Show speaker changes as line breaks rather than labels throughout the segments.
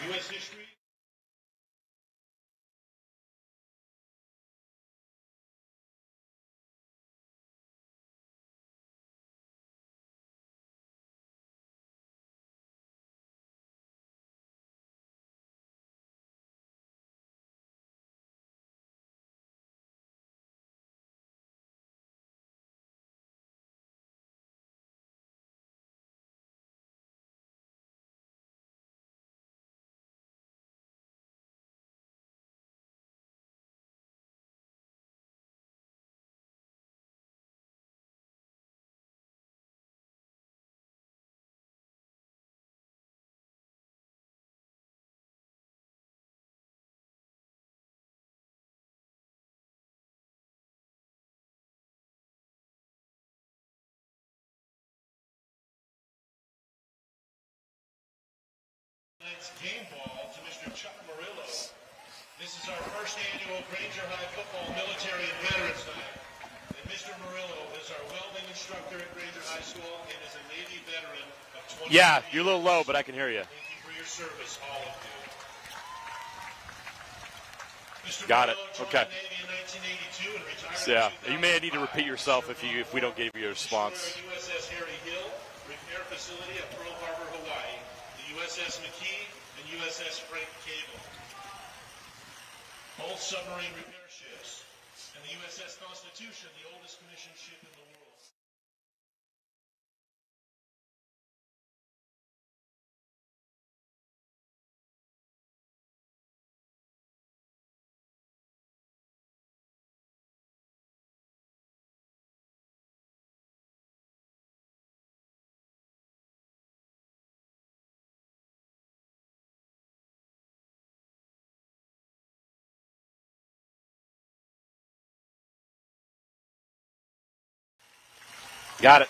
U.S. history. Tonight's game ball to Mr. Chuck Murillo. This is our first annual Granger High Football Military and Veterans Night. And Mr. Murillo is our welding instructor at Granger High School and is a Navy veteran of 20 years.
Yeah, you're a little low, but I can hear you.
Thank you for your service, all of you. Mr.
Got it.
Murillo
Okay.
joined the Navy in 1982 and retired
Yeah,
in
you may need to repeat yourself if we don't give you a response.
USS Harry Hill, repair facility at Pearl Harbor, Hawaii. The USS McKee and USS Frank Cable. Both submarine repair ships. And the USS Constitution, the oldest commissioned ship in the world.
Got it.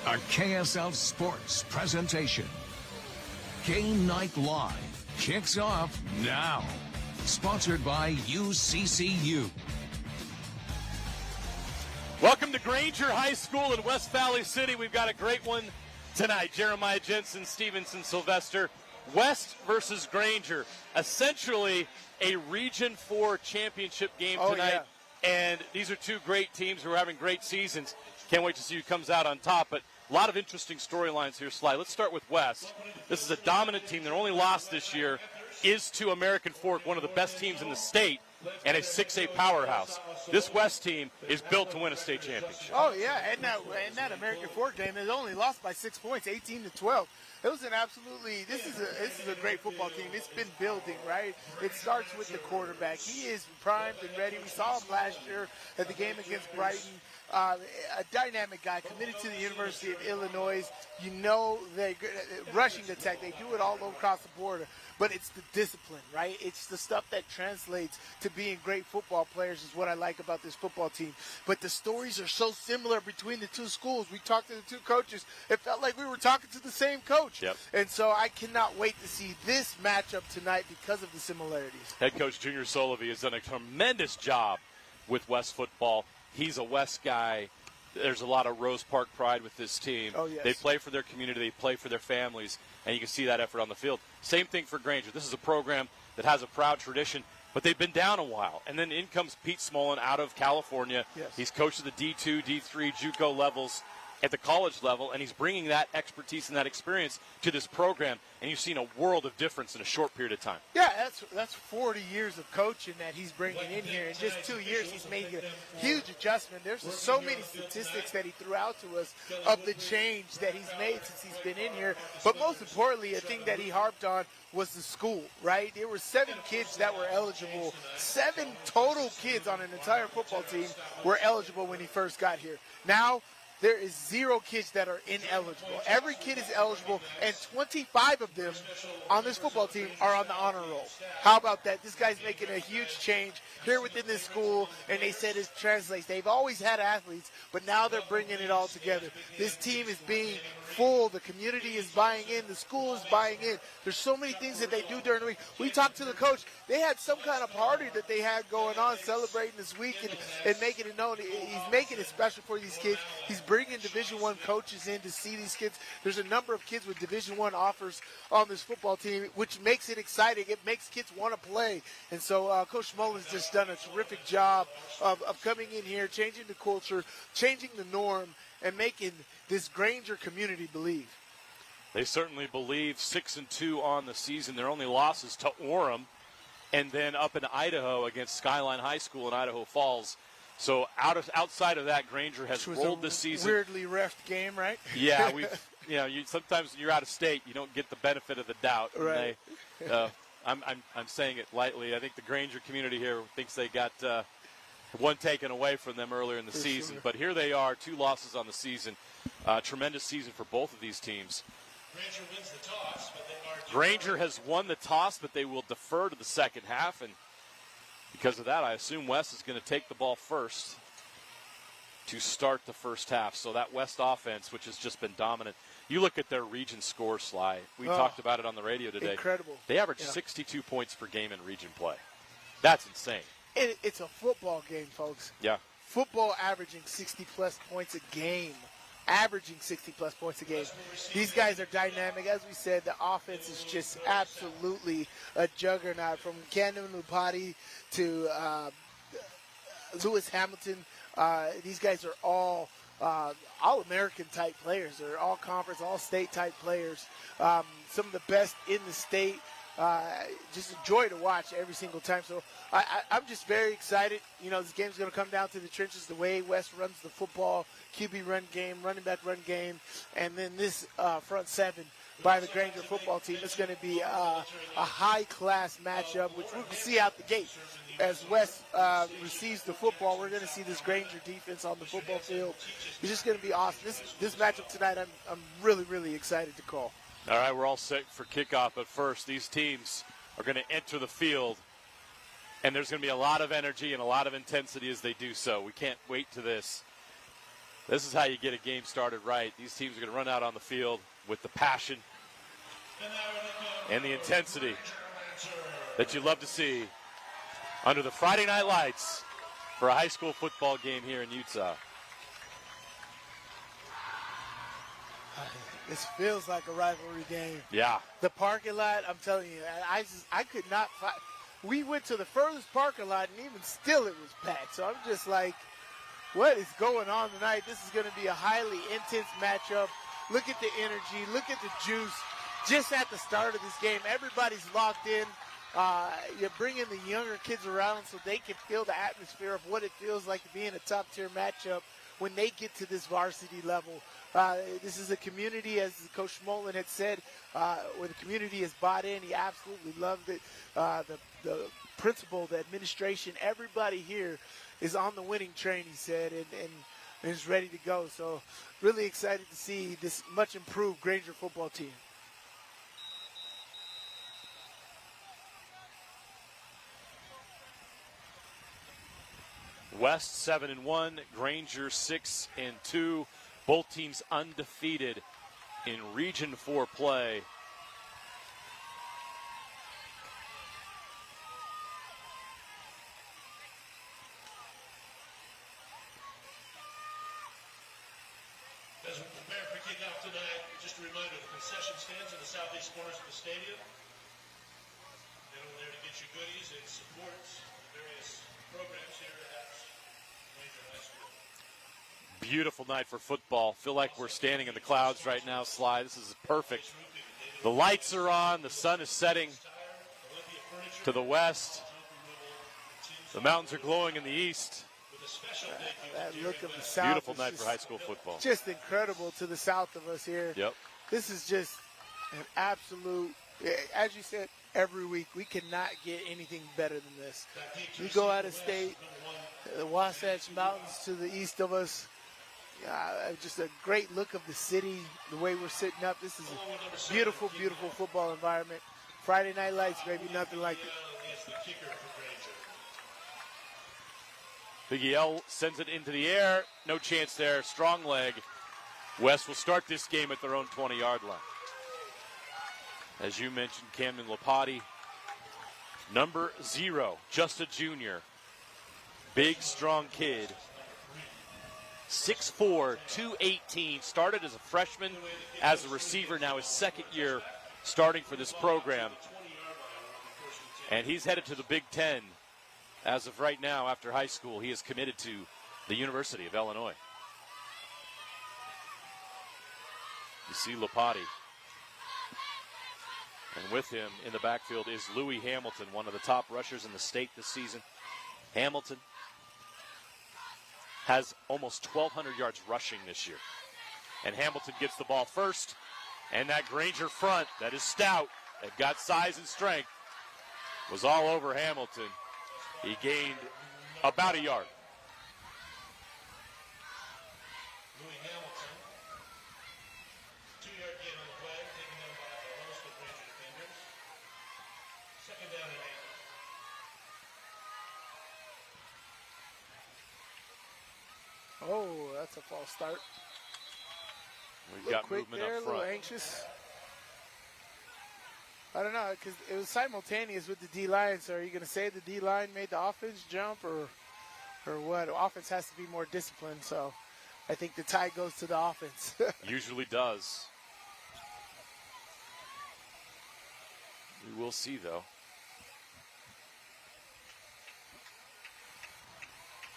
A KSL Sports presentation. Game Night Live kicks off now. Sponsored by UCCU.
Welcome to Granger High School in West Valley City. We've got a great one tonight. Jeremiah Jensen, Stevenson, Sylvester. West versus Granger. Essentially a Region 4 championship game tonight. Yeah. And these are two great teams who are having great seasons. Can't wait to see who comes out on top. But a lot of interesting storylines here, Sly. Let's start with West. This is a dominant team. Their only loss this year is to American Fork, one of the best teams in the state, and a 6A powerhouse. This West team is built to win a state championship.
Oh, yeah, and that American Fork game, they only lost by 6 points, 18-12. It was an absolutely – this is a great football team. It's been building, right? It starts with the quarterback. He is primed and ready. We saw him last year at the game against Brighton. A dynamic guy, committed to the University of Illinois. You know, they rushing attack. They do it all across the border. But it's the discipline, right? It's the stuff that translates to being great football players is what I like about this football team. But the stories are so similar between the two schools. We talked to the two coaches. It felt like we were talking to the same coach.
Yep.
And so I cannot wait to see this matchup tonight because of the similarities.
Head coach Junior Solovey has done a tremendous job with West football. He's a West guy. there's a lot of Rose Park pride with this team.
Oh, yes.
They play for their community. They play for their families, and you can see that effort on the field. Same thing for Granger. This is a program that has a proud tradition, but they've been down a while. And then in comes Pete Smolin out of California.
Yes.
He's coached at the D2, D3, JUCO levels at the college level, and he's bringing that expertise and that experience to this program, and you've seen a world of difference in a short period of time.
Yeah, that's 40 years of coaching that he's bringing in here. In just 2 years, he's made a huge adjustment. There's so many statistics that he threw out to us of the change that he's made since he's been in here. But most importantly, a thing that he harped on was the school, right? There were 7 kids that were eligible. 7 total kids on an entire football team were eligible when he first got here. Now, there is 0 kids that are ineligible. Every kid is eligible, and 25 of them on this football team are on the honor roll. How about that? This guy's making a huge change here within this school, and they said it translates. They've always had athletes, but now they're bringing it all together. This team is being full. The community is buying in. The school is buying in. There's so many things that they do during the week. We talked to the coach. They had some kind of party that they had going on, celebrating this week and making it known. He's making it special for these kids. He's bringing Division I coaches in to see these kids. There's a number of kids with Division I offers on this football team, which makes it exciting. It makes kids want to play. And so Coach Mullen's just done a terrific job of coming in here, changing the culture, changing the norm, and making this Granger community believe.
They certainly believe. 6-2 on the season. Their only losses to Orem, and then up in Idaho against Skyline High School in Idaho Falls. So outside of that, Granger has rolled this season.
Weirdly refed game, right?
Yeah, sometimes when you're out of state, you don't get the benefit of the doubt.
Right.
I'm saying it lightly. I think the Granger community here thinks they got one taken away from them earlier in the season.
Sure.
But here they are, 2 losses on the season. Tremendous season for both of these teams.
Granger wins the toss, but they are
Granger has won the toss, but they will defer to the second half, and because of that, I assume West is going to take the ball first to start the first half. So that West offense, which has just been dominant. You look at their region score, Sly. We talked about it on the radio today.
Incredible.
They average 62 points per game in region play. That's insane.
It's a football game, folks.
Yeah.
Football averaging 60-plus points a game. Averaging 60-plus points a game. These guys are dynamic. As we said, the offense is just absolutely a juggernaut. From Camden Lupati to Lewis Hamilton, these guys are all All-American type players. They're all conference, all-state type players. Some of the best in the state. Just a joy to watch every single time. So I'm just very excited. You know, this game's going to come down to the trenches, the way West runs the football, QB run game, running back run game, and then this front seven by the Granger football team. It's going to be a high-class matchup, which we'll see out the gate. As West receives the football, we're going to see this Granger defense on the football field. It's just going to be awesome. This matchup tonight, I'm really, really excited to call.
All right, we're all set for kickoff, but first, these teams are going to enter the field, and there's going to be a lot of energy and a lot of intensity as they do so. We can't wait to this. This is how you get a game started right. These teams are going to run out on the field with the passion and the intensity that you love to see under the Friday night lights for a high school football game here in Utah.
This feels like a rivalry game.
Yeah.
The parking lot, I'm telling you, I could not find. We went to the furthest parking lot, and even still it was packed. So I'm just like, what is going on tonight? This is going to be a highly intense matchup. Look at the energy. Look at the juice. Just at the start of this game, everybody's locked in. You're bringing the younger kids around so they can feel the atmosphere of what it feels like to be in a top-tier matchup when they get to this varsity level. This is a community, as Coach Mullen had said, where the community has bought in. He absolutely loved it. The principal, the administration, everybody here is on the winning train, he said, and is ready to go. So really excited to see this much improved Granger football team.
West 7-1, Granger 6-2. Both teams undefeated in Region 4 play.
prepare for kickoff tonight, just a reminder, the concession stands in the southeast corners of the stadium. They're over there to get you goodies and support the various programs here at Granger High School.
Beautiful night for football. Feel like we're standing in the clouds right now, Sly. This is perfect. The lights are on. The sun is setting to the west. The mountains are glowing in the east.
That look of the south.
Beautiful night for high school football.
Just incredible to the south of us here.
Yep.
This is just an absolute, as you said, every week, we cannot get anything better than this. You go out of state, the Wasatch Mountains to the east of us, just a great look of the city, the way we're sitting up. This is a beautiful, beautiful football environment. Friday Night Lights, baby, nothing like it.
Big L sends it into the air. No chance there. Strong leg. West will start this game at their own 20-yard line. As you mentioned, Camden Lapati, number 0, just a junior. Big, strong kid. 6'4", 218. Started as a freshman, as a receiver. Now his second year starting for this program. And he's headed to the Big Ten. As of right now, after high school, he is committed to the University of Illinois. You see Lapati. And with him in the backfield is Louis Hamilton, one of the top rushers in the state this season. Hamilton has almost 1,200 yards rushing this year. And Hamilton gets the ball first. And that Granger front, that is stout, that got size and strength, was all over Hamilton. He gained about a yard.
Louis Hamilton, 2-yard gain on the play, taken down by a host of Granger defenders. Second down and 8.
Oh, that's a false start.
We've got
quick
movement
there,
up
a little
front.
anxious. I don't know, because it was simultaneous with the D-line, so are you going to say the D-line made the offense jump or what? Offense has to be more disciplined, so I think the tie goes to the offense.
Usually does. We will see, though.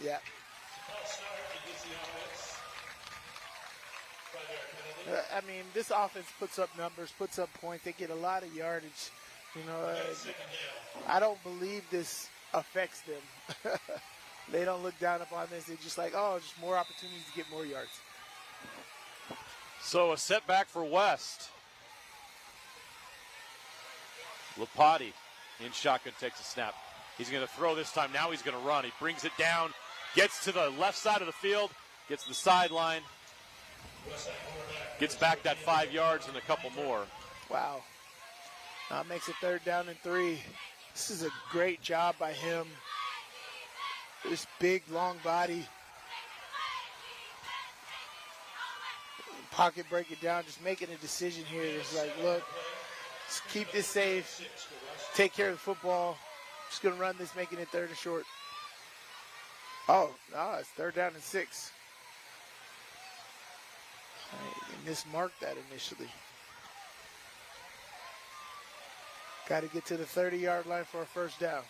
Yeah.
False start against the offense. 5-yard penalty.
I mean, this offense puts up numbers, puts up points. They get a lot of yardage. You know, I don't believe this affects them. They don't look down upon this. They're just like, oh, just more opportunities to get more yards.
So a setback for West. Lapati in shotgun takes a snap. He's going to throw this time. Now he's going to run. He brings it down, gets to the left side of the field, gets to the sideline, gets back that 5 yards and a couple more.
Wow. Now it makes it 3rd down and 3. This is a great job by him. This big, long body. Pocket break it down, just making a decision here. It's like, look, just keep this safe. Take care of the football. Just going to run this, making it 3rd and short. Oh, no, it's 3rd down and 6. They mismarked that initially. Got to get to the 30-yard line for a 1st down.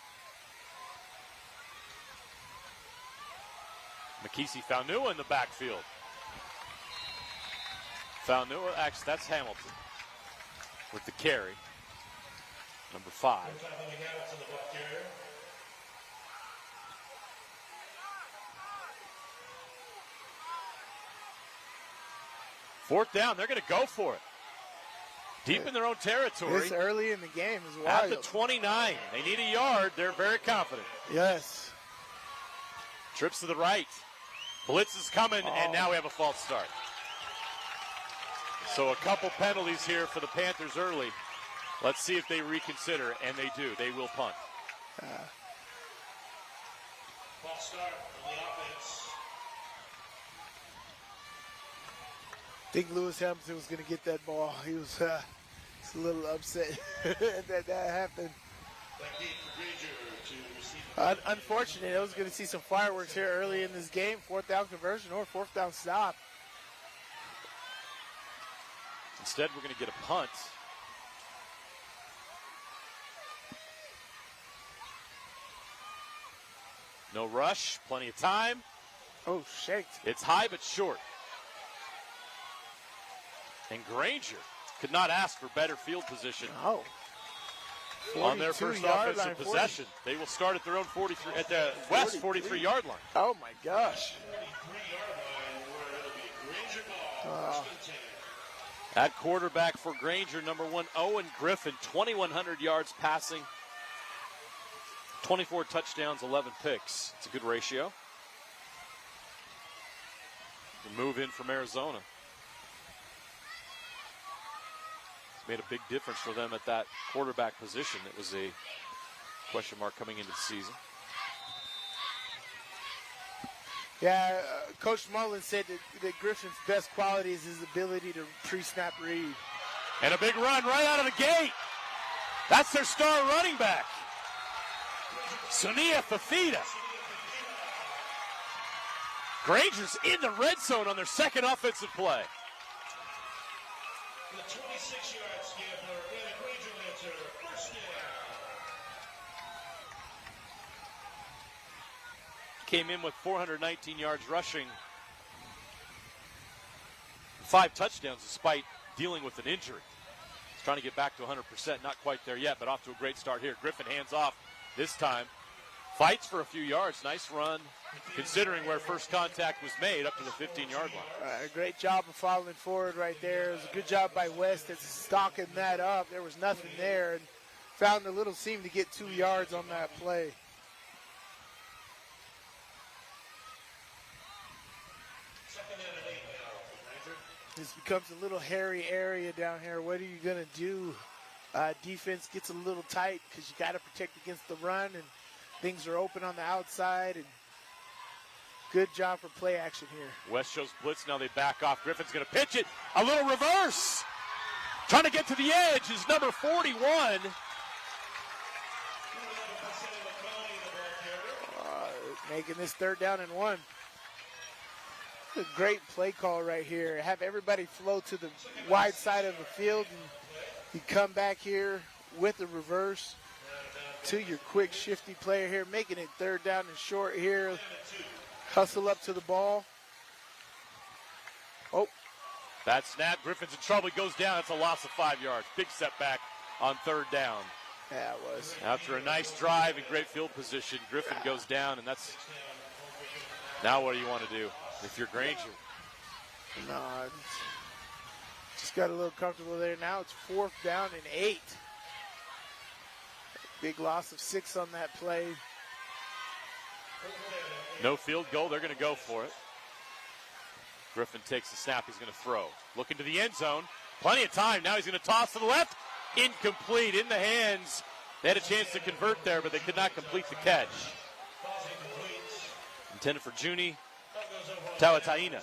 McKesey Faunua in the backfield. Faunua, actually, that's Hamilton with the carry. Number 5. Fourth down, they're going to go for it. Deep in their own territory.
This early in the game is
At
wild.
the 29. They need a yard. They're very confident.
Yes.
Trips to the right. Blitz is coming, and now we have a false start. So a couple penalties here for the Panthers early. Let's see if they reconsider, and they do. They will punt.
False start on the offense.
I think Lewis Hamilton was going to get that ball. He was a little upset that happened.
Back deep for Granger to receive.
Unfortunate. I was going to see some fireworks here early in this game. 4th down conversion or 4th down stop.
Instead, we're going to get a punt. No rush, plenty of time.
Oh, shaked.
It's high but short. And Granger could not ask for better field position
Oh.
on their first
42-yard
offensive
line, 40.
possession. They will start at their own 43 at the West 43-yard line.
Oh, my gosh.
43-yard line where it'll be a Granger ball. First and 10.
At quarterback for Granger, number 1, Owen Griffin, 2,100 yards passing, 24 touchdowns, 11 picks. It's a good ratio. The move in from Arizona. It's made a big difference for them at that quarterback position. It was a question mark coming into the season.
Yeah, Coach Mullen said that Griffin's best quality is his ability to pre-snap read.
And a big run right out of the gate. That's their star running back, Sunia Fafita. Granger's in the red zone on their second offensive play.
The 26-yard scamper and a Granger answer. First down.
Came in with 419 yards rushing, 5 touchdowns despite dealing with an injury. He's trying to get back to 100%, not quite there yet, but off to a great start here. Griffin hands off this time. Fights for a few yards. Nice run, considering where first contact was made, up to the 15-yard line.
Great job of following forward right there. It was a good job by West at stocking that up. There was nothing there, and found a little seam to get 2 yards on that play. This becomes a little hairy area down here. What are you going to do? Defense gets a little tight because you got to protect against the run, and things are open on the outside. And good job for play action here.
West shows blitz. Now they back off. Griffin's going to pitch it. A little reverse. Trying to get to the edge is number 41.
Making this 3rd down and 1. A great play call right here. Have everybody flow to the wide side of the field, and you come back here with a reverse to your quick, shifty player here, making it 3rd down and short here. Hustle up to the ball. Oh.
That snap, Griffin's in trouble. He goes down. It's a loss of 5 yards. Big setback on 3rd down.
Yeah, it was.
After a nice drive and great field position, Griffin goes down, and that's now what do you want to do if you're Granger?
No, just got a little comfortable there. Now it's 4th down and 8. Big loss of 6 on that play.
No field goal. They're going to go for it. Griffin takes the snap. He's going to throw. Looking to the end zone. Plenty of time. Now he's going to toss to the left. Incomplete. In the hands. They had a chance to convert there, but they could not complete the catch. Intended for Juni Tawataina.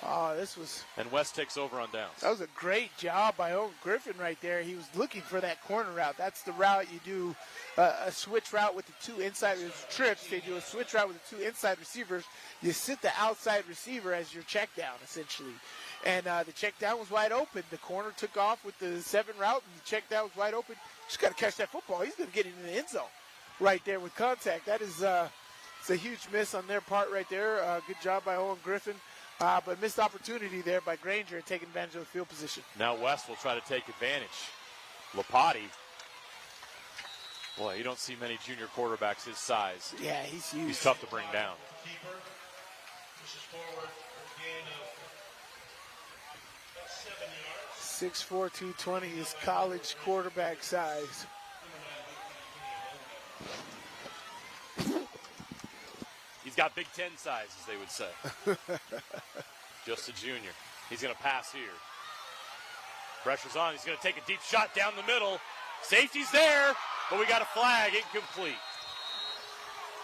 Oh, this was...
And West takes over on downs.
That was a great job by Owen Griffin right there. He was looking for that corner route. That's the route you do, a switch route with the 2 inside trips. They do a switch route with the 2 inside receivers. You sit the outside receiver as your check down, essentially. And the check down was wide open. The corner took off with the 7 route, and the check down was wide open. Just got to catch that football. He's going to get into the end zone right there with contact. That is it's a huge miss on their part right there. Good job by Owen Griffin. But missed opportunity there by Granger taking advantage of the field position.
Now West will try to take advantage. Lapati. Boy, you don't see many junior quarterbacks his size.
Yeah, he's huge.
He's tough to bring down.
Keeper pushes forward for a gain of about 7 yards.
6'4", 220 is college quarterback size.
He's got Big Ten size, as they would say. Just a junior. He's going to pass here. Pressure's on. He's going to take a deep shot down the middle. Safety's there, but we got a flag. Incomplete.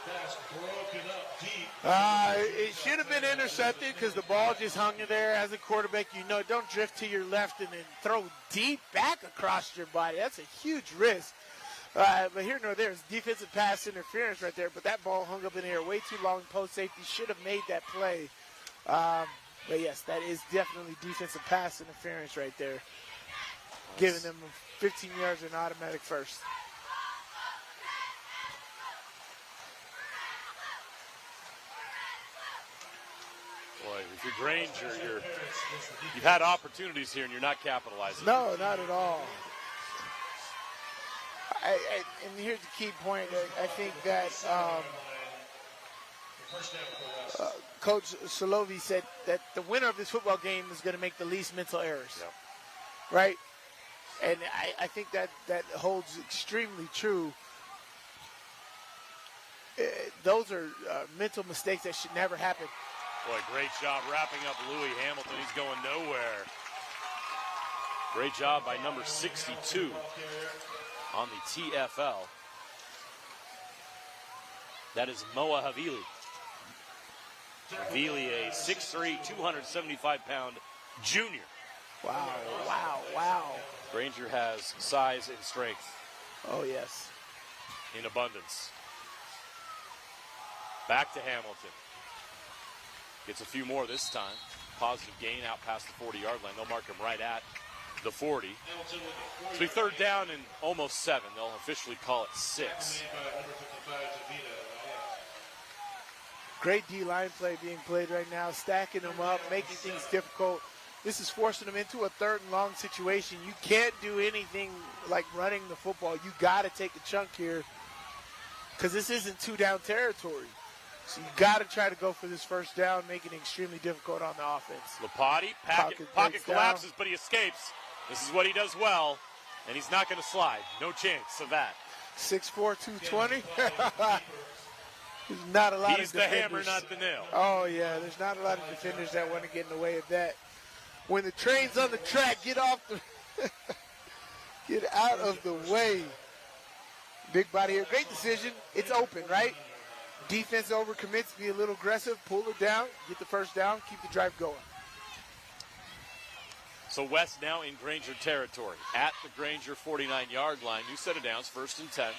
Pass broken up deep.
It should have been intercepted because the ball just hung in there. As a quarterback, you know, don't drift to your left and then throw deep back across your body. That's a huge risk. But here nor there, it's defensive pass interference right there. But that ball hung up in the air way too long. Post safety should have made that play. But yes, that is definitely defensive pass interference right there. Giving them 15 yards an automatic first.
Boy, if you're Granger, you've had opportunities here and you're not capitalizing.
No, not at all. And here's the key point. I think that Coach Solovi said that the winner of this football game is going to make the least mental errors.
Yep.
Right? And I think that holds extremely true. Those are mental mistakes that should never happen.
Boy, great job wrapping up Louis Hamilton. He's going nowhere. Great job by number 62 on the TFL. That is Moa Havili. Havili, a 6'3", 275-pound junior.
Wow, wow, wow.
Granger has size and strength.
Oh, yes.
In abundance. Back to Hamilton. Gets a few more this time. Positive gain out past the 40-yard line. They'll mark him right at the 40. So be third down and almost 7. They'll officially call it 6.
Great D-line play being played right now, stacking them up, making things difficult. This is forcing them into a third and long situation. You can't do anything like running the football. You got to take a chunk here because this isn't two-down territory. So you got to try to go for this first down, making it extremely difficult on the offense.
Lapati, pocket collapses, but he escapes. This is what he does well, and he's not going to slide. No chance of that.
6'4", 220. There's not a lot
He's
of defenders.
the hammer, not the nail.
Oh, yeah, there's not a lot of defenders that want to get in the way of that. When the train's on the track, get off the get out of the way. Big body here. Great decision. It's open, right? Defense overcommits, be a little aggressive, pull it down, get the first down, keep the drive going.
So West now in Granger territory at the Granger 49-yard line. New set of downs, 1st and 10.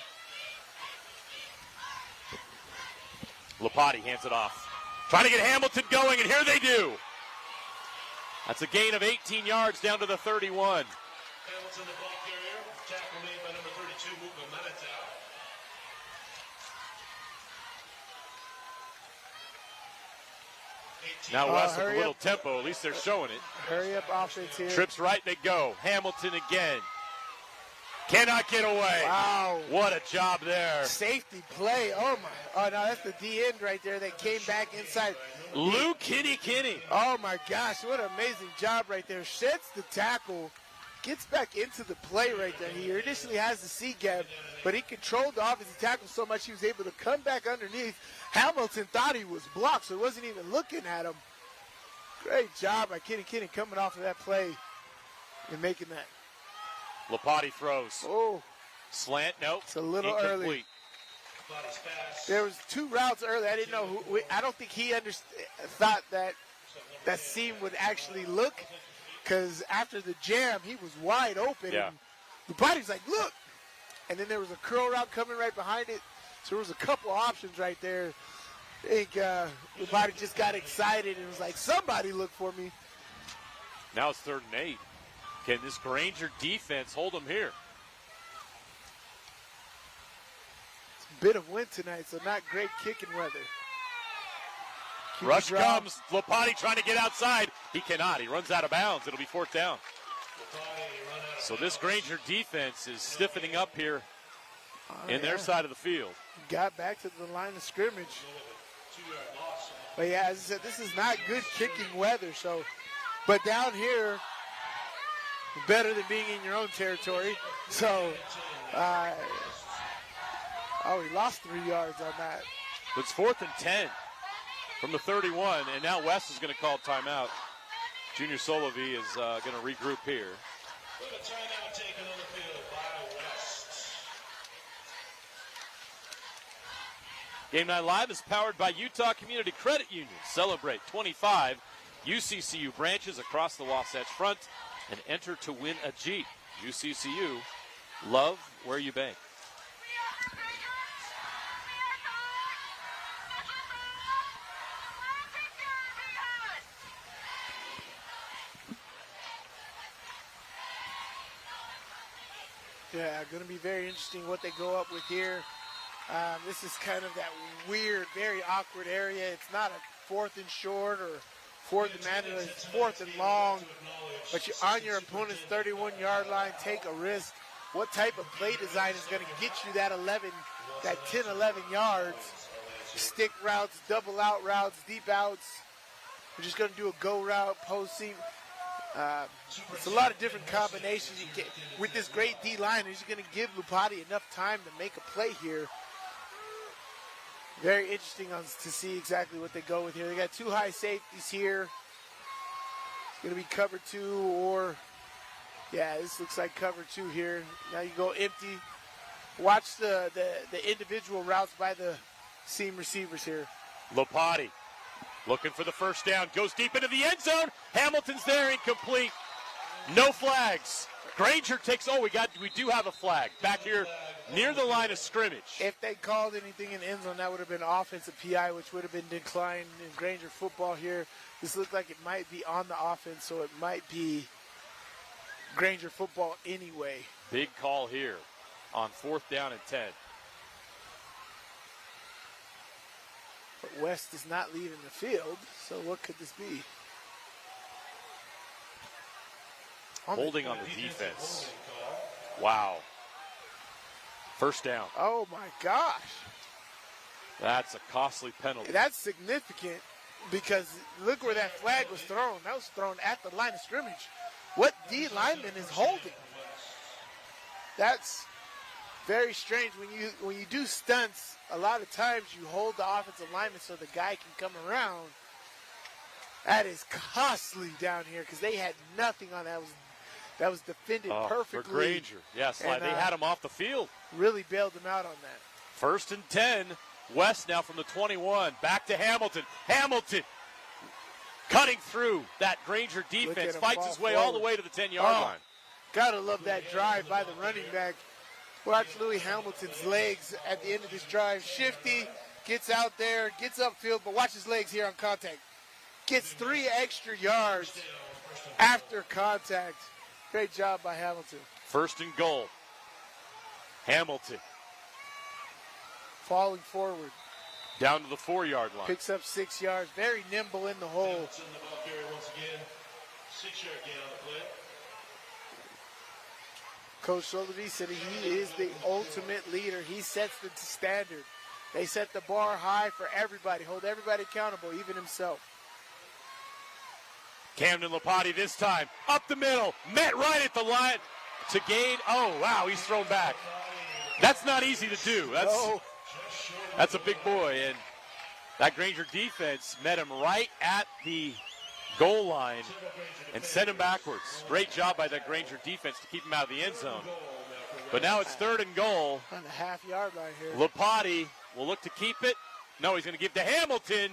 Lapati hands it off. Trying to get Hamilton going, and here they do. That's a gain of 18 yards down to the 31.
Hamilton, the ball carrier. Tackle made by number 32, Muka Manatau.
Now West with a little tempo. At least they're showing it.
Hurry up offense here.
Trips right, they go. Hamilton again. Cannot get away.
Wow.
What a job there.
Safety play. Oh, my. Oh, no, that's the D end right there. They came back inside.
Lou Kinney.
Oh, my gosh. What an amazing job right there. Sheds the tackle. Gets back into the play right there. He initially has the C gap, but he controlled the offensive tackle so much he was able to come back underneath. Hamilton thought he was blocked, so he wasn't even looking at him. Great job by Kinney coming off of that play and making that.
Lapati throws.
Oh.
Slant, nope.
It's a little
incomplete.
early. There was 2 routes early. I didn't know who. I don't think he thought that seam would actually look, because after the jam, he was wide open.
Yeah.
And Lapati's like, look. And then there was a curl route coming right behind it. So there was a couple options right there. I think Lapati just got excited and was like, somebody look for me.
Now it's 3rd and 8. Can this Granger defense hold them here?
It's a bit of wind tonight, so not great kicking weather.
Rush comes. Lapati trying to get outside. He cannot. He runs out of bounds. It'll be 4th down. So this Granger defense is stiffening up here in their side of the field.
Got back to the line of scrimmage. But yeah, as I said, this is not good kicking weather. So, but down here, better than being in your own territory. So, he lost 3 yards on that.
It's 4th and 10 from the 31, and now West is going to call timeout. Junior Solovi is going to regroup here.
A timeout taken on the field by West.
Game Night Live is powered by Utah Community Credit Union. Celebrate 25 UCCU branches across the Wasatch Front and enter to win a Jeep. UCCU, love where you bank.
Yeah, going to be very interesting what they go up with here. This is kind of that weird, very awkward area. It's not a 4th and short or 4th and mandatory. It's 4th and long. But you're on your opponent's 31-yard line. Take a risk. What type of play design is going to get you that 10, 11 yards? Stick routes, double out routes, deep outs. We're just going to do a go route, post seam. It's a lot of different combinations you get. With this great D-line, he's going to give Lupati enough time to make a play here. Very interesting to see exactly what they go with here. They got 2 high safeties here. It's going to be cover 2 or, yeah, this looks like cover 2 here. Now you go empty. Watch the individual routes by the seam receivers here.
Lupati looking for the first down. Goes deep into the end zone. Hamilton's there, incomplete. No flags. Granger takes, we do have a flag back here near the line of scrimmage.
If they called anything in the end zone, that would have been offensive PI, which would have been declined in Granger football here. This looked like it might be on the offense, so it might be Granger football anyway.
Big call here on 4th down and 10.
But West is not leaving the field, so what could this be?
Holding on the defense. Wow. First down.
Oh, my gosh.
That's a costly penalty.
That's significant because look where that flag was thrown. That was thrown at the line of scrimmage. What D lineman is holding? That's very strange. When you do stunts, a lot of times you hold the offensive lineman so the guy can come around. That is costly down here because they had nothing on that. That was defended perfectly.
For Granger. Yes, they had him off the field.
Really bailed him out on that.
1st and 10. West now from the 21. Back to Hamilton. Hamilton cutting through that Granger defense. Fights his way all the way to the 10-yard line.
Gotta love that drive by the running back. Watch Louis Hamilton's legs at the end of this drive. Shifty, gets out there, gets upfield, but watch his legs here on contact. Gets 3 extra yards after contact. Great job by Hamilton.
1st and goal. Hamilton.
Falling forward.
Down to the 4-yard line.
Picks up 6 yards. Very nimble in the hole.
Hamilton, the ball carrier once again. 6-yard gain on the play.
Coach Solovey said he is the ultimate leader. He sets the standard. They set the bar high for everybody. Hold everybody accountable, even himself.
Camden Lupati this time. Up the middle. Met right at the line to gain. Oh, wow, he's thrown back. That's not easy to do. That's a big boy. And that Granger defense met him right at the goal line and sent him backwards. Great job by that Granger defense to keep him out of the end zone. But now it's 3rd and goal.
On the half-yard line here.
Lupati will look to keep it. No, he's going to give to Hamilton.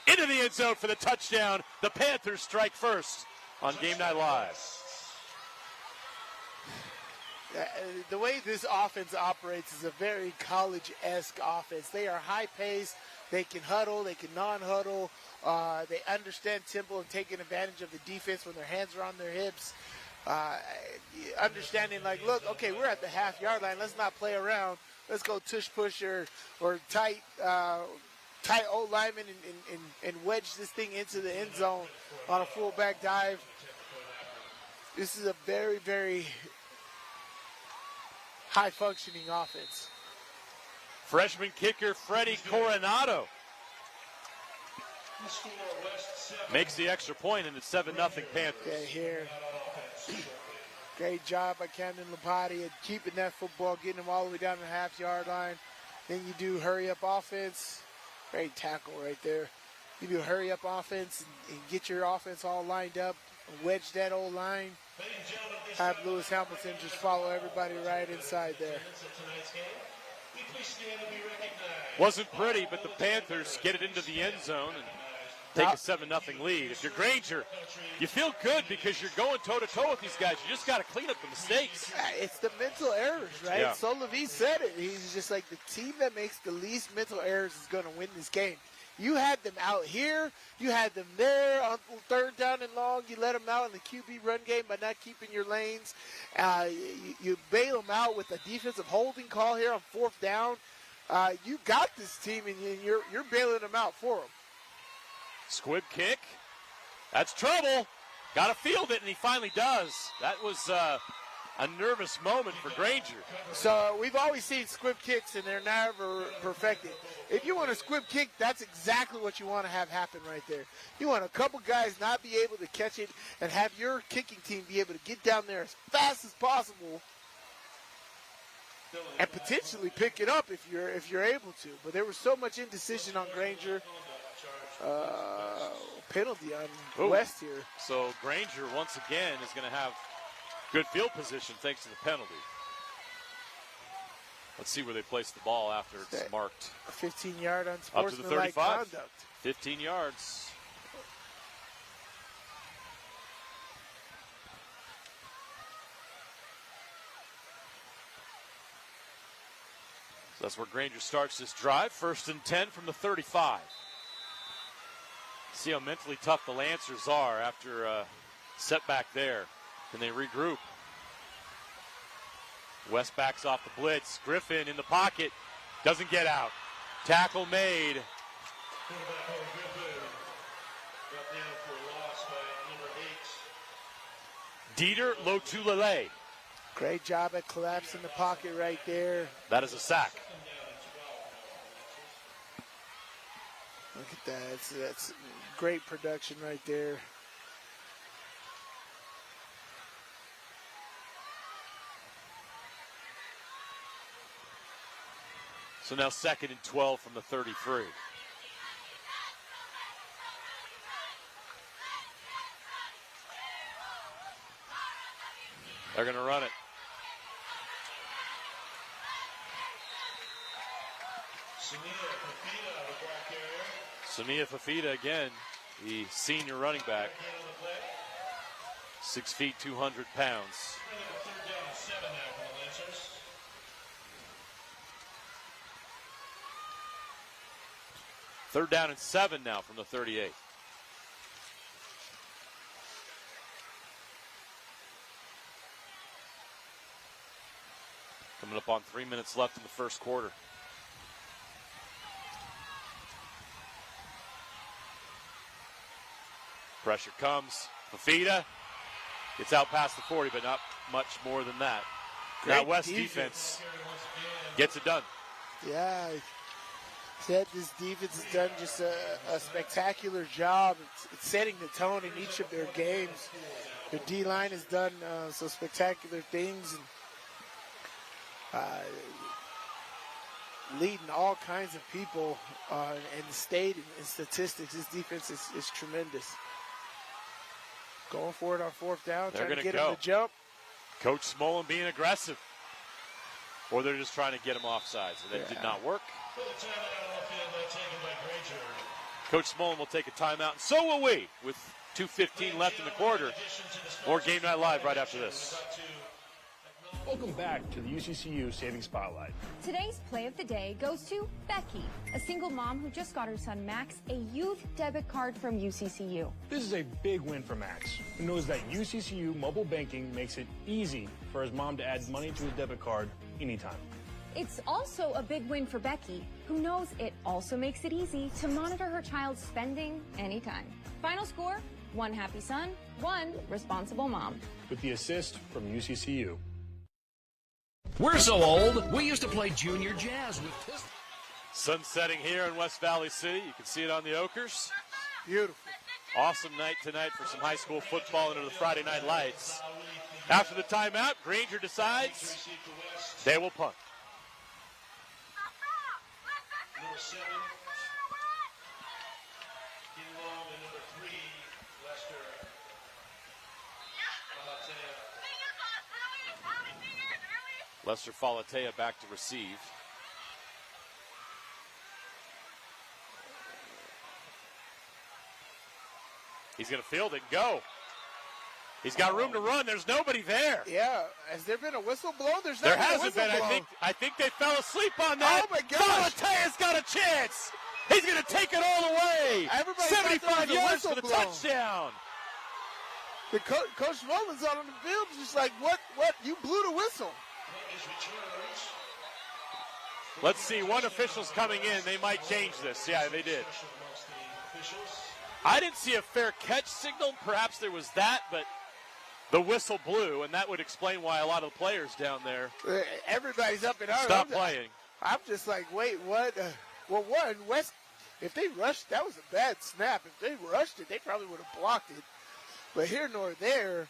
Into the end zone for the touchdown. The Panthers strike first on Game Night Live.
The way this offense operates is a very college-esque offense. They are high-paced. They can huddle. They can non-huddle. They understand tempo and taking advantage of the defense when their hands are on their hips. Understanding, like, look, okay, we're at the half-yard line. Let's not play around. Let's go tush-push or tight old lineman and wedge this thing into the end zone on a fullback dive. This is a very, very high-functioning offense.
Freshman kicker Freddie Coronado makes the extra point, and it's 7-0 Panthers.
Okay, here. Great job by Camden Lupati at keeping that football, getting them all the way down to the half-yard line. Then you do hurry-up offense. Great tackle right there. You do hurry-up offense and get your offense all lined up, wedge that old line. Have Lewis Hamilton just follow everybody right inside there.
Wasn't pretty, but the Panthers get it into the end zone and take a 7-0 lead. If you're Granger, you feel good because you're going toe-to-toe with these guys. You just got to clean up the mistakes.
It's the mental errors, right?
Yeah.
Solovey said it. He's just like, the team that makes the least mental errors is going to win this game. You had them out here. You had them there on third down and long. You let them out in the QB run game by not keeping your lanes. You bail them out with a defensive holding call here on fourth down. You got this team, and you're bailing them out for them.
Squib kick. That's trouble. Got to field it, and he finally does. That was a nervous moment for Granger.
So we've always seen squib kicks, and they're never perfected. If you want a squib kick, that's exactly what you want to have happen right there. You want a couple guys not be able to catch it and have your kicking team be able to get down there as fast as possible and potentially pick it up if you're able to. But there was so much indecision on Granger. Penalty on West here.
So Granger once again is going to have good field position thanks to the penalty. Let's see where they place the ball after it's marked.
15-yard
Up to the
unsportsmanlike
35.
conduct.
15 yards. So that's where Granger starts this drive. 1st and 10 from the 35. See how mentally tough the Lancers are after a setback there. Can they regroup? West backs off the blitz. Griffin in the pocket. Doesn't get out. Tackle made. Dieter Lotulele.
Great job at collapsing the pocket right there.
That is a sack.
Look at that. That's great production right there.
So now 2nd and 12 from the 33. They're going to run it. Samia Fafita again, the senior running back. 6 feet, 200 pounds. Third down and 7 now from the 38. Coming up on 3 minutes left in the first quarter. Pressure comes. Fafita gets out past the 40, but not much more than that. Now West defense gets it done.
Yeah, said this defense has done just a spectacular job. It's setting the tone in each of their games. Their D-line has done some spectacular things and leading all kinds of people in the state and statistics. This defense is tremendous. Going for it on fourth down,
They're
trying to
gonna
get him to jump.
Coach Smolin being aggressive. Or they're just trying to get him offsides. And that did not work. Coach Smolin will take a timeout, and so will we, with 2:15 left in the quarter. More Game Night Live right after this.
Welcome back to the UCCU Savings Spotlight.
Today's play of the day goes to Becky, a single mom who just got her son Max a youth debit card from UCCU.
This is a big win for Max, who knows that UCCU mobile banking makes it easy for his mom to add money to his debit card anytime.
It's also a big win for Becky, who knows it also makes it easy to monitor her child's spending anytime. Final score, 1 happy son, 1 responsible mom.
With the assist from UCCU.
We're so old, we used to play junior jazz with pistols.
Sun setting here in West Valley City. You can see it on the Okers.
Beautiful.
Awesome night tonight for some high school football under the Friday night lights. After the timeout, Granger decides they will punt.
Number 7, Long, and number 3, Lester Falatea.
Lester Falatea back to receive. He's going to field it and go. He's got room to run. There's nobody there.
Yeah, has there been a whistle blown? There's not
There
been a
hasn't
whistle
been.
blown.
I think they fell asleep on that.
Oh, my gosh.
Falatea's got a chance. He's going to take it all the way.
Everybody
75 yards for the
blown.
touchdown.
The Coach Mullins out on the field is just like, what? You blew the whistle.
Let's see. One official's coming in. They might change this. Yeah, they did. I didn't see a fair catch signal. Perhaps there was that, but the whistle blew, and that would explain why a lot of the players down there
Everybody's up in arms.
stopped playing.
I'm just like, wait, what? Well, one, West, if they rushed, that was a bad snap. If they rushed it, they probably would have blocked it. But here nor there,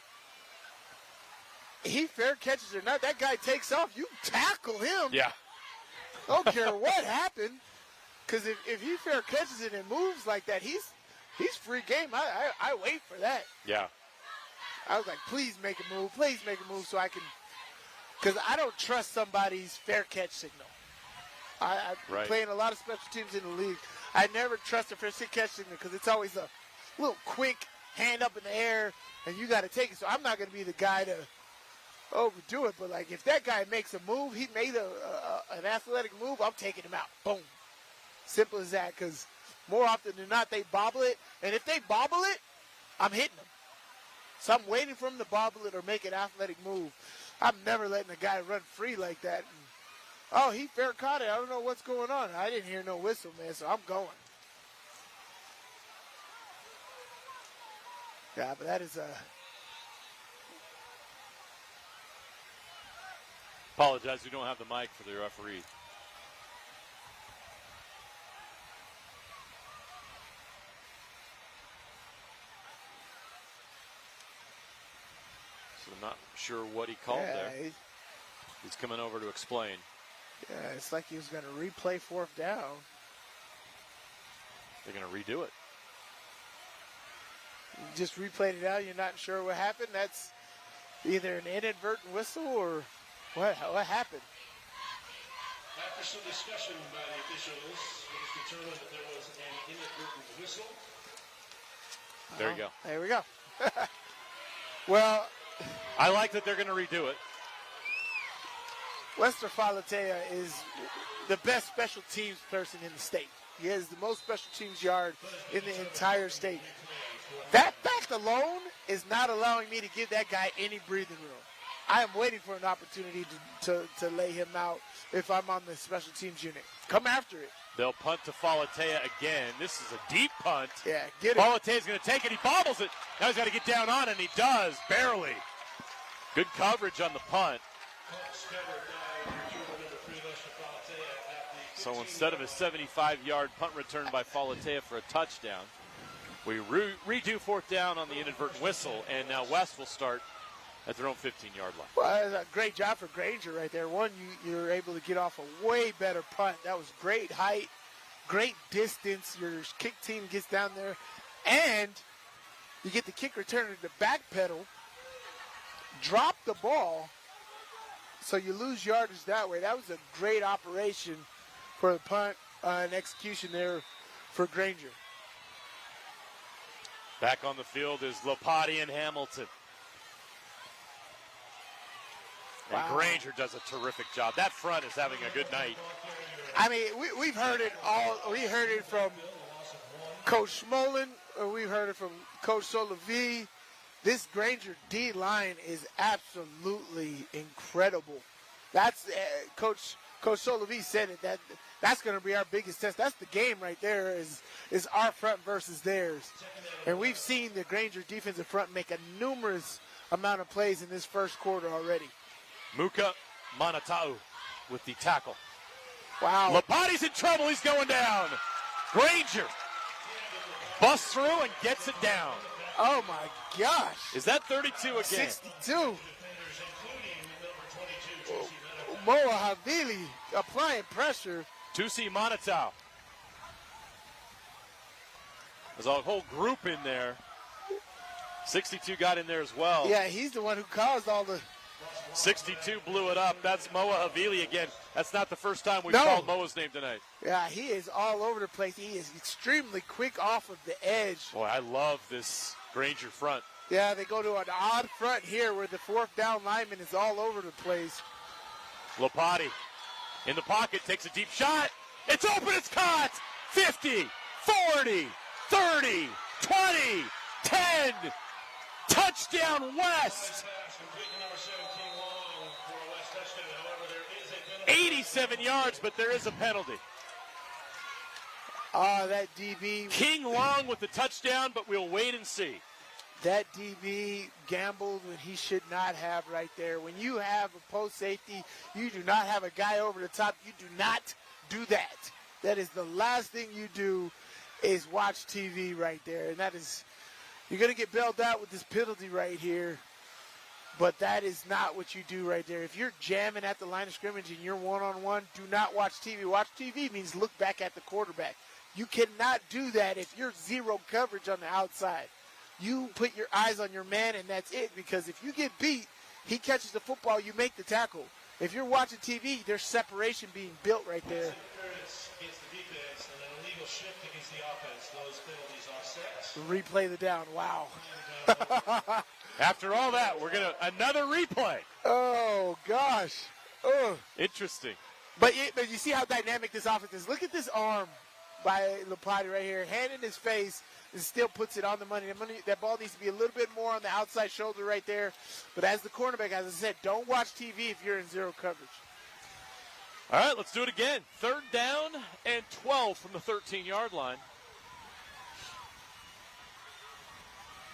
he fair catches or not, that guy takes off. You tackle him.
Yeah.
I don't care what happened. Because if he fair catches it and moves like that, he's free game. I wait for that.
Yeah.
I was like, please make a move so I can, because I don't trust somebody's fair catch signal. I've been playing a lot of special teams in the league. I never trust a fair catch signal because it's always a little quick hand up in the air, and you got to take it. So I'm not going to be the guy to overdo it. But, like, if that guy makes a move, he made an athletic move, I'm taking him out. Boom. Simple as that, because more often than not, they bobble it. And if they bobble it, I'm hitting them. So I'm waiting for him to bobble it or make an athletic move. I'm never letting a guy run free like that. And, he fair caught it. I don't know what's going on. I didn't hear no whistle, man, so I'm going. Yeah, but that is
Apologize, we don't have the mic for the referee. So I'm not sure what he called there. He's coming over to explain.
Yeah, it's like he was going to replay fourth down.
They're going to redo it.
You just replayed it out. You're not sure what happened. That's either an inadvertent whistle or what happened.
After some discussion by the officials, it was determined that there was an inadvertent whistle.
There you go.
There we go. Well,
I like that they're going to redo it.
Lester Falatea is the best special teams person in the state. He has the most special teams yard in the entire state. That fact alone is not allowing me to give that guy any breathing room. I am waiting for an opportunity to lay him out if I'm on the special teams unit. Come after it.
They'll punt to Falatea again. This is a deep punt.
Yeah, get it.
Falatea's going to take it. He bobbles it. Now he's got to get down on it, and he does, barely. Good coverage on the punt. So instead of a 75-yard punt return by Falatea for a touchdown, we redo fourth down on the inadvertent whistle, and now West will start at their own 15-yard line.
Well, that's a great job for Granger right there. One, you're able to get off a way better punt. That was great height, great distance. Your kick team gets down there, and you get the kick returner to backpedal, drop the ball, so you lose yardage that way. That was a great operation for the punt and execution there for Granger.
Back on the field is Lopati and Hamilton. And
Wow.
Granger does a terrific job. That front is having a good night.
I mean, we've heard it all. We heard it from Coach Smolin, or we heard it from Coach Solavi. This Granger D line is absolutely incredible. That's Coach Solavi said it. That's going to be our biggest test. That's the game right there. Is our front versus theirs, and we've seen the Granger defensive front make a numerous amount of plays in this first quarter already.
Muka Manatau with the tackle.
Wow.
Lopati's in trouble. He's going down. Granger busts through and gets it down.
Oh, my gosh.
Is that 32 again?
62. Moa Havili applying pressure.
Tusi Manatau. There's a whole group in there. 62 got in there as well.
Yeah, he's the one who caused all the...
62 blew it up. That's Moa Havili again. That's not the first time we've called Moa's name tonight.
Yeah, he is all over the place. He is extremely quick off of the edge.
Boy, I love this Granger front.
Yeah, they go to an odd front here where the fourth down lineman is all over the place.
Lopati in the pocket, takes a deep shot. It's open, it's caught. 50, 40, 30, 20, 10. Touchdown, West. 87 yards, but there is a penalty.
Oh, that DB.
King Long with the touchdown, but we'll wait and see.
That DB gambled when he should not have right there. When you have a post safety, you do not have a guy over the top. You do not do that. That is the last thing you do is watch TV right there. And that is, you're going to get bailed out with this penalty right here. But that is not what you do right there. If you're jamming at the line of scrimmage and you're one-on-one, do not watch TV. Watch TV means look back at the quarterback. You cannot do that if you're zero coverage on the outside. You put your eyes on your man, and that's it. Because if you get beat, he catches the football, you make the tackle. If you're watching TV, there's separation being built right there.
Interference against the defense and an illegal shift against the offense. Those penalties offset.
Replay the down. Wow.
After all that, we're going to another replay.
Oh, gosh. Oh.
Interesting.
But you see how dynamic this offense is. Look at this arm by Lapati right here. Hand in his face and still puts it on the money. That ball needs to be a little bit more on the outside shoulder right there. But as the cornerback, as I said, don't watch TV if you're in zero coverage.
All right, let's do it again. 3rd down and 12 from the 13-yard line.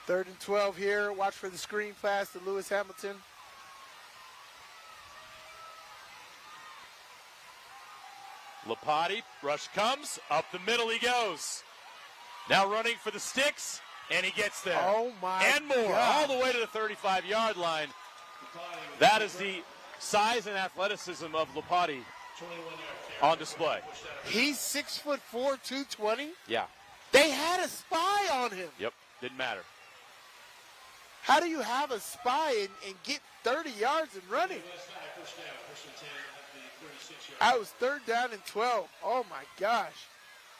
3rd and 12 here. Watch for the screen pass to Lewis Hamilton.
Lapati, rush comes, up the middle he goes. Now running for the sticks, and he gets there.
Oh, my
and more,
God.
all the way to the 35-yard line. That is the size and athleticism of Lapati on display.
He's 6'4", 220.
Yeah.
They had a spy on him.
Yep, didn't matter.
How do you have a spy and get 30 yards and running? I was 3rd down and 12. Oh, my gosh.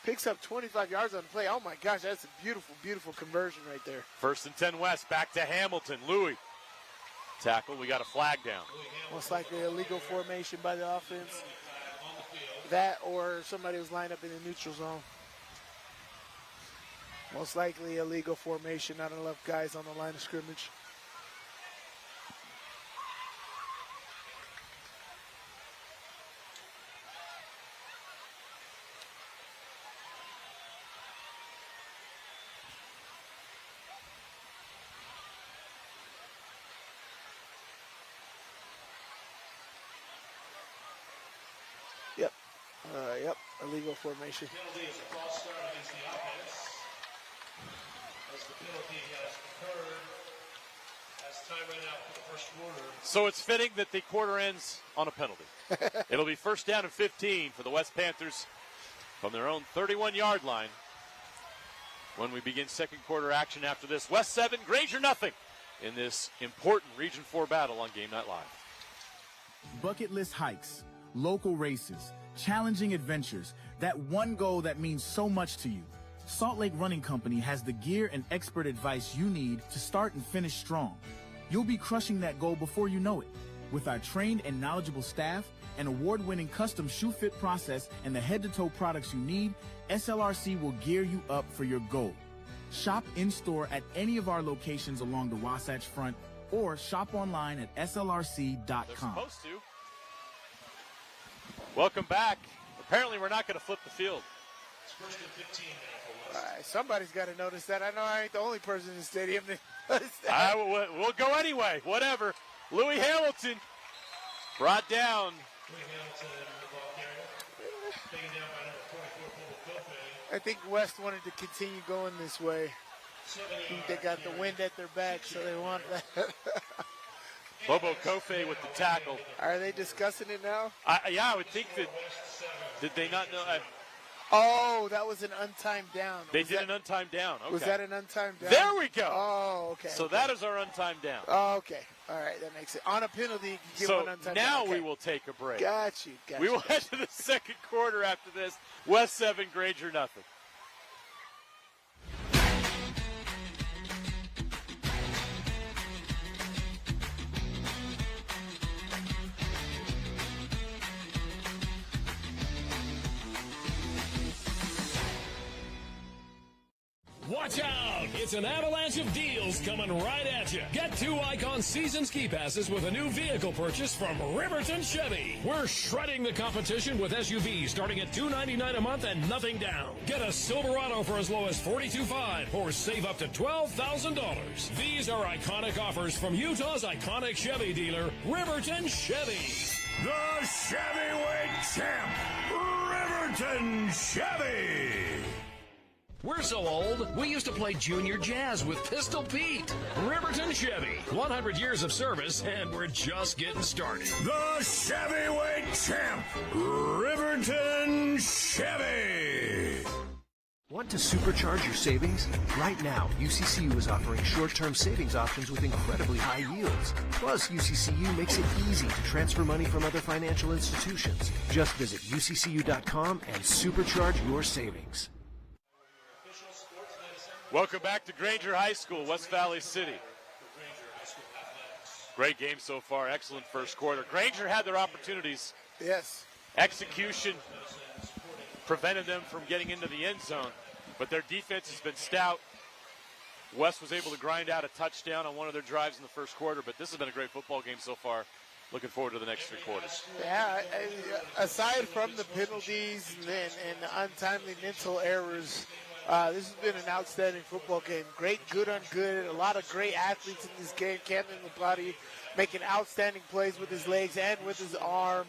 Picks up 25 yards on the play. Oh, my gosh, that's a beautiful, beautiful conversion right there.
1st and 10 West, back to Hamilton. Louis. Tackle, we got a flag down.
Most likely a illegal formation by the offense. That or somebody was lined up in the neutral zone. Most likely a legal formation, not enough guys on the line of scrimmage. Yep, illegal formation.
Penalty is a false start against the offense. As the penalty has occurred, as time ran out for the first quarter.
So it's fitting that the quarter ends on a penalty. It'll be 1st down and 15 for the West Panthers from their own 31-yard line when we begin 2nd quarter action after this. West 7, Granger nothing in this important Region 4 battle on Game Night Live.
Bucket list hikes, local races, challenging adventures, that one goal that means so much to you. Salt Lake Running Company has the gear and expert advice you need to start and finish strong. You'll be crushing that goal before you know it. With our trained and knowledgeable staff, an award-winning custom shoe fit process, and the head-to-toe products you need, SLRC will gear you up for your goal. Shop in-store at any of our locations along the Wasatch Front or shop online at slrc.com.
They're supposed to. Welcome back. Apparently we're not going to flip the field.
It's 1st and 15 now for West.
Somebody's got to notice that. I know I ain't the only person in the stadium that noticed that.
We'll go anyway. Whatever. Louis Hamilton brought down.
Louis Hamilton, the ball carrier. Taken down by number 24, Kofi.
I think West wanted to continue going this way. I think they got the wind at their back, so they want that.
Bobo Kofe with the tackle.
Are they discussing it now?
Yeah, I would think that. Did they not know?
Oh, that was an untimed down.
They did an untimed down. Okay.
Was that an untimed down?
There we go.
Oh, okay.
So that is our untimed down.
Oh, okay. All right, that makes it. On a penalty, you give
so
one untimed
now
down. Okay.
we will take a break.
Got you.
We will head to the 2nd quarter after this. West 7, Granger nothing.
Watch out! It's an avalanche of deals coming right at you. Get 2 Icon season ski passes with a new vehicle purchase from Riverton Chevy. We're shredding the competition with SUVs starting at $299 a month and nothing down. Get a Silverado for as low as $42,500 or save up to $12,000. These are iconic offers from Utah's iconic Chevy dealer, Riverton Chevy.
The Chevyweight champ, Riverton Chevy.
We're so old, we used to play junior jazz with Pistol Pete. Riverton Chevy, 100 years of service, and we're just getting started.
The Chevyweight champ, Riverton Chevy.
Want to supercharge your savings? Right now, UCCU is offering short-term savings options with incredibly high yields. Plus, UCCU makes it easy to transfer money from other financial institutions. Just visit uccu.com and supercharge your savings.
Welcome back to Granger High School, West Valley City. Great game so far. Excellent first quarter. Granger had their opportunities.
Yes.
Execution prevented them from getting into the end zone, but their defense has been stout. West was able to grind out a touchdown on one of their drives in the first quarter, but this has been a great football game so far. Looking forward to the next 3 quarters.
Yeah, aside from the penalties and the untimely mental errors, this has been an outstanding football game. Great, good on good. A lot of great athletes in this game. Camden Labate making outstanding plays with his legs and with his arm.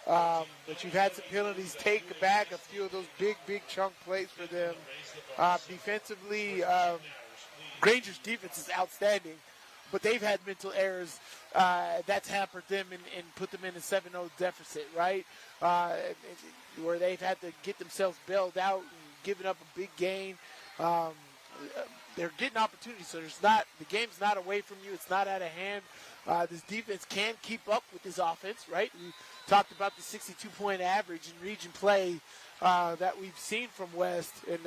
But you've had some penalties take back a few of those big chunk plays for them. Defensively, Granger's defense is outstanding, but they've had mental errors that's hampered them and put them in a 7-0 deficit, right? Where they've had to get themselves bailed out and giving up a big gain. They're getting opportunities, so the game's not away from you. It's not out of hand. This defense can keep up with this offense, right? We talked about the 62-point average in region play that we've seen from West, and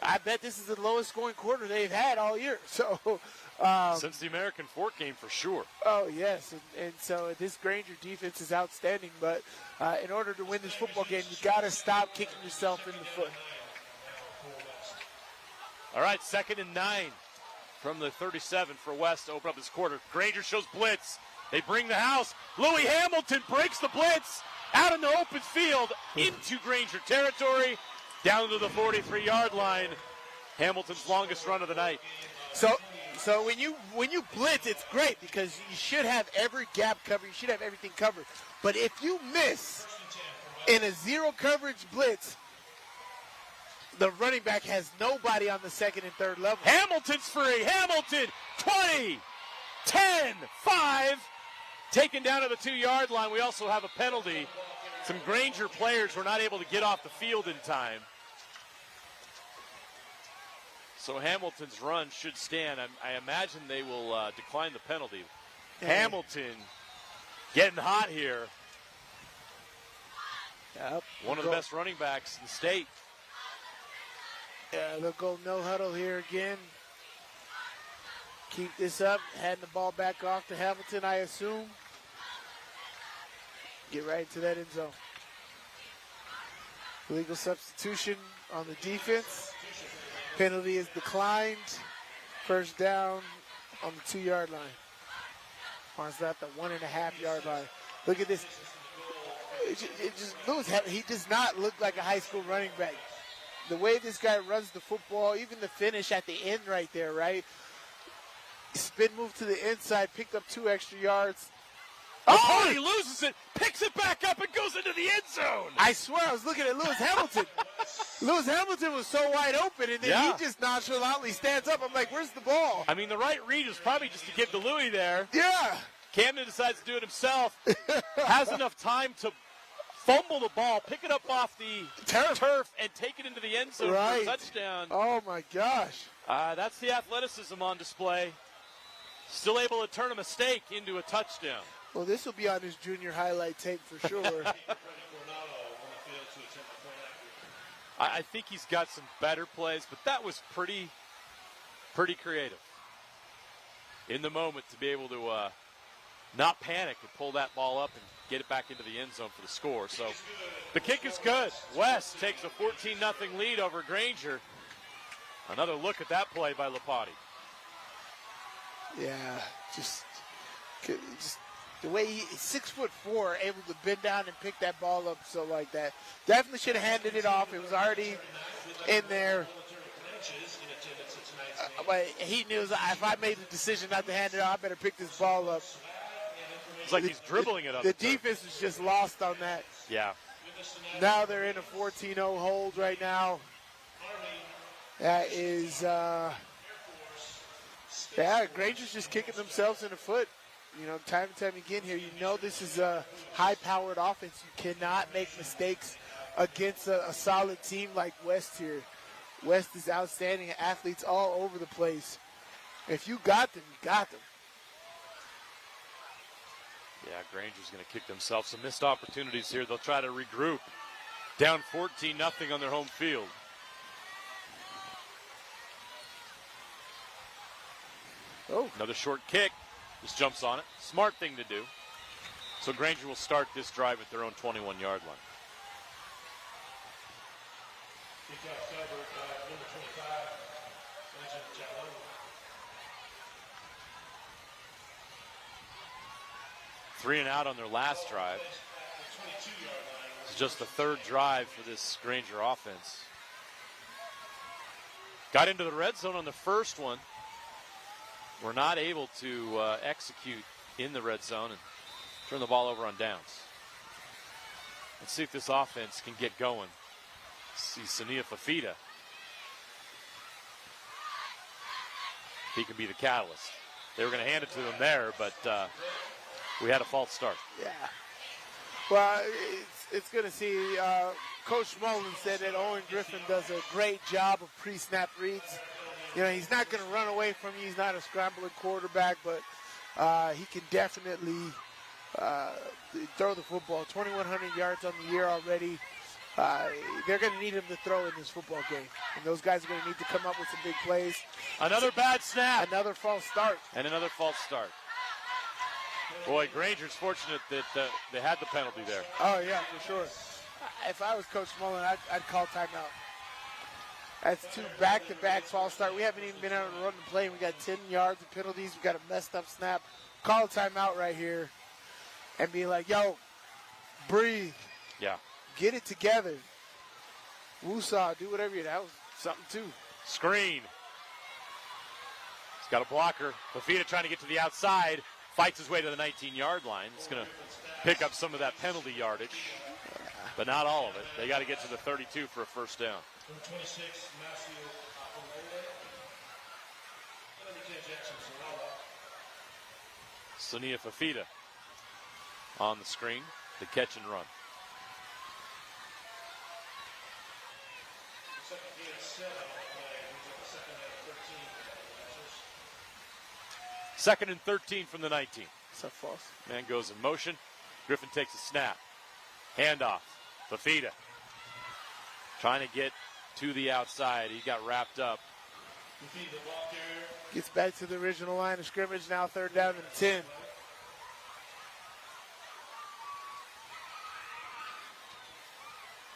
I bet this is the lowest scoring quarter they've had all year. So
since the American Fork game, for sure.
Oh, yes, and so this Granger defense is outstanding, but in order to win this football game, you got to stop kicking yourself in the foot.
All right, 2nd and 9 from the 37 for West to open up this quarter. Granger shows blitz. They bring the house. Louis Hamilton breaks the blitz out in the open field into Granger territory, down to the 43-yard line. Hamilton's longest run of the night.
So when you blitz, it's great because you should have every gap covered. You should have everything covered. But if you miss in a zero coverage blitz, the running back has nobody on the 2nd and 3rd level.
Hamilton's free. Hamilton, 20, 10, 5. Taken down to the 2-yard line. We also have a penalty. Some Granger players were not able to get off the field in time. So Hamilton's run should stand. I imagine they will decline the penalty.
Yeah.
Hamilton getting hot here.
Yep.
One of the best running backs in the state.
Yeah, they'll go no huddle here again. Keep this up. Handing the ball back off to Hamilton, I assume. Get right into that end zone. Legal substitution on the defense. Penalty is declined. First down on the 2-yard line. Marks at the 1.5-yard line. Look at this. He does not look like a high school running back. The way this guy runs the football, even the finish at the end right there, right? Spin move to the inside, picked up 2 extra yards.
Oh, he loses it, picks it back up, and goes into the end zone.
I swear, I was looking at Lewis Hamilton. Lewis Hamilton was so wide open, and then he just nonchalantly stands up. I'm like, where's the ball?
I mean, the right read was probably just to give to Louis there.
Yeah.
Camden decides to do it himself. Has enough time to fumble the ball, pick it up off the turf, and take it into the end zone for a touchdown.
Oh, my gosh.
That's the athleticism on display. Still able to turn a mistake into a touchdown.
Well, this will be on his junior highlight tape for sure.
I think he's got some better plays, but that was pretty creative. In the moment to be able to not panic and pull that ball up and get it back into the end zone for the score. So the kick is good. West takes a 14-0 lead over Granger. Another look at that play by Lapati.
Yeah, just the way he's 6'4", able to bend down and pick that ball up so like that. Definitely should have handed it off. It was already in there. But he knew if I made the decision not to hand it off, I better pick this ball up.
It's like he's dribbling it up.
The defense was just lost on that.
Yeah.
Now they're in a 14-0 hold right now. That is, Granger's just kicking themselves in the foot. You know, time and time again here, you know this is a high-powered offense. You cannot make mistakes against a solid team like West here. West is outstanding, athletes all over the place. If you got them, you got them.
Yeah, Granger's going to kick themselves some missed opportunities here. They'll try to regroup. Down 14-0 on their home field.
Oh,
another short kick. Just jumps on it. Smart thing to do. So Granger will start this drive at their own 21-yard line.
Kickoff covered by number 25, Legend Jallo.
Three and out on their last drive. It's just the third drive for this Granger offense. Got into the red zone on the first one. We're not able to execute in the red zone and turn the ball over on downs. Let's see if this offense can get going. See Sania Fafita. He can be the catalyst. They were going to hand it to him there, but we had a false start.
Yeah. Well, it's going to see. Coach Mullen said that Owen Griffin does a great job of pre-snap reads. You know, he's not going to run away from you. He's not a scrambling quarterback, but he can definitely throw the football. 2,100 yards on the year already. They're going to need him to throw in this football game. And those guys are going to need to come up with some big plays.
Another bad snap.
Another false start.
And another false start. Boy, Granger's fortunate that they had the penalty there.
Oh, yeah, for sure. If I was Coach Mullen, I'd call timeout. That's two back-to-back false start. We haven't even been able to run the play. We got 10 yards of penalties. We got a messed up snap. Call a timeout right here and be like, yo, breathe.
Yeah.
Get it together. Woosah, do whatever you do. That was something, too.
Screen. He's got a blocker. Fafita trying to get to the outside. Fights his way to the 19-yard line. It's going to pick up some of that penalty yardage, but not all of it. They got to get to the 32 for a first down.
Number 26, Matthew Apolele.
Sania Fafita on the screen, the catch and run. Second and 13 from the 19.
Is that false?
Man goes in motion. Griffin takes a snap. Handoff. Fafita trying to get to the outside. He got wrapped up.
Gets back to the original line of scrimmage. Now third down and 10.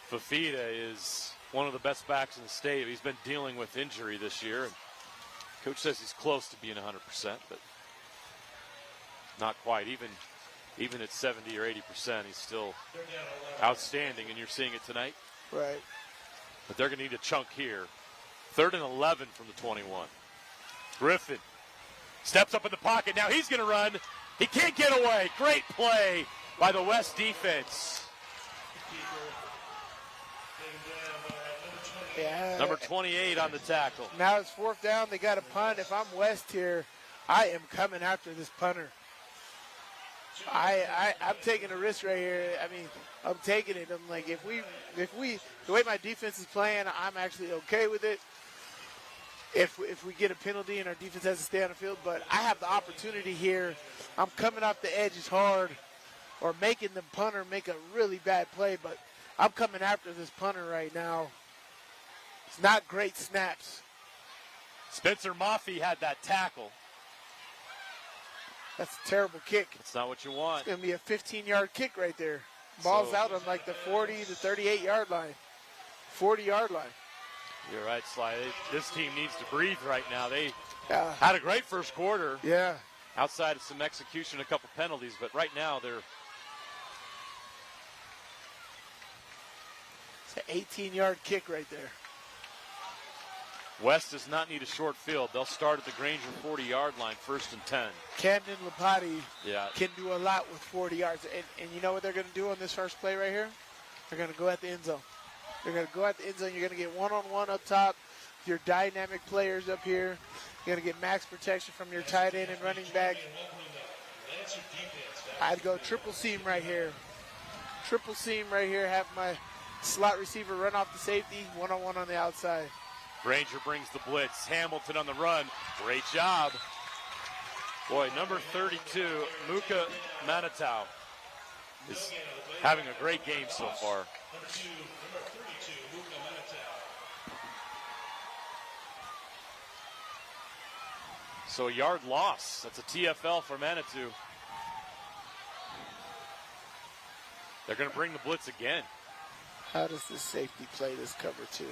Fafita is one of the best backs in the state. He's been dealing with injury this year. And Coach says he's close to being 100%, but not quite. Even at 70 or 80%, he's still outstanding, and you're seeing it tonight.
Right.
But they're going to need a chunk here. 3rd and 11 from the 21. Griffin steps up in the pocket. Now he's going to run. He can't get away. Great play by the West defense.
Yeah.
Number 28 on the tackle.
Now it's 4th down. They got a punt. If I'm West here, I am coming after this punter. I'm taking a risk right here. I mean, I'm taking it. I'm like, if we, the way my defense is playing, I'm actually okay with it. If we get a penalty and our defense has to stay on the field, but I have the opportunity here. I'm coming off the edge. It's hard, or making the punter make a really bad play, but I'm coming after this punter right now. It's not great snaps.
Spencer Maffey had that tackle.
That's a terrible kick.
That's not what you want.
It's going to be a 15-yard kick right there. Ball's out on like the 40 to 38-yard line. 40-yard line.
You're right, Sly. This team needs to breathe right now. They
Yeah.
had a great first quarter.
Yeah.
Outside of some execution, a couple penalties, but right now they're.
It's an 18-yard kick right there.
West does not need a short field. They'll start at the Granger 40-yard line, 1st and 10.
Camden Lipati
Yeah.
can do a lot with 40 yards. And you know what they're going to do on this first play right here? They're going to go at the end zone. They're going to go at the end zone. You're going to get one-on-one up top. Your dynamic players up here. You're going to get max protection from your tight end and running back. I'd go triple seam right here. Triple seam right here. Have my slot receiver run off the safety. One-on-one on the outside.
Granger brings the blitz. Hamilton on the run. Great job. Boy, number 32, Muka Manatau, is having a great game so far.
Number 32, Muka Manatau.
So a yard loss. That's a TFL for Manitou. They're going to bring the blitz again.
How does the safety play this cover two?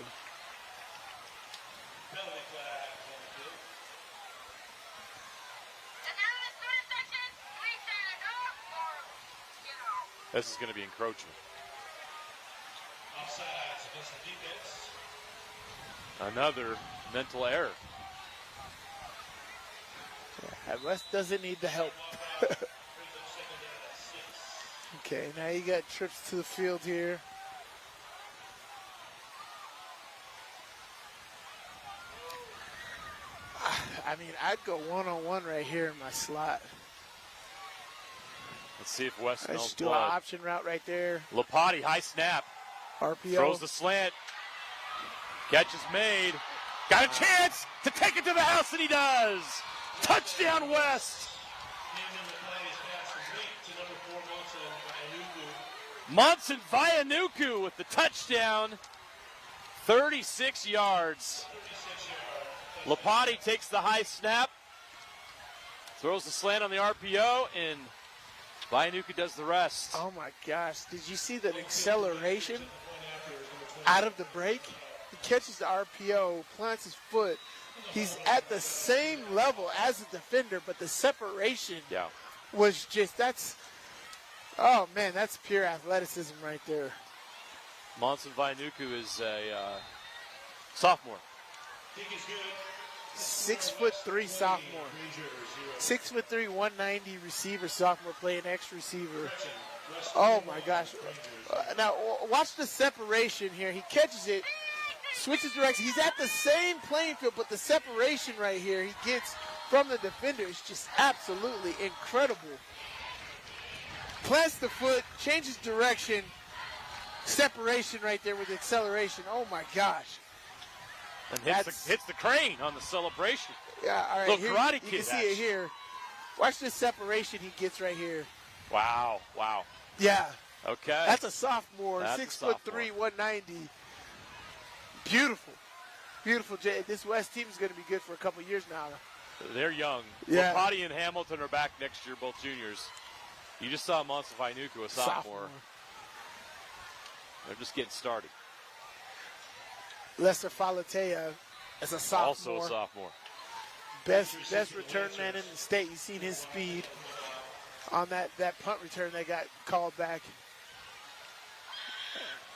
Penalty flag on the field.
This is going to be encroachment.
Offsides against the defense.
Another mental error.
Yeah, West doesn't need the help. Okay, now you got trips to the field here. I mean, I'd go one-on-one right here in my slot.
Let's see if West
I
smells
just do an
blood.
option route right there.
Lipati, high snap.
RPO.
Throws the slant. Catch is made. Got a chance to take it to the house, and he does. Touchdown, West.
Camden Lipati's pass complete to number 4,
Monson Vianuku with the touchdown. 36 yards. Lipati takes the high snap. Throws the slant on the RPO, and Vianuku does the rest.
Oh, my gosh. Did you see that acceleration out of the break? He catches the RPO, plants his foot. He's at the same level as the defender, but the separation was just, oh, man, that's pure athleticism right there.
Monson Vianuku is a sophomore.
6'3" sophomore. 6'3", 190 receiver, sophomore, playing X receiver. Oh my gosh. Now watch the separation here. He catches it, switches direction. He's at the same playing field, but the separation right here he gets from the defender is just absolutely incredible. Plants the foot, changes direction, separation right there with acceleration. Oh my gosh.
And hits the crane on the celebration.
Yeah, all right.
Little
Here,
Karate
you
Kid
can see
action.
it here. Watch the separation he gets right here.
Wow.
Yeah.
Okay.
That's a sophomore,
That's a
6'3",
sophomore.
190. Beautiful. Beautiful. This West team is going to be good for a couple years now.
They're young.
Yeah.
Lipati and Hamilton are back next year, both juniors. You just saw Monson Vianuku, a sophomore. They're just getting started.
Lester Falatea as a sophomore.
Also a sophomore.
Best return man in the state. You've seen his speed on that punt return that got called back.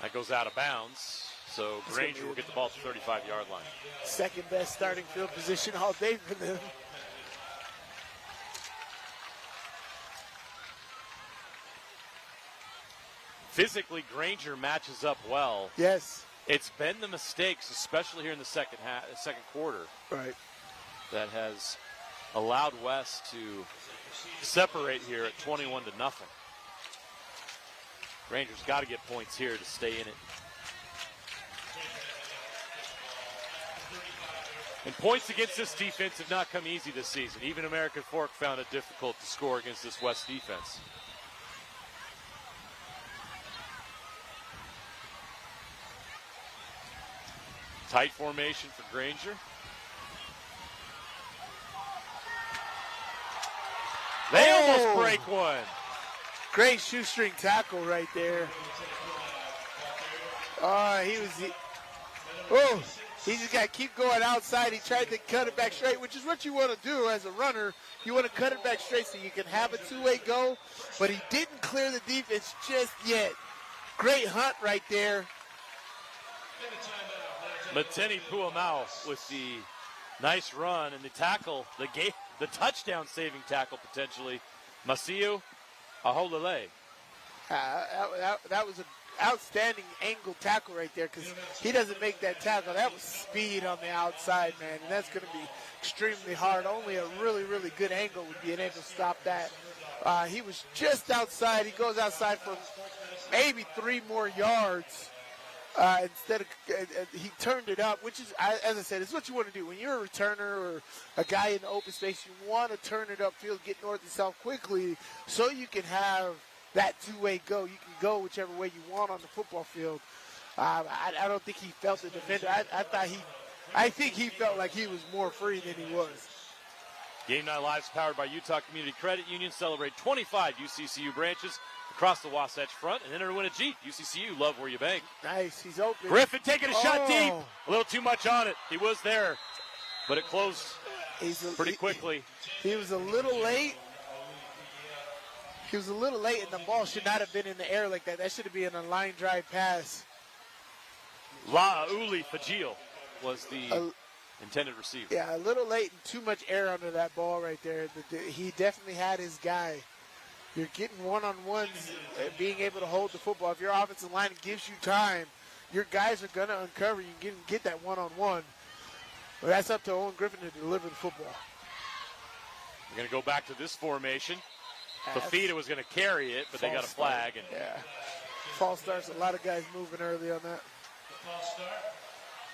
That goes out of bounds. So Granger will get the ball to the 35-yard line.
Second best starting field position all day for them.
Physically, Granger matches up well.
Yes.
It's been the mistakes, especially here in the second quarter,
Right.
that has allowed West to separate here at 21-0. Granger's got to get points here to stay in it. And points against this defense have not come easy this season. Even American Fork found it difficult to score against this West defense. Tight formation for Granger. They almost break one.
Great shoestring tackle right there. He just got to keep going outside. He tried to cut it back straight, which is what you want to do as a runner. You want to cut it back straight so you can have a two-way go, but he didn't clear the defense just yet. Great hunt right there.
Mateni Puamau with the nice run and the tackle, the touchdown-saving tackle potentially. Masiu Aholele.
That was an outstanding angle tackle right there because he doesn't make that tackle. That was speed on the outside, man, and that's going to be extremely hard. Only a really, really good angle would be able to stop that. He was just outside. He goes outside for maybe 3 more yards. Instead of he turned it up, which is, as I said, it's what you want to do when you're a returner or a guy in the open space. You want to turn it upfield, get north and south quickly, so you can have that two-way go. You can go whichever way you want on the football field. I don't think he felt the defender. I think he felt like he was more free than he was.
Game Night Live is powered by Utah Community Credit Union. Celebrate 25 UCCU branches across the Wasatch Front and enter to win a Jeep. UCCU, love where you bank.
Nice, he's open.
Griffin taking a shot deep. A little too much on it. He was there, but it closed pretty quickly.
He was a little late. He was a little late, and the ball should not have been in the air like that. That should have been a line drive pass.
La'uli Fajil was the intended receiver.
Yeah, a little late and too much air under that ball right there. He definitely had his guy. You're getting one-on-ones, being able to hold the football. If your offensive line gives you time, your guys are going to uncover. You can get that one-on-one. But that's up to Owen Griffin to deliver the football.
We're going to go back to this formation. Fafita was going to carry it, but they got a flag. And
yeah. False starts, a lot of guys moving early on that.
False start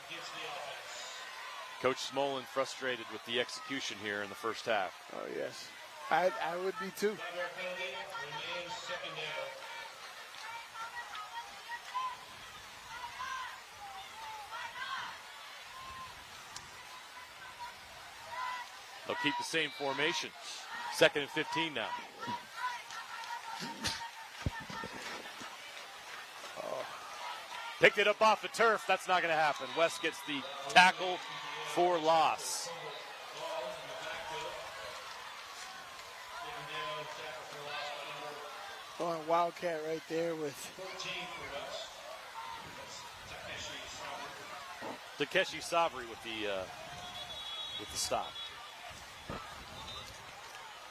gives the offense.
Coach Smolin frustrated with the execution here in the first half.
Oh, yes. I would be too.
Penalty remains second down.
They'll keep the same formation. 2nd and 15 now. Picked it up off the turf. That's not going to happen. West gets the tackle for loss.
Oh, Wildcat right there with
Takeshi Sabri with the stop.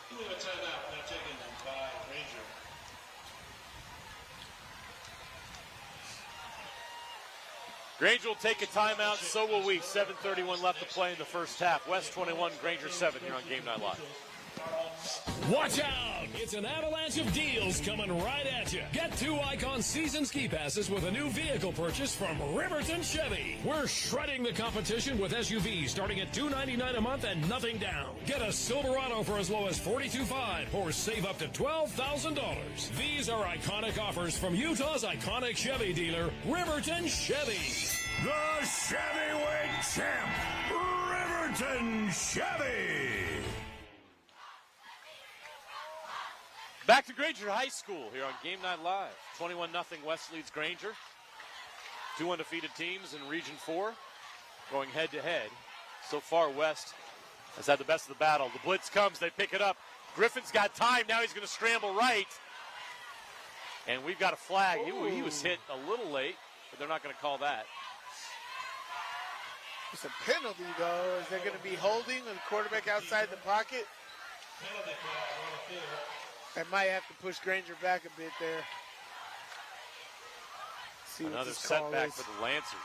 We have a timeout now taken by Granger.
Granger will take a timeout, so will we. 7:31 left to play in the first half. West 21, Granger 7 here on Game Night Live.
Watch out! It's an avalanche of deals coming right at you. Get 2 Icon season ski passes with a new vehicle purchase from Riverton Chevy. We're shredding the competition with SUVs starting at $299 a month and nothing down. Get a Silverado for as low as $42,500 or save up to $12,000. These are iconic offers from Utah's iconic Chevy dealer, Riverton Chevy.
The Chevyweight Champ, Riverton Chevy.
Back to Granger High School here on Game Night Live. 21-0 West leads Granger. 2 undefeated teams in Region 4 going head-to-head. So far, West has had the best of the battle. The blitz comes, they pick it up. Griffin's got time, now he's going to scramble right. And we've got a flag. He was hit a little late, but they're not going to call that.
It's a penalty, though. Is there going to be holding the quarterback outside the pocket?
Penalty flag on the field.
I might have to push Granger back a bit there. See what
Another
this call
setback
is.
for the Lancers.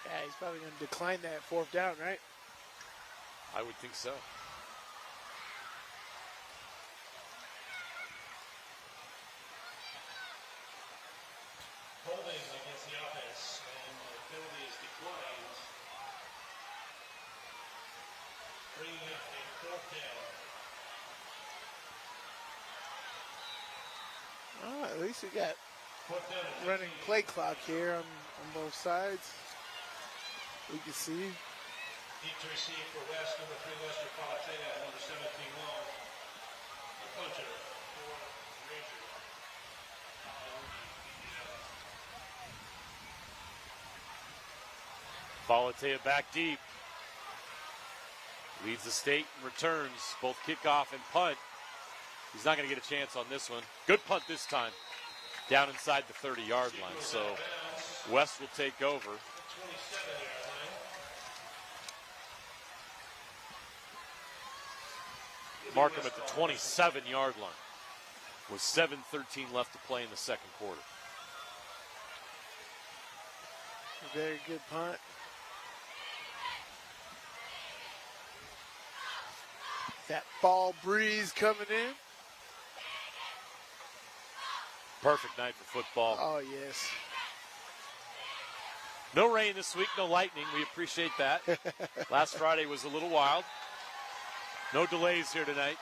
Yeah, he's probably going to decline that 4th down, right?
I would think so.
Holding against the offense, and the penalty is declined. Bringing up a 4th down.
Oh, at least we got running play clock here on both sides. We can see.
Deep to receive for West, number 3, Lester Palatea, number 17, Long. The punter for Granger.
Palatea back deep. Leads the state in returns, both kickoff and punt. He's not going to get a chance on this one. Good punt this time. Down inside the 30-yard line. So West will take over.
27-yard line.
Mark him at the 27-yard line. With 7:13 left to play in the second quarter.
Very good punt. That fall breeze coming in.
Perfect night for football.
Oh, yes.
No rain this week, no lightning. We appreciate that. Last Friday was a little wild. No delays here tonight.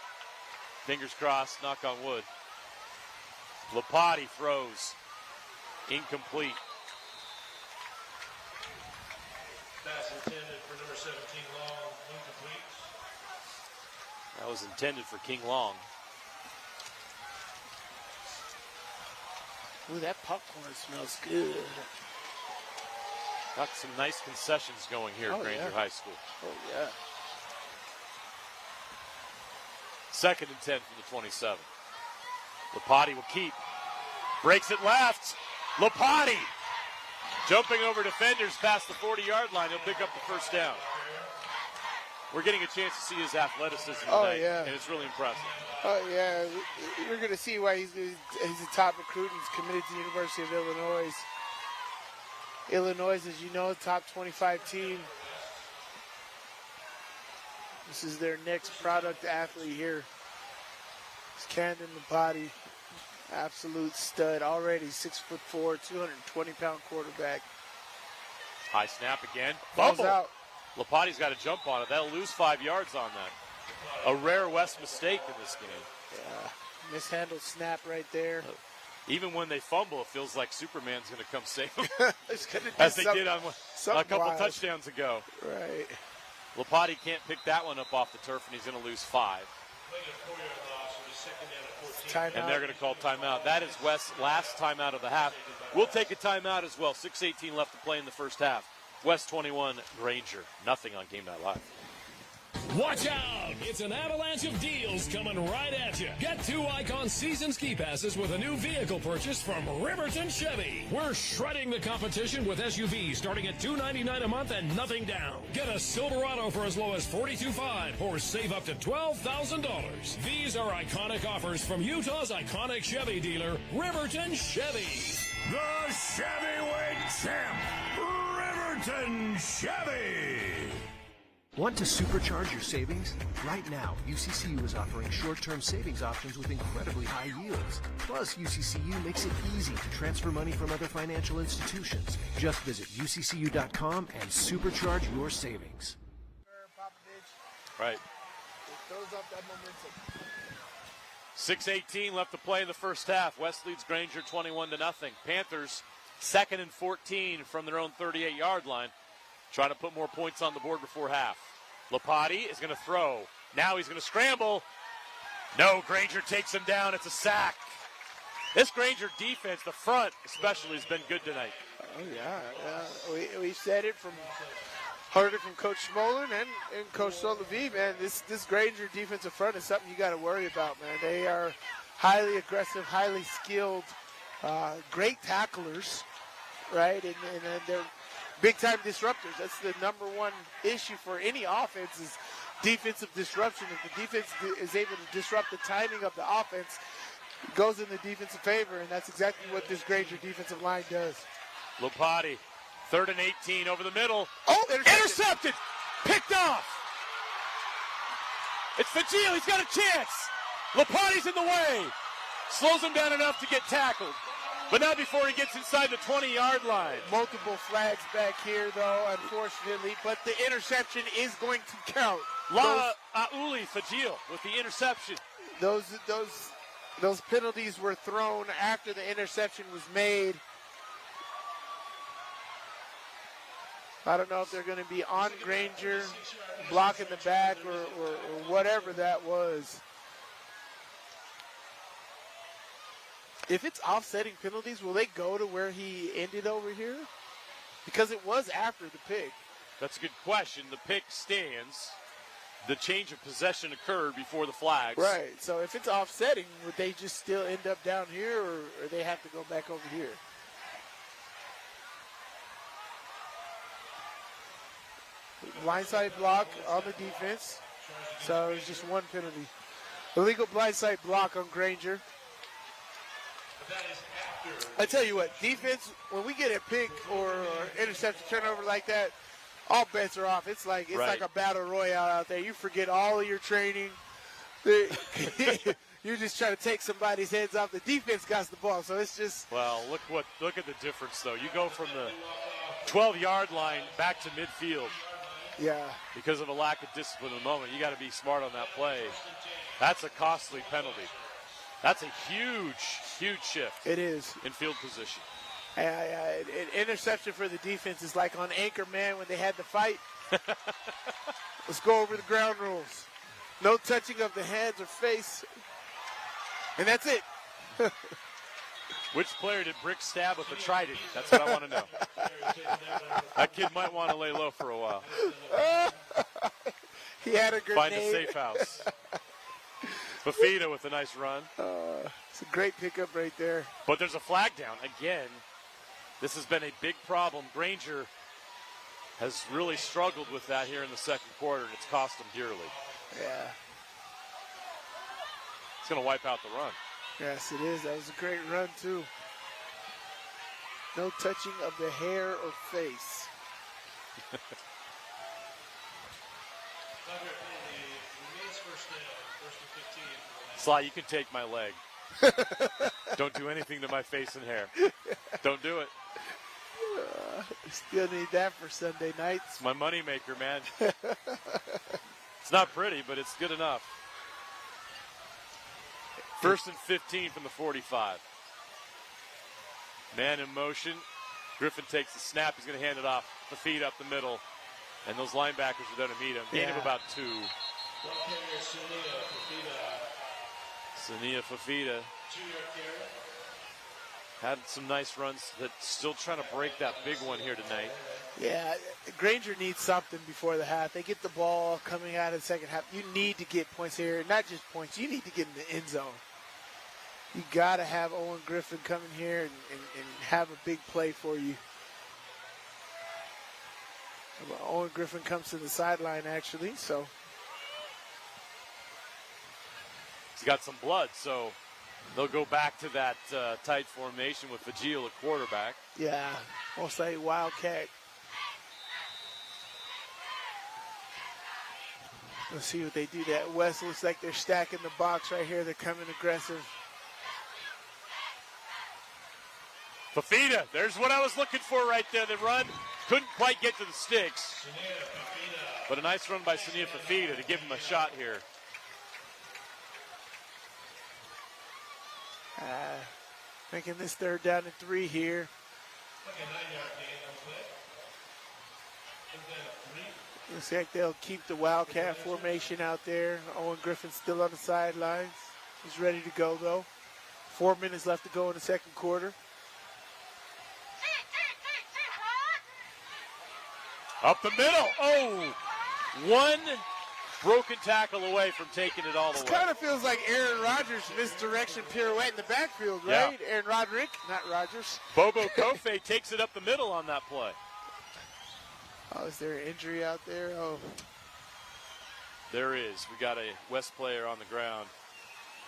Fingers crossed, knock on wood. Lapati throws. Incomplete.
Pass intended for number 17, Long, incomplete.
That was intended for King Long.
Ooh, that popcorn smells good.
Got some nice concessions going here at Granger High School.
Oh, yeah.
2nd and 10 from the 27. Lapati will keep. Breaks it left. Lapati jumping over defenders past the 40-yard line. He'll pick up the first down. We're getting a chance to see his athleticism tonight,
yeah.
and it's really impressive.
Oh, yeah. You're going to see why he's a top recruit. He's committed to the University of Illinois. Illinois, as you know, top 25 team. This is their next product athlete here. It's Camden Lapati. Absolute stud already. 6'4", 220-pound quarterback.
High snap again.
Falls
Fumble.
out.
Lapati's got to jump on it. That'll lose 5 yards on that. A rare West mistake in this game.
Yeah. Mishandled snap right there.
Even when they fumble, it feels like Superman's going to come save them.
Gonna
as they did on a couple
wild.
touchdowns ago.
Right.
Lapati can't pick that one up off the turf, and he's going to lose 5.
Timeout.
And they're going to call timeout. That is West's last timeout of the half. We'll take a timeout as well. 6:18 left to play in the first half. West 21, Granger. Nothing on Game Night Live.
Watch out! It's an avalanche of deals coming right at you. Get 2 Icon season ski passes with a new vehicle purchase from Riverton Chevy. We're shredding the competition with SUVs starting at $299 a month and nothing down. Get a Silverado for as low as $42,500 or save up to $12,000. These are iconic offers from Utah's iconic Chevy dealer, Riverton Chevy.
The Chevyweight Champ, Riverton Chevy.
Want to supercharge your savings? Right now, UCCU is offering short-term savings options with incredibly high yields. Plus, UCCU makes it easy to transfer money from other financial institutions. Just visit UCCU.com and supercharge your savings.
Right.
It throws up that momentum.
6:18 left to play in the first half. West leads Granger 21-0. Panthers 2nd and 14 from their own 38-yard line. Trying to put more points on the board before half. Lapati is going to throw. Now he's going to scramble. No, Granger takes him down. It's a sack. This Granger defense, the front especially, has been good tonight.
Oh, yeah. We said it heard it from Coach Smolin and Coach Solavi, man. This Granger defensive front is something you got to worry about, man. They are highly aggressive, highly skilled, great tacklers, right? And they're big-time disruptors. That's the number one issue for any offense is defensive disruption. If the defense is able to disrupt the timing of the offense, it goes in the defensive favor, and that's exactly what this Granger defensive line does.
Lapati, 3rd and 18 over the middle.
Oh,
intercepted! Picked off! It's Fajil. He's got a chance. Lapati's in the way. Slows him down enough to get tackled. But not before he gets inside the 20-yard line.
Multiple flags back here, though, unfortunately, but the interception is going to count.
Uli Fajil with the interception.
Those Those penalties were thrown after the interception was made. I don't know if they're going to be on Granger, blocking the back, or whatever that was. If it's offsetting penalties, will they go to where he ended over here? Because it was after the pick.
That's a good question. The pick stands. The change of possession occurred before the flags.
Right. So if it's offsetting, would they just still end up down here, or they have to go back over here? Blindside block on the defense. So it's just one penalty. Illegal blindside block on Granger. I tell you what, defense, when we get a pick or interception turnover like that, all bets are off. It's like a battle royale out there. You forget all of your training. You're just trying to take somebody's heads off. The defense got the ball, so it's just.
Well, look at the difference though. You go from the 12-yard line back to midfield.
Yeah.
Because of a lack of discipline in the moment, you got to be smart on that play. That's a costly penalty. That's a huge shift.
It is.
In field position.
An interception for the defense is like on Anchorman when they had the fight. Let's go over the ground rules. No touching of the hands or face. And that's it.
Which player did Brick stab with a trident? That's what I want to know. That kid might want to lay low for a while.
He had a grenade.
Find a safe house. Fafita with a nice run.
It's a great pickup right there.
But there's a flag down. Again, this has been a big problem. Granger has really struggled with that here in the second quarter, and it's cost him dearly.
Yeah.
It's going to wipe out the run.
Yes, it is. That was a great run, too. No touching of the hair or face.
Sly, you can take my leg. Don't do anything to my face and hair. Don't do it.
Still need that for Sunday nights.
It's my money maker, man. It's not pretty, but it's good enough. First and 15 from the 45. Man in motion. Griffin takes the snap. He's going to hand it off. The feed up the middle. And those linebackers are there to meet him. Gain of about 2. Sania Fafita had some nice runs, but still trying to break that big one here tonight.
Yeah, Granger needs something before the half. They get the ball coming out of the second half. You need to get points here. Not just points. You need to get in the end zone. You got to have Owen Griffin come in here and have a big play for you. Owen Griffin comes to the sideline, actually, so.
He's got some blood, so they'll go back to that tight formation with Fajil at quarterback.
Yeah, almost like Wildcat. Let's see what they do. That West looks like they're stacking the box right here. They're coming aggressive.
Fafita, there's what I was looking for right there. The run couldn't quite get to the sticks. But a nice run by Sania Fafita to give him a shot here.
Making this 3rd down and 3 here. Looks like they'll keep the Wildcat formation out there. Owen Griffin's still on the sidelines. He's ready to go, though. 4 minutes left to go in the second quarter.
Up the middle. Oh, one broken tackle away from taking it all the way.
It kind of feels like Aaron Rodgers' misdirection pirouette in the backfield, right? Yeah. Aaron Roderick, not Rodgers.
Bobo Kofe takes it up the middle on that play.
Oh, is there an injury out there? Oh.
There is. We got a West player on the ground.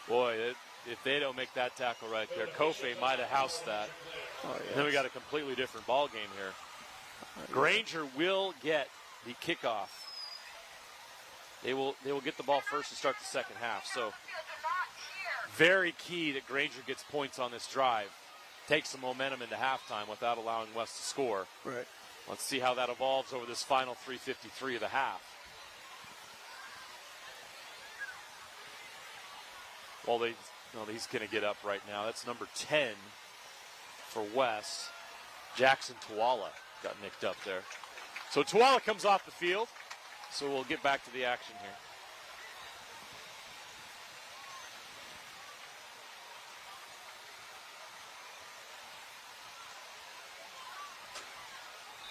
Boy, if they don't make that tackle right there, Kofe might have housed that.
Oh, yes.
And then we got a completely different ball game here. Granger will get the kickoff. They will get the ball first and start the second half. So very key that Granger gets points on this drive. Takes some momentum into halftime without allowing West to score.
Right.
Let's see how that evolves over this final 3:53 of the half. Well, they Well, he's going to get up right now. That's number 10 for West. Jackson Tuala got nicked up there. So Tuala comes off the field. So we'll get back to the action here.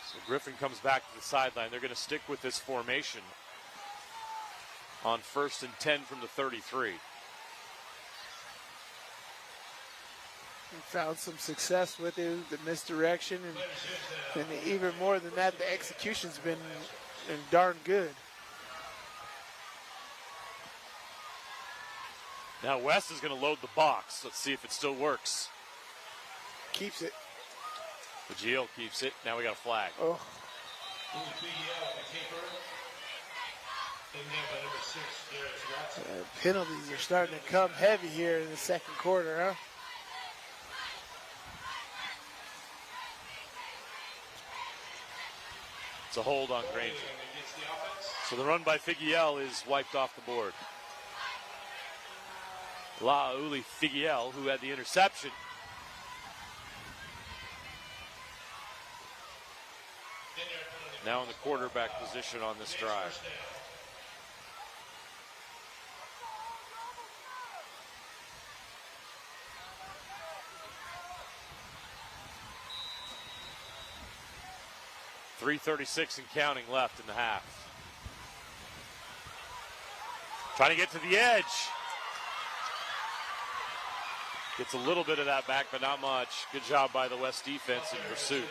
So Griffin comes back to the sideline. They're going to stick with this formation on 1st and 10 from the 33.
Found some success with it, the misdirection, and even more than that, the execution's been darn good.
Now West is going to load the box. Let's see if it still works.
Keeps it.
Fagil keeps it. Now we got a flag.
Oh. Penalties are starting to come heavy here in the second quarter, huh?
It's a hold on Granger. So the run by Figuiel is wiped off the board. Lauli Figuiel, who had the interception. Now in the quarterback position on this drive. .336 and counting left in the half. Trying to get to the edge. Gets a little bit of that back, but not much. Good job by the West defense in pursuit.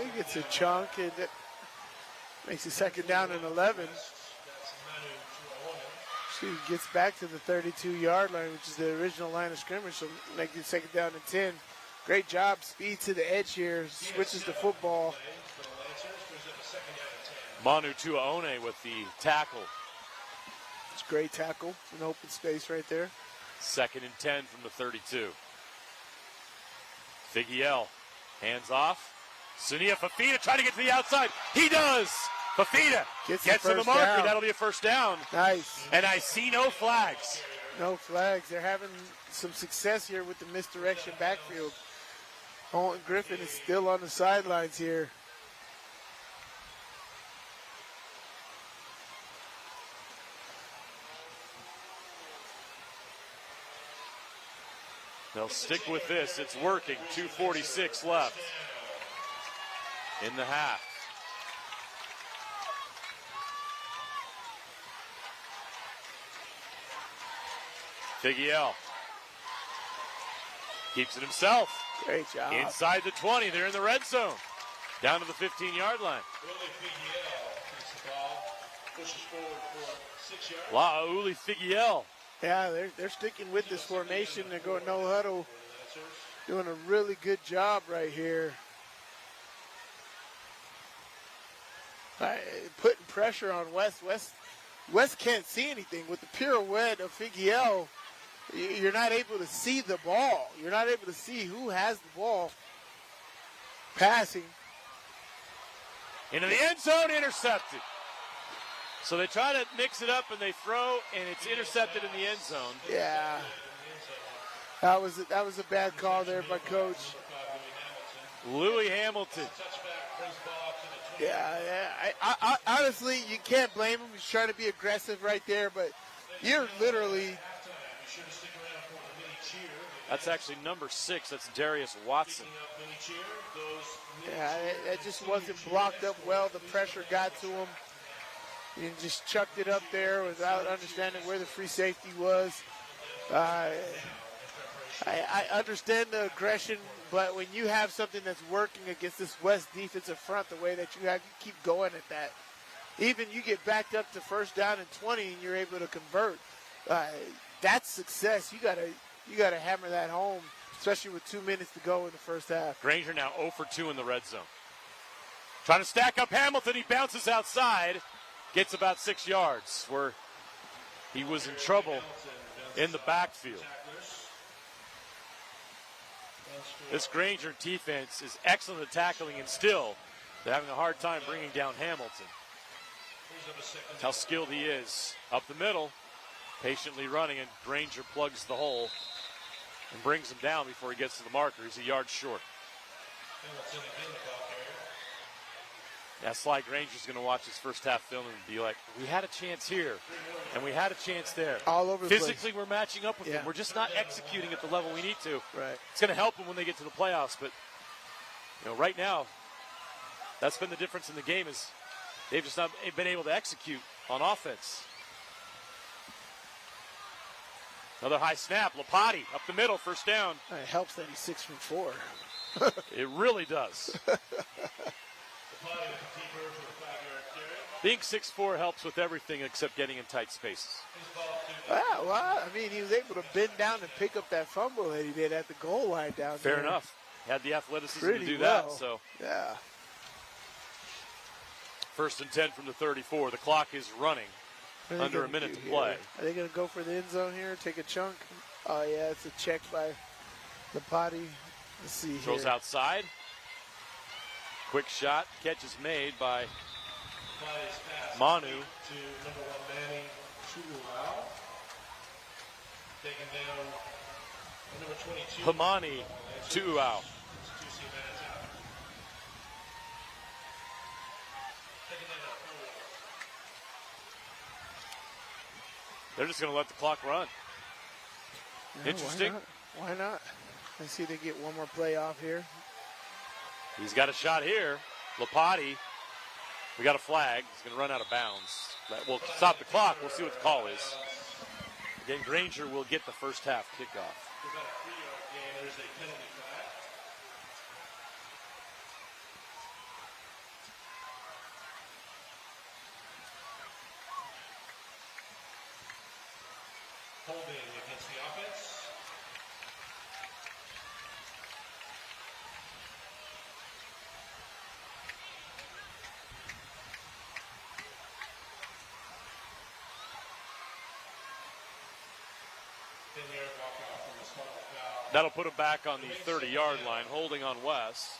He gets a chunk, and it makes it 2nd down and 11. She gets back to the 32-yard line, which is the original line of scrimmage, so make it 2nd down and 10. Great job, speed to the edge here, switches the football.
Manu Tuaone with the tackle.
It's a great tackle, an open space right there.
2nd and 10 from the 32. Figuiel, hands off. Sunia Fafita trying to get to the outside. He does! Fafita gets to the marker.
Down.
That'll be a 1st down.
Nice.
And I see no flags.
No flags. They're having some success here with the misdirection backfield. Owen Griffin is still on the sidelines here.
They'll stick with this. It's working. 2:46 left in the half. Figuiel keeps it himself.
Great job.
Inside the 20. They're in the red zone. Down to the 15-yard line. Lauli Figuiel.
Yeah, they're sticking with this formation. They're going no huddle. Doing a really good job right here. Putting pressure on West. West can't see anything. With the pirouette of Figuiel, you're not able to see the ball. You're not able to see who has the ball. Passing.
Into the end zone, intercepted. So they try to mix it up and they throw, and it's intercepted in the end zone.
Yeah. That was a bad call there by Coach.
Louis Hamilton.
Yeah. I honestly, you can't blame him. He's trying to be aggressive right there, but you're literally.
That's actually number 6. That's Darius Watson.
Yeah, it just wasn't blocked up well. The pressure got to him. He just chucked it up there without understanding where the free safety was. I understand the aggression, but when you have something that's working against this West defensive front, the way that you have, you keep going at that. Even you get backed up to 1st down and 20, and you're able to convert. That's success. You gotta hammer that home, especially with 2 minutes to go in the first half.
Granger now 0 for 2 in the red zone. Trying to stack up Hamilton. He bounces outside. Gets about 6 yards where he was in trouble in the backfield. This Granger defense is excellent at tackling, and still they're having a hard time bringing down Hamilton. That's how skilled he is. Up the middle, patiently running, and Granger plugs the hole and brings him down before he gets to the marker. He's a yard short. Yeah, Sly Granger's going to watch his first half film and be like, we had a chance here, and we had a chance there.
All over the place.
Physically, we're matching up with them. We're just not executing at the level we need to.
Right.
It's going to help them when they get to the playoffs, but right now, that's been the difference in the game is they've just not been able to execute on offense. Another high snap. Lopati up the middle, first down.
It helps that he's 6'4".
It really does. Being 6'4" helps with everything except getting in tight spaces.
Well, I mean, he was able to bend down and pick up that fumble that he did at the goal line down there.
Fair enough. Had the athleticism
Pretty
to do
well.
that. So
yeah.
1st and 10 from the 34. The clock is running. Under a minute to play.
Are they going to go for the end zone here, take a chunk? Oh, yeah, it's a check by the potty. Let's see here.
Throws outside. Quick shot. Catch is made by Manu.
To number 1, Manny Chulau. Taken down number 22.
Hamani Tuau. They're just going to let the clock run.
Yeah,
Interesting.
Why not? Let's see if they get one more play off here.
He's got a shot here. Lopati. We got a flag. He's going to run out of bounds. That will stop the clock. We'll see what the call is. Again, Granger will get the first half kickoff.
About a 3-yard gain. There's a penalty flag. Holding against the offense.
That'll put him back on the 30-yard line, holding on Wes.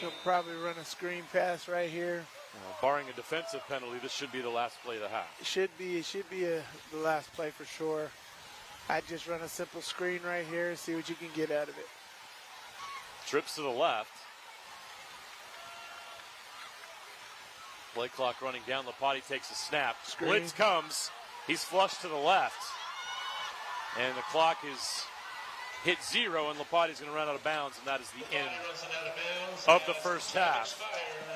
He'll probably run a screen pass right here.
Barring a defensive penalty, this should be the last play of the half.
It should be the last play for sure. I'd just run a simple screen right here, see what you can get out of it.
Trips to the left. Play clock running down. Lopati takes a snap.
Screen.
Blitz comes. He's flushed to the left. And the clock is hit 0, and Lopati's going to run out of bounds, and that is the end of the first half.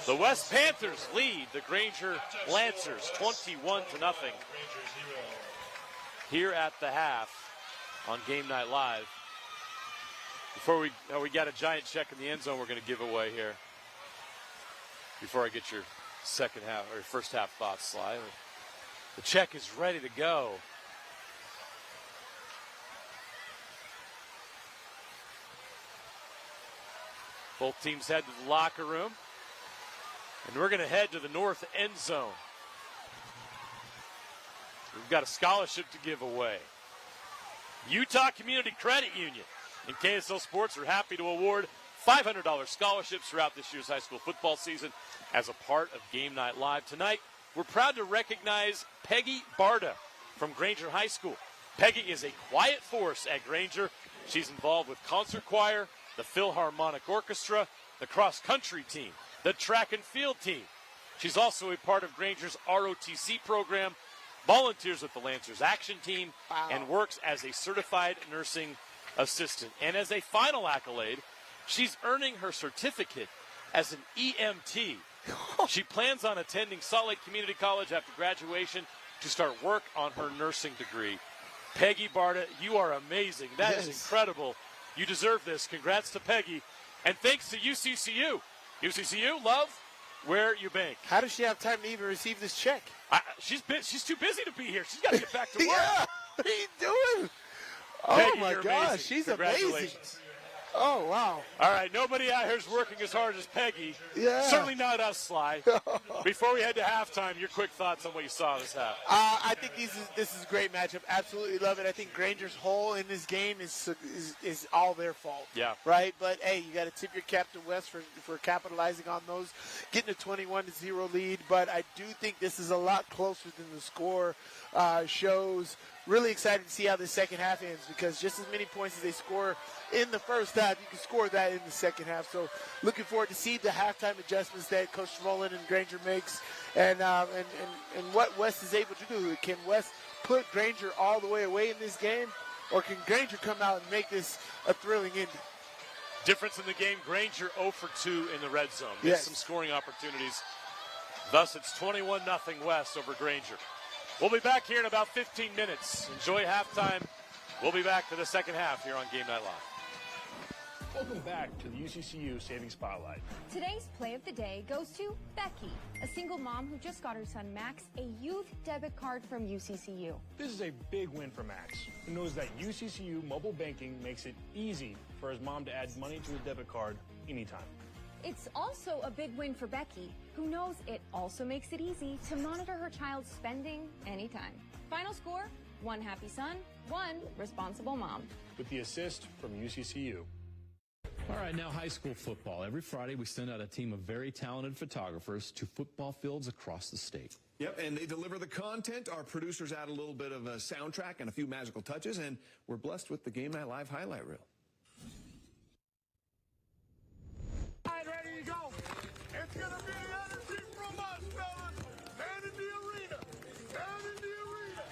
The West Panthers lead the Granger Lancers 21-0 here at the half on Game Night Live. Before we got a giant check in the end zone we're going to give away here. Before I get your second half or first half thoughts, Sly. The check is ready to go. Both teams head to the locker room. And we're going to head to the north end zone. We've got a scholarship to give away. Utah Community Credit Union and KSL Sports are happy to award $500 scholarships throughout this year's high school football season as a part of Game Night Live. Tonight, we're proud to recognize Peggy Barda from Granger High School. Peggy is a quiet force at Granger. She's involved with concert choir, the Philharmonic Orchestra, the cross-country team, the track and field team. She's also a part of Granger's ROTC program, volunteers with the Lancers Action Team, and works as a certified nursing assistant. And as a final accolade, she's earning her certificate as an EMT. She plans on attending Salt Lake Community College after graduation to start work on her nursing degree. Peggy Barda, you are amazing. That is incredible. You deserve this. Congrats to Peggy. And thanks to UCCU. UCCU, love where you bank.
How does she have time to even receive this check?
She's too busy to be here. She's got to get back to work.
Yeah, what are you doing?
Peggy,
Oh, my
you're
gosh,
amazing.
she's amazing.
Congratulations.
Oh, wow.
All right, nobody out here is working as hard as Peggy.
Yeah.
Certainly not us, Sly. Before we head to halftime, your quick thoughts on what you saw this half.
I think this is a great matchup. Absolutely love it. I think Granger's hole in this game is all their fault.
Yeah.
Right? But, hey, you got to tip your cap to West for capitalizing on those, getting a 21-0 lead. But I do think this is a lot closer than the score shows really excited to see how the second half ends, because just as many points as they score in the first half, you can score that in the second half. So looking forward to see the halftime adjustments that Coach Mullen and Granger makes, and what West is able to do. Can West put Granger all the way away in this game, or can Granger come out and make this a thrilling ending?
Difference in the game, Granger 0 for 2 in the red zone. Missed
Yes.
some scoring opportunities. Thus, it's 21-0 West over Granger. We'll be back here in about 15 minutes. Enjoy halftime. We'll be back for the second half here on Game Night Live.
Welcome back to the UCCU Savings Spotlight.
Today's play of the day goes to Becky, a single mom who just got her son Max a youth debit card from UCCU.
This is a big win for Max, who knows that UCCU mobile banking makes it easy for his mom to add money to his debit card anytime.
It's also a big win for Becky, who knows it also makes it easy to monitor her child's spending anytime. Final score, 1 happy son, 1 responsible mom.
With the assist from UCCU.
All right, now high school football. Every Friday we send out a team of very talented photographers to football fields across the state.
Yep, and they deliver the content. Our producers add a little bit of a soundtrack and a few magical touches, and we're blessed with the Game Night Live highlight reel.
All right, ready to go. It's going to be energy from us, fellas. Man in the arena. Man in the arena.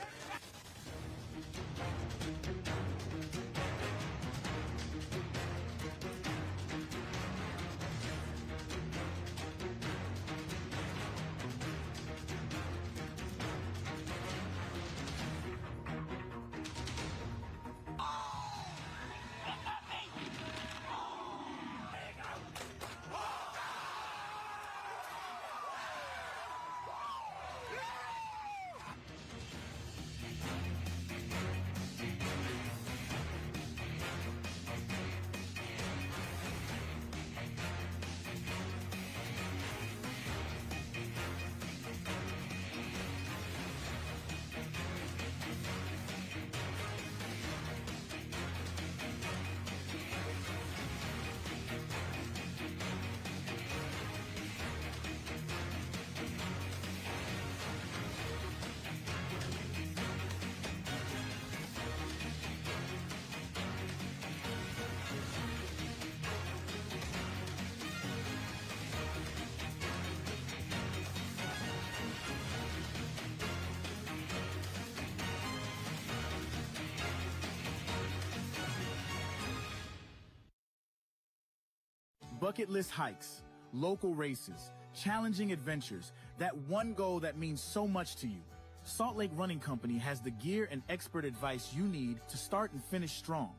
Bucket list hikes, local races, challenging adventures, that one goal that means so much to you. Salt Lake Running Company has the gear and expert advice you need to start and finish strong.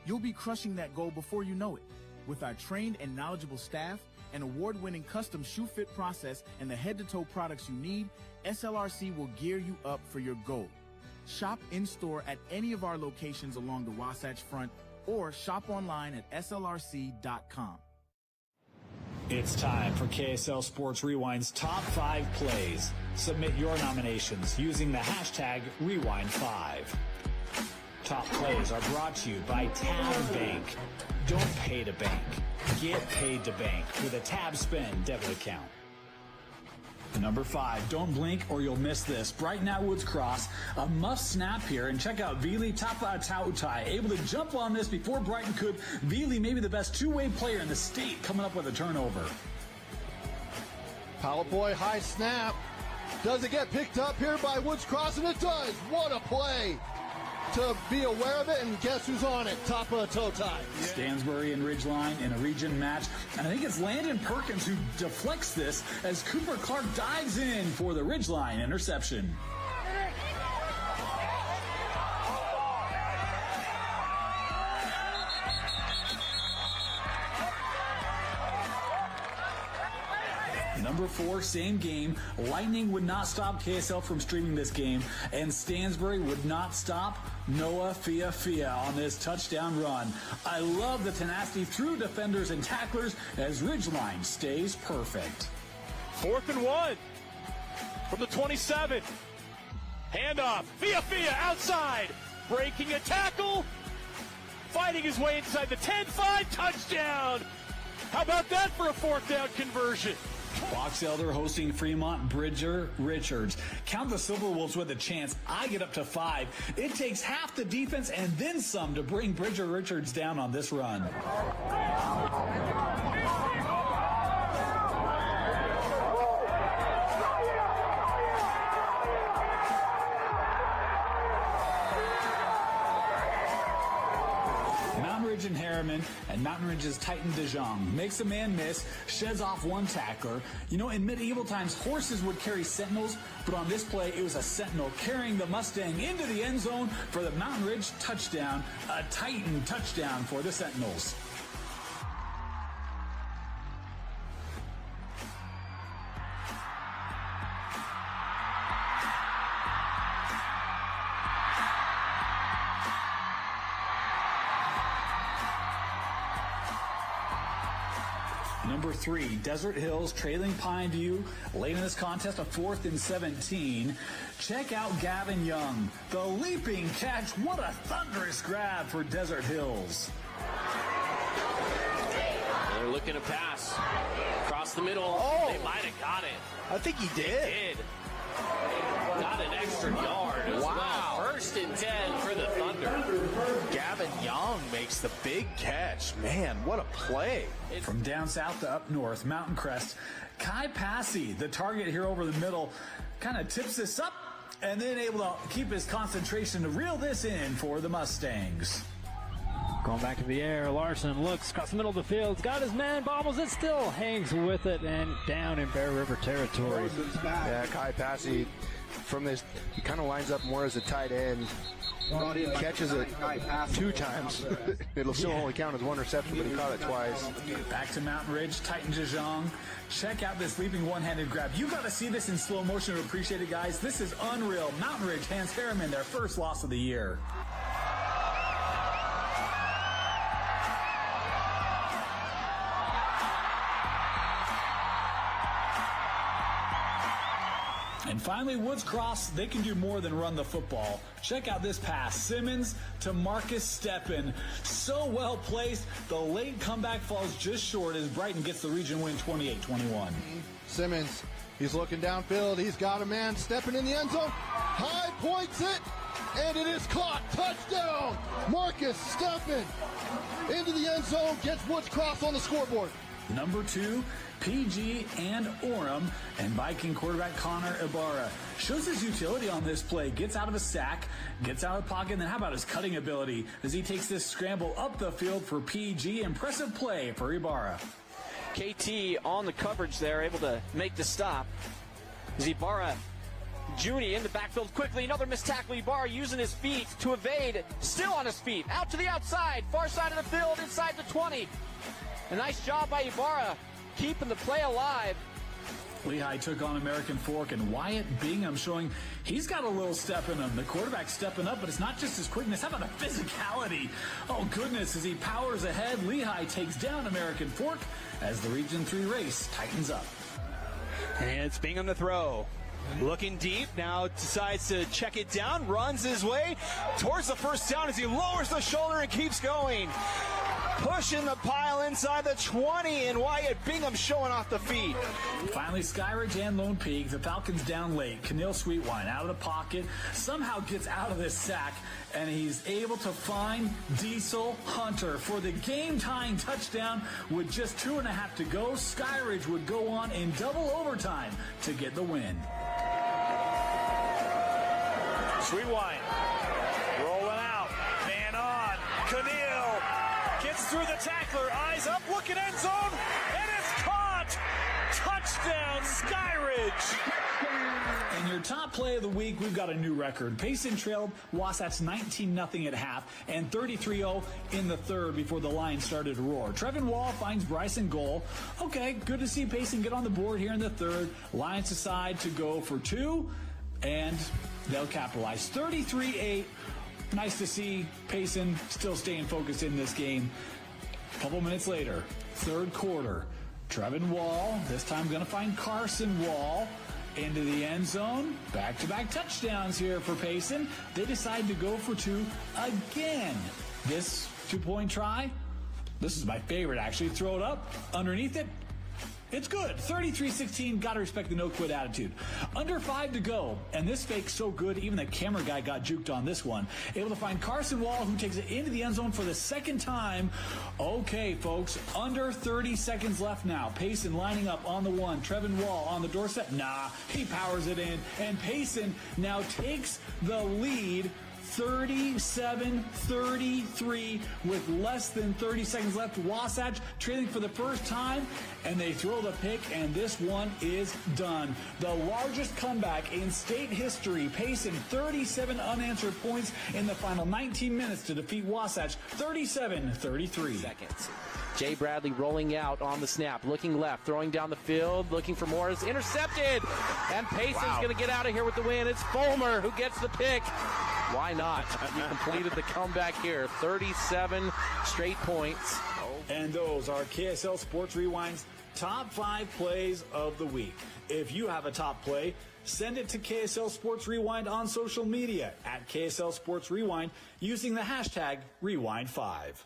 You'll be crushing that goal before you know it. With our trained and knowledgeable staff, an award-winning custom shoe fit process, and the head-to-toe products you need, SLRC will gear you up for your goal. Shop in-store at any of our locations along the Wasatch Front, or shop online at slrc.com.
It's time for KSL Sports Rewind's Top 5 Plays. Submit your nominations using the hashtag Rewind5. Top plays are brought to you by Tab Bank. Don't pay to bank. Get paid to bank with a Tab Spend debit account. Number 5, don't blink or you'll miss this. Brighton at Woods Cross, a must snap here, and check out Vili Tapatautai, able to jump on this before Brighton could. Vili may be the best two-way player in the state, coming up with a turnover.
Power boy high snap. Does it get picked up here by Woods Cross? And it does. What a play to be aware of it, and guess who's on it? Tapatautai.
Stansbury and Ridgeline in a region match, and I think it's Landon Perkins who deflects this as Cooper Clark dives in for the Ridgeline interception. Number 4, same game. Lightning would not stop KSL from streaming this game, and Stansbury would not stop Noah Fia on this touchdown run. I love the tenacity through defenders and tacklers as Ridgeline stays perfect.
4th and 1 from the 27. Handoff. Fia outside. Breaking a tackle. Fighting his way inside the 10-5. Touchdown. How about that for a 4th down conversion?
Box Elder hosting Fremont, Bridger, Richards. Count the Silver Wolves with a chance. I get up to 5. It takes half the defense and then some to bring Bridger Richards down on this run. And Harriman and Mountain Ridge's Titan DeJong makes a man miss, sheds off one tackler. You know, in medieval times, horses would carry sentinels, but on this play, it was a sentinel carrying the Mustang into the end zone for the Mountain Ridge touchdown, a Titan touchdown for the Sentinels. Number 3, Desert Hills trailing Pine View. Late in this contest, a 4th and 17. Check out Gavin Young. The leaping catch. What a thunderous grab for Desert Hills.
They're looking to pass. Across the middle.
Oh.
They might have got it.
I think he did.
They did. Got an extra yard as well. 1st and 10 for the Thunder.
Gavin Young makes the big catch. Man, what a play.
From down south to up north, Mountain Crest, Kai Passy, the target here over the middle, kind of tips this up and then able to keep his concentration to reel this in for the Mustangs.
Going back to the air, Larson looks across the middle of the field. He's got his man, bobbles it, still hangs with it, and down in Bear River territory.
Yeah, Kai Passy from this, he kind of lines up more as a tight end. Catches it 2 times. It'll still only count as 1 reception, but he caught it twice.
Back to Mountain Ridge, Titan DeJong. Check out this leaping one-handed grab. You got to see this in slow motion to appreciate it, guys. This is unreal. Mountain Ridge hands Harriman their first loss of the year. And finally, Woods Cross, they can do more than run the football. Check out this pass. Simmons to Marcus Steppen. So well placed. The late comeback falls just short as Brighton gets the region win 28-21.
Simmons, he's looking downfield. He's got a man stepping in the end zone. High points it, and it is caught. Touchdown! Marcus Steppen into the end zone, gets Woods Cross on the scoreboard.
Number 2, PG and Orem, and Viking quarterback Connor Ibarra shows his utility on this play, gets out of a sack, gets out of the pocket, and then how about his cutting ability as he takes this scramble up the field for PG. Impressive play for Ibarra.
KT on the coverage there, able to make the stop. Ibarra, Junie in the backfield quickly, another missed tackle. Ibarra using his feet to evade, still on his feet, out to the outside, far side of the field, inside the 20. A nice job by Ibarra, keeping the play alive.
Lehigh took on American Fork, and Wyatt Bingham showing he's got a little step in him. The quarterback stepping up, but it's not just his quickness. How about the physicality? Oh, goodness, as he powers ahead, Lehigh takes down American Fork as the Region 3 race tightens up.
And it's Bingham to throw. Looking deep, now decides to check it down, runs his way towards the first down as he lowers the shoulder and keeps going. Pushing the pile inside the 20, and Wyatt Bingham showing off the feet.
Finally, Skyridge and Lone Peak, the Falcons down late. Camille Sweetwine out of the pocket, somehow gets out of this sack, and he's able to find Diesel Hunter for the game-tying touchdown with just 2.5 to go. Skyridge would go on in double overtime to get the win.
Sweetwine rolling out, man on, Camille gets through the tackler, eyes up, looking end zone, and it's caught! Touchdown, Skyridge!
And your top play of the week, we've got a new record. Payson trailed Wasatch 19-0 at half and 33-0 in the third before the Lions started to roar. Trevin Wall finds Bryson goal. Okay, good to see Payson get on the board here in the third. Lions decide to go for 2, and they'll capitalize. 33-8. Nice to see Payson still staying focused in this game. A couple minutes later, third quarter, Trevin Wall, this time going to find Carson Wall into the end zone. Back-to-back touchdowns here for Payson. They decide to go for 2 again. This 2-point try, this is my favorite actually. Throw it up, underneath it, It's good. 33-16. Gotta respect the no-quit attitude. Under 5 to go. And this fake's so good, even the camera guy got juked on this one. Able to find Carson Wall, who takes it into the end zone for the second time. Okay, folks. Under 30 seconds left now. Payson lining up on the one. Trevin Wall on the doorstep. Nah, he powers it in. And Payson now takes the lead 37-33 with less than 30 seconds left. Wasatch trailing for the first time, and they throw the pick, and this one is done. The largest comeback in state history. Payson 37 unanswered points in the final 19 minutes to defeat Wasatch 37-33.
Seconds. Jay Bradley rolling out on the snap, looking left, throwing down the field, looking for more. Is intercepted, and Payson's going to get out of here with the win. It's Fulmer who gets the pick. Why not? He completed the comeback here. 37 straight points.
And those are KSL Sports Rewind's top 5 plays of the week. If you have a top play, send it to KSL Sports Rewind on social media at KSL Sports Rewind using the hashtag Rewind5.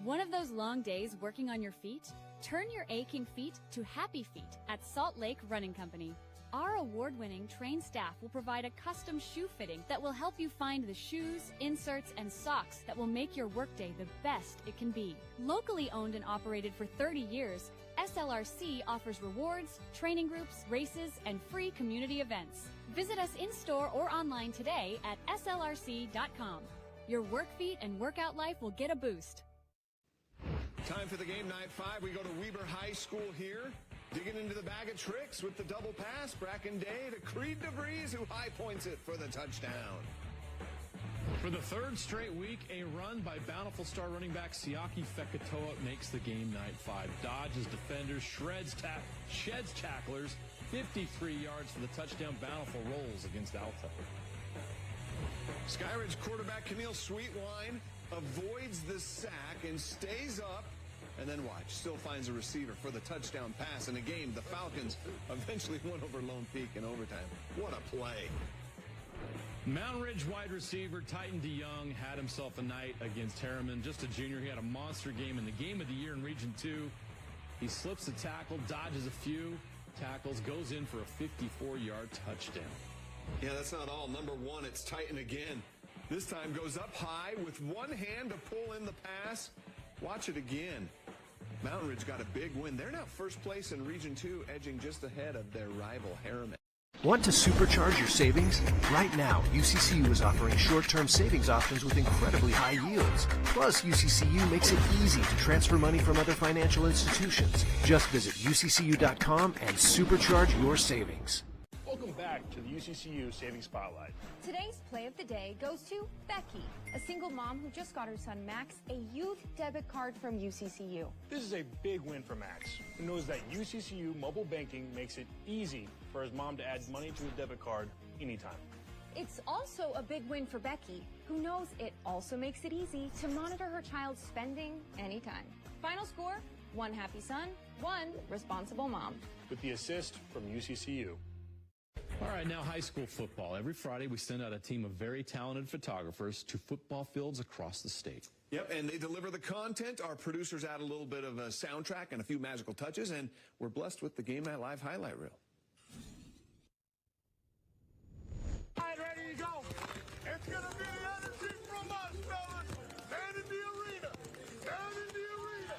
One of those long days working on your feet? Turn your aching feet to happy feet at Salt Lake Running Company. Our award-winning trained staff will provide a custom shoe fitting that will help you find the shoes, inserts, and socks that will make your workday the best it can be. Locally owned and operated for 30 years, SLRC offers rewards, training groups, races, and free community events. Visit us in-store or online today at slrc.com. Your work feet and workout life will get a boost.
Time for the game, night 5. We go to Weber High School here. Digging into the bag of tricks with the double pass. Bracken Day to Creed DeVries, who high points it for the touchdown.
For the third straight week, a run by Bountiful star running back Siaki Fekatoa makes the game night 5. Dodges defenders, sheds tacklers, 53 yards for the touchdown. Bountiful rolls against Alta.
Skyridge quarterback Camille Sweetwine avoids the sack and stays up. And then watch, still finds a receiver for the touchdown pass in a game. The Falcons eventually won over Lone Peak in overtime. What a play.
Mountain Ridge wide receiver Titan DeYoung had himself a night against Harriman. Just a junior, he had a monster game in the game of the year in Region 2. He slips a tackle, dodges a few tackles, goes in for a 54-yard touchdown.
Yeah, that's not all. Number 1, it's Titan again. This time goes up high with one hand to pull in the pass. Watch it again. Mountain Ridge got a big win. They're now first place in Region 2, edging just ahead of their rival Harriman.
Want to supercharge your savings? Right now, UCCU is offering short-term savings options with incredibly high yields. Plus, UCCU makes it easy to transfer money from other financial institutions. Just visit uccu.com and supercharge your savings.
Welcome back to the UCCU Savings Spotlight.
Today's play of the day goes to Becky, a single mom who just got her son Max a youth debit card from UCCU.
This is a big win for Max, who knows that UCCU mobile banking makes it easy for his mom to add money to his debit card anytime.
It's also a big win for Becky, who knows it also makes it easy to monitor her child's spending anytime. Final score, 1 happy son, 1 responsible mom.
With the assist from UCCU.
All right, now high school football. Every Friday we send out a team of very talented photographers to football fields across the state.
Yep, and they deliver the content. Our producers add a little bit of a soundtrack and a few magical touches, and we're blessed with the Game Night Live highlight reel.
All right, ready to go. It's going to be the energy from us, fellas. Man in the arena. Man in the arena.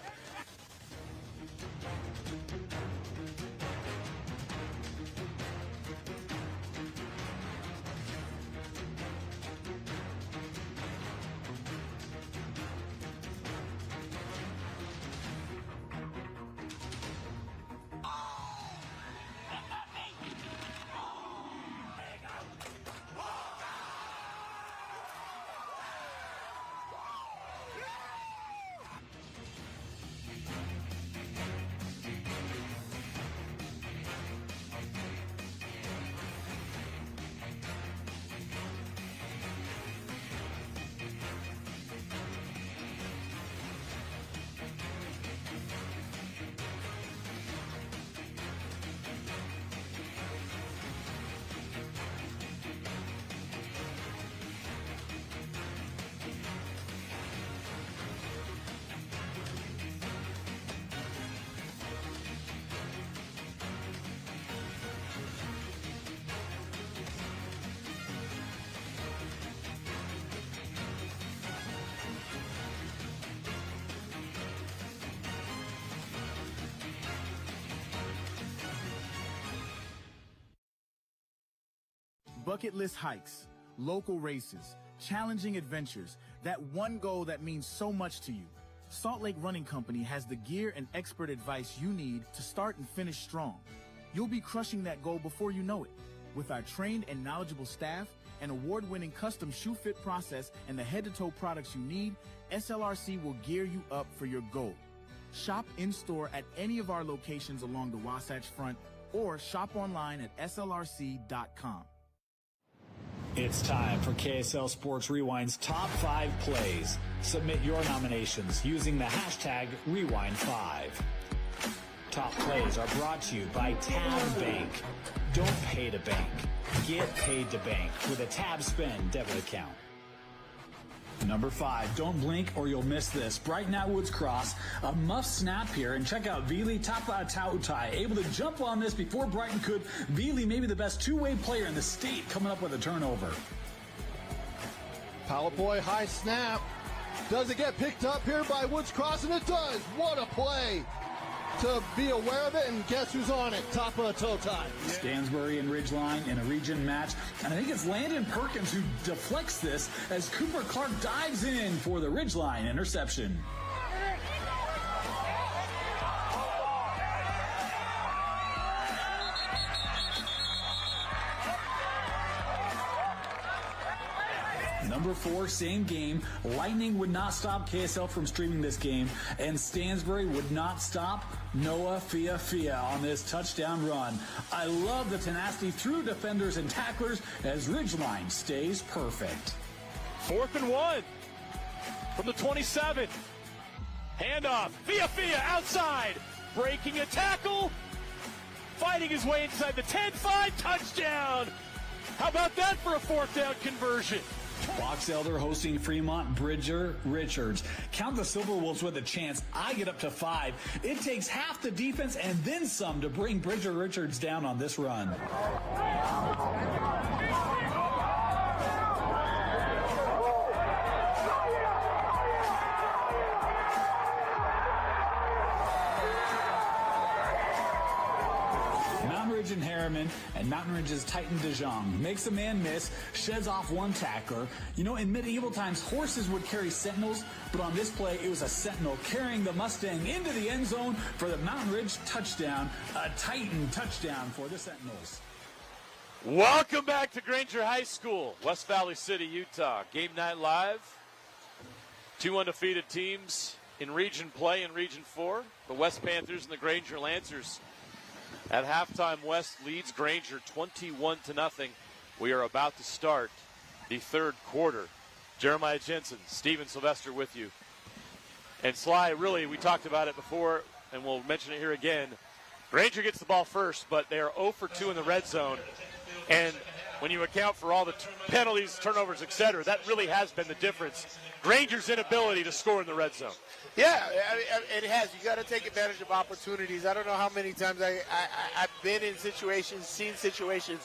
Bucket list hikes, local races, challenging adventures, that one goal that means so much to you. Salt Lake Running Company has the gear and expert advice you need to start and finish strong. You'll be crushing that goal before you know it. With our trained and knowledgeable staff, an award-winning custom shoe fit process, and the head-to-toe products you need, SLRC will gear you up for your goal. Shop in-store at any of our locations along the Wasatch Front or shop online at slrc.com.
It's time for KSL Sports Rewind's top 5 plays. Submit your nominations using the hashtag Rewind5. Top plays are brought to you by Tab Bank. Don't pay to bank. Get paid to bank with a Tab Spend debit account. Number 5, don't blink or you'll miss this. Brighton at Woods Cross, a muff snap here, and check out Vili Tapatautai, able to jump on this before Brighton could. Vili may be the best two-way player in the state, coming up with a turnover.
Palapoy high snap. Does it get picked up here by Woods Cross? And it does. What a play to be aware of it, and guess who's on it? Tapatautai.
Stansbury and Ridgeline in a region match, and I think it's Landon Perkins who deflects this as Cooper Clark dives in for the Ridgeline interception. Number 4, same game. Lightning would not stop KSL from streaming this game, and Stansbury would not stop Noah Fia on this touchdown run. I love the tenacity through defenders and tacklers as Ridgeline stays perfect.
4th and 1 from the 27. Handoff. Fia outside. Breaking a tackle. Fighting his way inside the 10-5. Touchdown. How about that for a 4th down conversion?
Box Elder hosting Fremont, Bridger, Richards. Count the Silverwolves with a chance. I get up to 5. It takes half the defense and then some to bring Bridger Richards down on this run. And Harriman, and Mountain Ridge's Titan DeJong makes a man miss, sheds off one tackler. You know, in medieval times, horses would carry sentinels, but on this play, it was a sentinel carrying the Mustang into the end zone for the Mountain Ridge touchdown. A Titan touchdown for the Sentinels.
Welcome back to Granger High School, West Valley City, Utah. Game night live. 2 undefeated teams in region play in Region 4. The West Panthers and the Granger Lancers. At halftime, West leads Granger 21-0. We are about to start the 3rd quarter. Jeremiah Jensen, Steven Sylvester with you. And Sly, really, we talked about it before, and we'll mention it here again. Granger gets the ball first, but they are 0 for 2 in the red zone. And when you account for all the penalties, turnovers, etc., that really has been the difference. Granger's inability to score in the red zone.
Yeah, it has. You got to take advantage of opportunities. I don't know how many times I've been in situations, seen situations,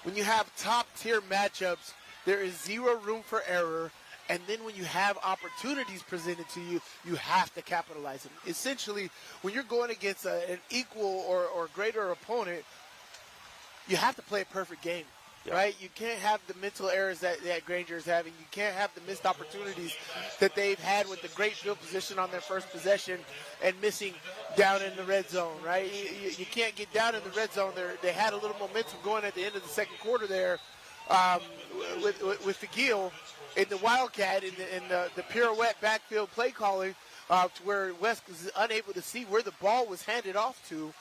when you have top-tier matchups, there is zero room for error, and then when you have opportunities presented to you, you have to capitalize them. Essentially, when you're going against an equal or greater opponent, you have to play a perfect game. Yeah. Right? You can't have the mental errors that Granger is having. You can't have the missed opportunities that they've had with the great field position on their first possession and missing down in the red zone, right? You can't get down in the red zone. They had a little momentum going at the end of the 2nd quarter there with the Gill in the Wildcat in the pirouette backfield play calling to where West was unable to see where the ball was handed off to.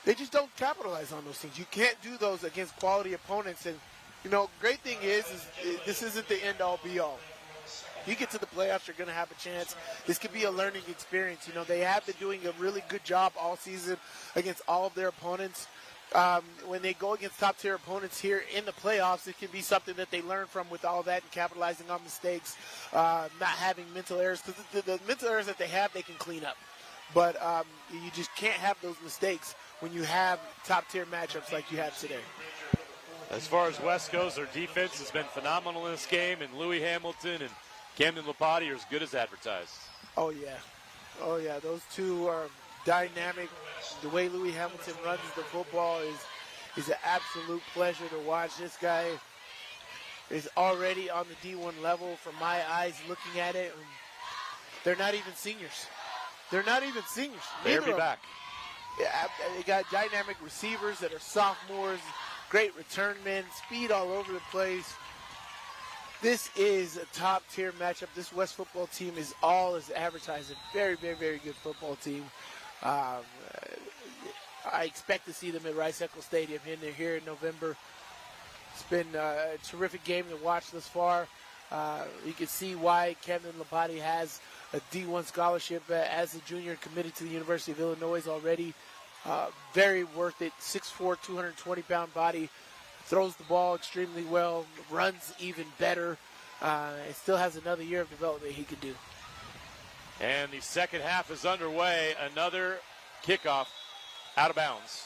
They just don't capitalize on those things. You can't do those against quality opponents. And, you know, great thing is this isn't the end-all, be-all. You get to the playoffs, you're going to have a chance. This could be a learning experience. You know, they have been doing a really good job all season against all of their opponents. When they go against top-tier opponents here in the playoffs, it can be something that they learn from with all that and capitalizing on mistakes, not having mental errors. Because the mental errors that they have, they can clean up. But you just can't have those mistakes when you have top-tier matchups like you have today.
As far as West goes, their defense has been phenomenal in this game, and Louis Hamilton and Camden Lapati are as good as advertised.
Oh, yeah. Those two are dynamic. The way Louis Hamilton runs the football is an absolute pleasure to watch. This guy is already on the D1 level from my eyes looking at it. They're not even seniors. They'll be
back.
Yeah, they got dynamic receivers that are sophomores, great return men, speed all over the place. This is a top-tier matchup. This West football team is all as advertised. A very, very, very good football team. I expect to see them at Rice-Eccles Stadium here in November. It's been a terrific game to watch thus far. You can see why Kevin Lapati has a D1 scholarship as a junior committed to the University of Illinois already. Very worth it. 6'4", 220-pound body. Throws the ball extremely well. Runs even better. It still has another year of development he can do.
And the second half is underway. Another kickoff out of bounds.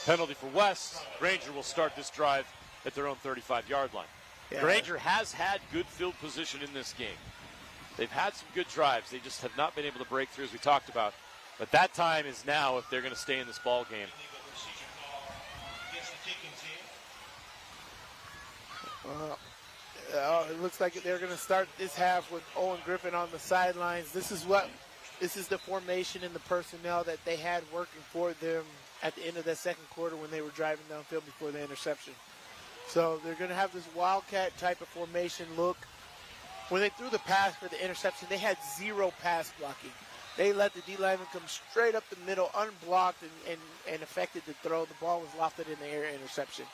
Penalty for West. Granger will start this drive at their own 35-yard line.
Yeah.
Granger has had good field position in this game. They've had some good drives. They just have not been able to break through, as we talked about. But that time is now if they're going to stay in this ball game.
It looks like they're going to start this half with Owen Griffin on the sidelines. This is the formation and the personnel that they had working for them at the end of that second quarter when they were driving downfield before the interception. So they're going to have this wildcat type of formation look. When they threw the pass for the interception, they had zero pass blocking. They let the D lineman come straight up the middle, unblocked, and affected the throw. The ball was lofted in the air, interception.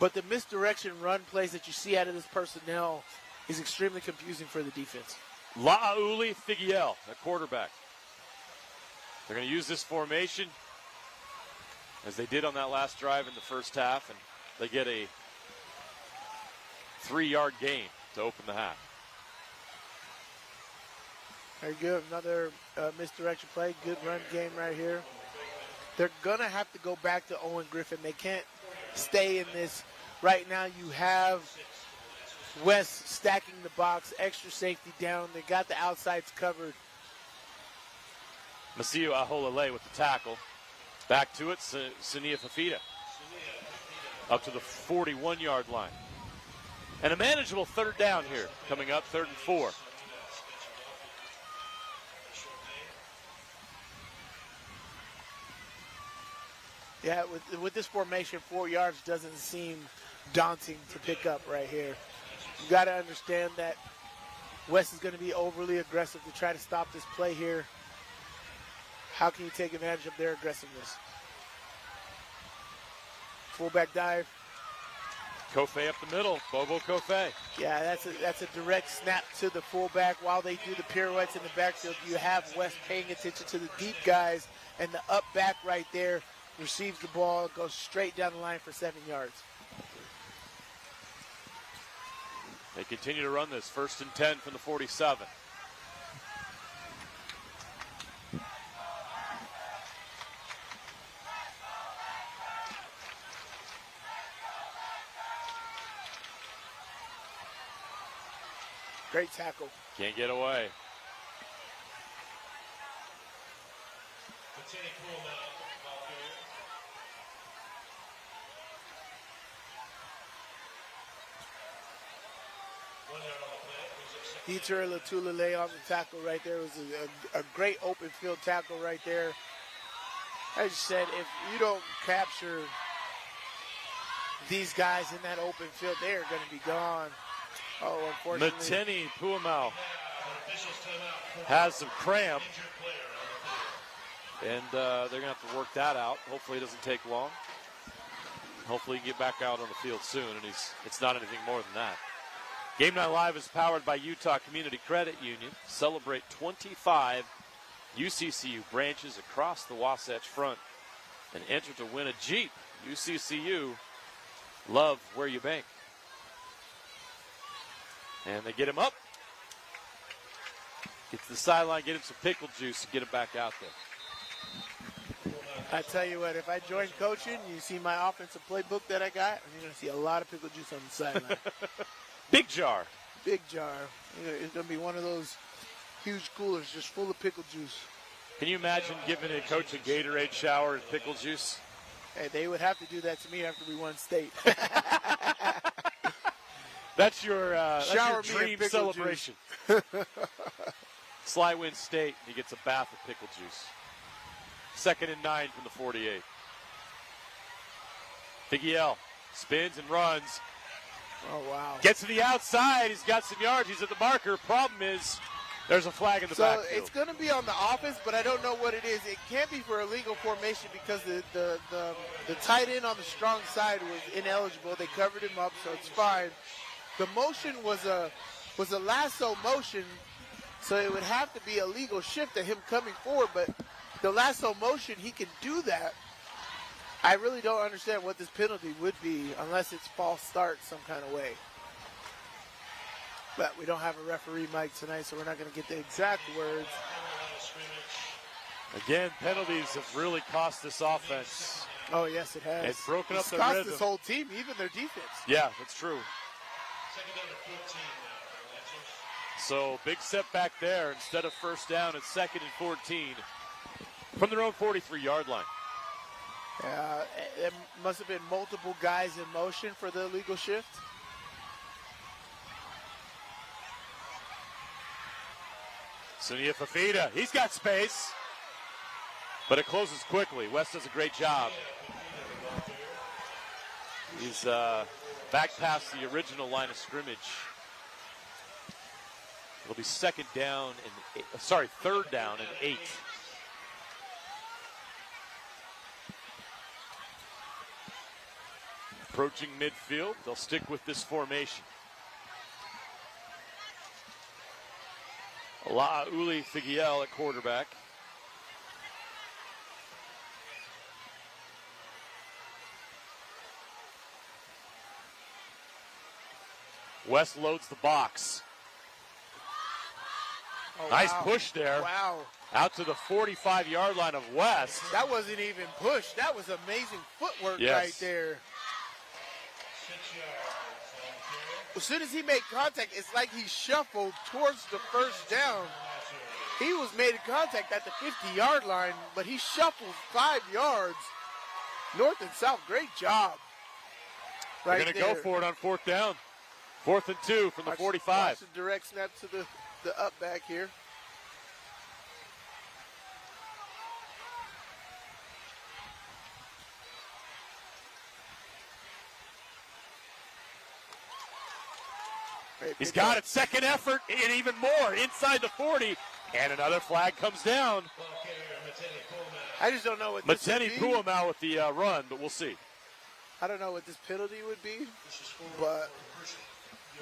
But the misdirection run plays that you see out of this personnel is extremely confusing for the defense.
La'auli Figiel, the quarterback. They're going to use this formation as they did on that last drive in the first half, and they get a 3-yard gain to open the half.
Very good. Another misdirection play. Good run game right here. They're going to have to go back to Owen Griffin. They can't stay in this. Right now you have West stacking the box, extra safety down. They got the outsides covered.
Masiu Aholale with the tackle. Back to it, Sania Fafita. Up to the 41-yard line. And a manageable third down here, coming up, 3rd and 4.
Yeah, with this formation, 4 yards doesn't seem daunting to pick up right here. You got to understand that West is going to be overly aggressive to try to stop this play here. How can you take advantage of their aggressiveness? Fullback dive.
Kofe up the middle, Bobo Kofe.
Yeah, that's a direct snap to the fullback. While they do the pirouettes in the backfield, you have West paying attention to the deep guys, and the up back right there receives the ball, goes straight down the line for 7 yards.
They continue to run this. 1st and 10 from the 47.
Great tackle.
Can't get away.
Dieter Latulele on the tackle right there. It was a great open field tackle right there. As you said, if you don't capture these guys in that open field, they are going to be gone. Oh, unfortunately.
Mateni Puamau has some cramp, and they're going to have to work that out. Hopefully it doesn't take long. Hopefully he can get back out on the field soon, and it's not anything more than that. Game Night Live is powered by Utah Community Credit Union. Celebrate 25 UCCU branches across the Wasatch Front and enter to win a Jeep. UCCU, love where you bank. And they get him up. Get to the sideline, get him some pickle juice, and get him back out there.
I tell you what, if I join coaching, you see my offensive playbook that I got, you're going to see a lot of pickle juice on the sideline.
Big jar.
Big jar. It's going to be one of those huge coolers just full of pickle juice.
Can you imagine giving a coach a Gatorade shower and pickle juice?
Hey, they would have to do that to me after we won state.
That's your
Shower me in
dream
pickle
celebration. Sly wins state. He gets a bath of pickle juice. 2nd and 9 from the 48. Figuiel spins and runs.
Oh, wow.
Gets to the outside. He's got some yards. He's at the marker. Problem is, there's a flag in the backfield.
So it's going to be on the offense, but I don't know what it is. It can't be for illegal formation because the tight end on the strong side was ineligible. They covered him up, so it's fine. The motion was a lasso motion, so it would have to be a legal shift of him coming forward, but the lasso motion, he can do that. I really don't understand what this penalty would be unless it's false start some kind of way. But we don't have a referee mic tonight, so we're not going to get the exact words.
Again, penalties have really cost this offense.
Oh, yes, it has.
It's broken up the
cost
rhythm.
this whole team, even their defense.
Yeah, that's true. So big setback there. Instead of first down, it's 2nd and 14 from their own 43-yard line.
There must have been multiple guys in motion for the illegal shift.
Sunia Fafita, he's got space, but it closes quickly. West does a great job. He's back past the original line of scrimmage. It'll be 3rd down and 8. Approaching midfield, they'll stick with this formation. Uli Figuiel at quarterback. West loads the box.
Oh,
nice
wow.
push there.
Wow.
Out to the 45-yard line of West.
That wasn't even push. That was amazing footwork right there. As soon as he made contact, it's like he shuffled towards the first down. He was made in contact at the 50-yard line, but he shuffled 5 yards. North and south, great job.
They're going to go for it on 4th down. 4th and 2 from the 45.
Watch the direct snap to the up back here.
He's got it. 2nd effort and even more inside the 40. And another flag comes down.
I just don't know what this would be.
Puamau with the run, but we'll see.
I don't know what this penalty would be, but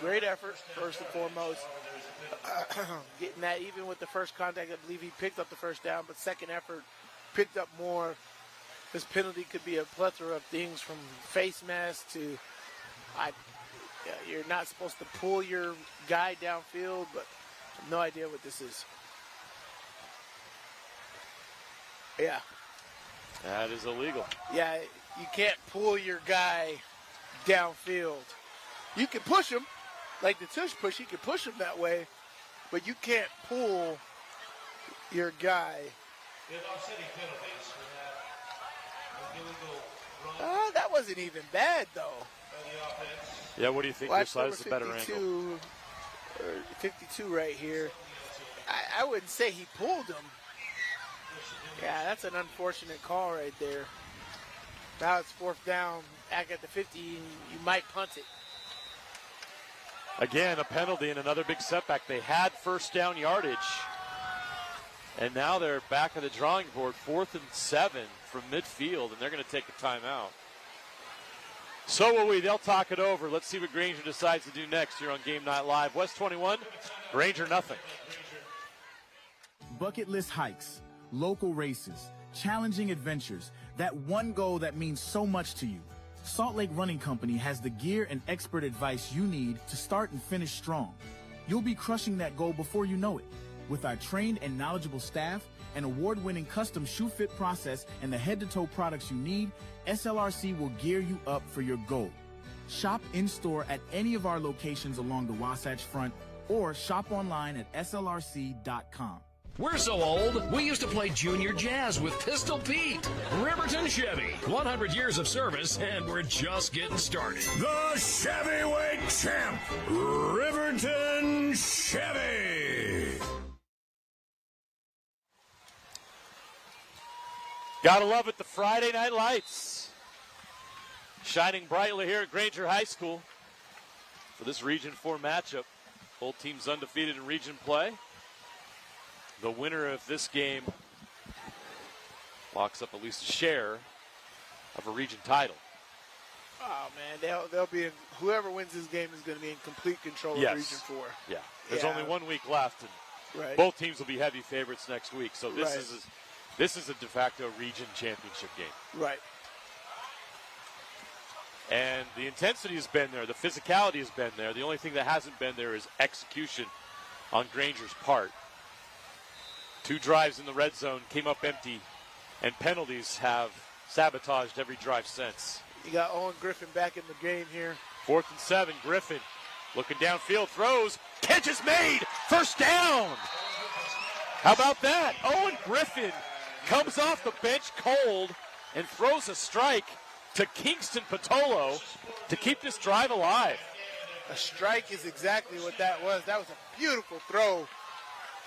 great effort, first and foremost. Getting that even with the first contact, I believe he picked up the first down, but second effort picked up more. This penalty could be a plethora of things from face mask to you're not supposed to pull your guy downfield, but I have no idea what this is. Yeah.
That is illegal.
Yeah, you can't pull your guy downfield. You can push him, like the tush push, you can push him that way, but you can't pull your guy. That wasn't even bad, though.
Yeah, what do you think? Your side is the better angle?
52 right here. I wouldn't say he pulled him. Yeah, that's an unfortunate call right there. Now it's 4th down, back at the 50, and you might punt it.
Again, a penalty and another big setback. They had first down yardage, and now they're back on the drawing board, 4th and 7 from midfield, and they're going to take a timeout. So will we. They'll talk it over. Let's see what Granger decides to do next here on Game Night Live. West 21, Granger nothing.
Bucket list hikes, local races, challenging adventures, that one goal that means so much to you. Salt Lake Running Company has the gear and expert advice you need to start and finish strong. You'll be crushing that goal before you know it. With our trained and knowledgeable staff, an award-winning custom shoe fit process, and the head-to-toe products you need, SLRC will gear you up for your goal. Shop in-store at any of our locations along the Wasatch Front or shop online at slrc.com.
We're so old, we used to play junior jazz with Pistol Pete. Riverton Chevy, 100 years of service, and we're just getting started.
The Chevyweight Champ, Riverton Chevy.
Gotta love it, the Friday night lights. Shining brightly here at Granger High School for this Region 4 matchup. Both teams undefeated in region play. The winner of this game locks up at least a share of a region title.
Oh man, they'll be in. Whoever wins this game is going to be in complete control of Region 4.
Yeah, there's only 1 week left, and
Right.
both teams will be heavy favorites next week. So this
Right.
this is a de facto region championship game.
Right.
And the intensity has been there, the physicality has been there. The only thing that hasn't been there is execution on Granger's part. 2 drives in the red zone came up empty, and penalties have sabotaged every drive since.
You got Owen Griffin back in the game here.
4th and 7, Griffin looking downfield, throws, catch is made, first down. How about that? Owen Griffin comes off the bench cold and throws a strike to Kingston Patolo to keep this drive alive.
A strike is exactly what that was. That was a beautiful throw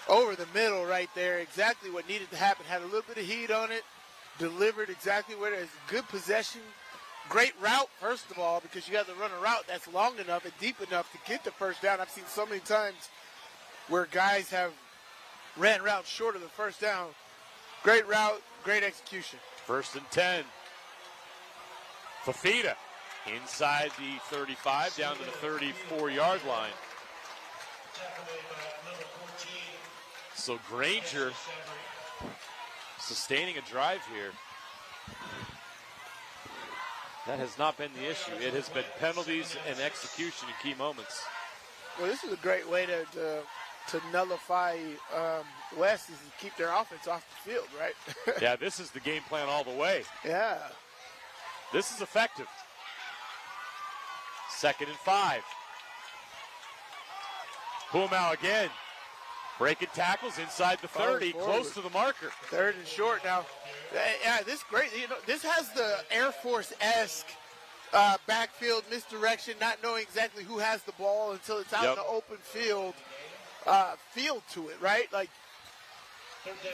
over the middle right there. Exactly what needed to happen. Had a little bit of heat on it. Delivered exactly where it is. Good possession. Great route, first of all, because you got to run a route that's long enough and deep enough to get the first down. I've seen so many times where guys have ran routes short of the first down. Great route, great execution.
1st and 10. Fafita inside the 35 down to the 34-yard line. So Granger sustaining a drive here. That has not been the issue. It has been penalties and execution in key moments.
Well, this is a great way to nullify West, is to keep their offense off the field, right?
Yeah, this is the game plan all the way.
Yeah.
This is effective. 2nd and 5. Pumau again. Breaking tackles inside the 30, close to the marker.
3rd and short now. Yeah, this great. You know, this has the Air Force-esque backfield misdirection, not knowing exactly who has the ball until it's out in the open field. Feel to it, right? Like,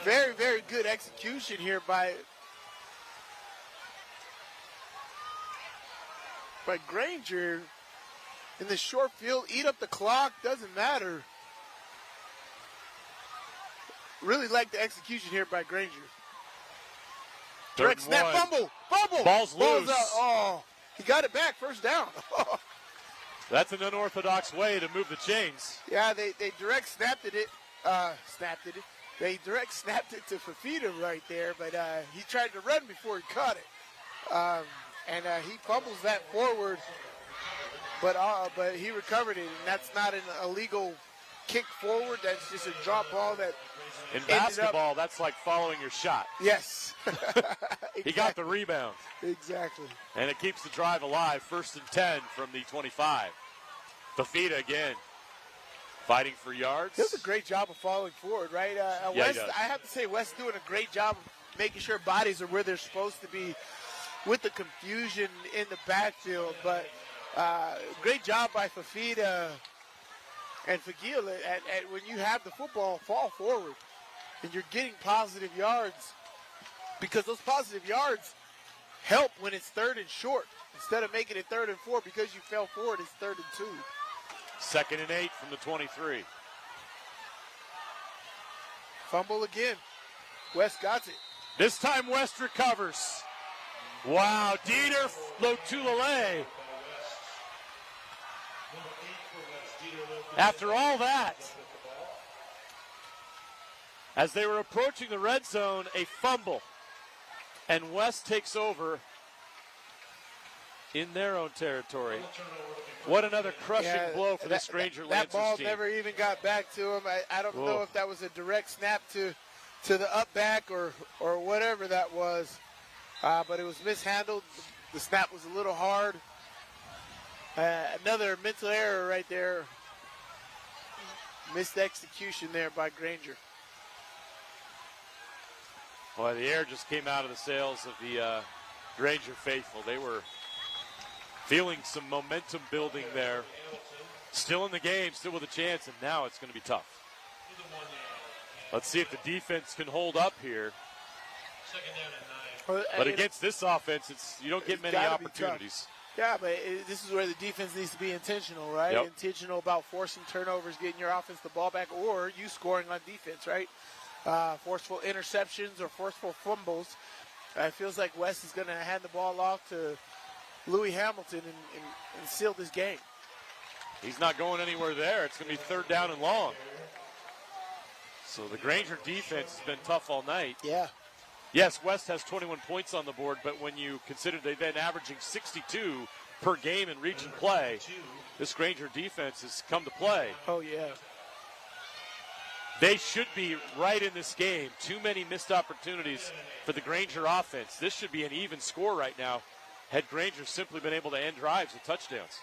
very, very good execution here by Granger in the short field. Eat up the clock, doesn't matter. Really like the execution here by Granger. Direct snap, fumble.
Ball's loose.
Oh, he got it back, first down.
That's an unorthodox way to move the chains.
Yeah, they direct snapped it. They direct snapped it to Fafita right there, but he tried to run before he caught it. And he fumbles that forward, but he recovered it, and that's not an illegal kick forward. That's just a drop ball that
in basketball, that's like following your shot.
Yes. Exactly.
He got the rebound.
Exactly.
And it keeps the drive alive. 1st and 10 from the 25. Fafita again. Fighting for yards.
He does a great job of falling forward, right? West, I have to say, West doing a great job of making sure bodies are where they're supposed to be with the confusion in the backfield. But great job by Fafita and Fagil. And when you have the football, fall forward. And you're getting positive yards, because those positive yards help when it's 3rd and short. Instead of making it 3rd and 4 because you fell forward, it's 3rd and 2.
2nd and 8 from the 23.
Fumble again. West got it.
This time West recovers. Wow, Dieter Lotulale. After all that, as they were approaching the red zone, a fumble. And West takes over in their own territory. What another crushing blow for this Granger Lancers
team. That ball
team.
never even got back to him. I don't know if that was a direct snap to the up back or whatever that was. But it was mishandled. The snap was a little hard. Another mental error right there. Missed execution there by Granger.
Boy, the air just came out of the sails of the Granger faithful. They were feeling some momentum building there. Still in the game, still with a chance, and now it's going to be tough. Let's see if the defense can hold up here. But against this offense, you don't get many opportunities.
Yeah, but this is where the defense needs to be intentional, right?
Yep.
Intentional about forcing turnovers, getting your offense the ball back, or you scoring on defense, right? Forceful interceptions or forceful fumbles. It feels like West is going to hand the ball off to Louis Hamilton and seal this game.
He's not going anywhere there. It's going to be 3rd down and long. So the Granger defense has been tough all night.
Yeah.
Yes, West has 21 points on the board, but when you consider they've been averaging 62 per game in region play, this Granger defense has come to play.
Oh, yeah.
They should be right in this game. Too many missed opportunities for the Granger offense. This should be an even score right now, had Granger simply been able to end drives with touchdowns.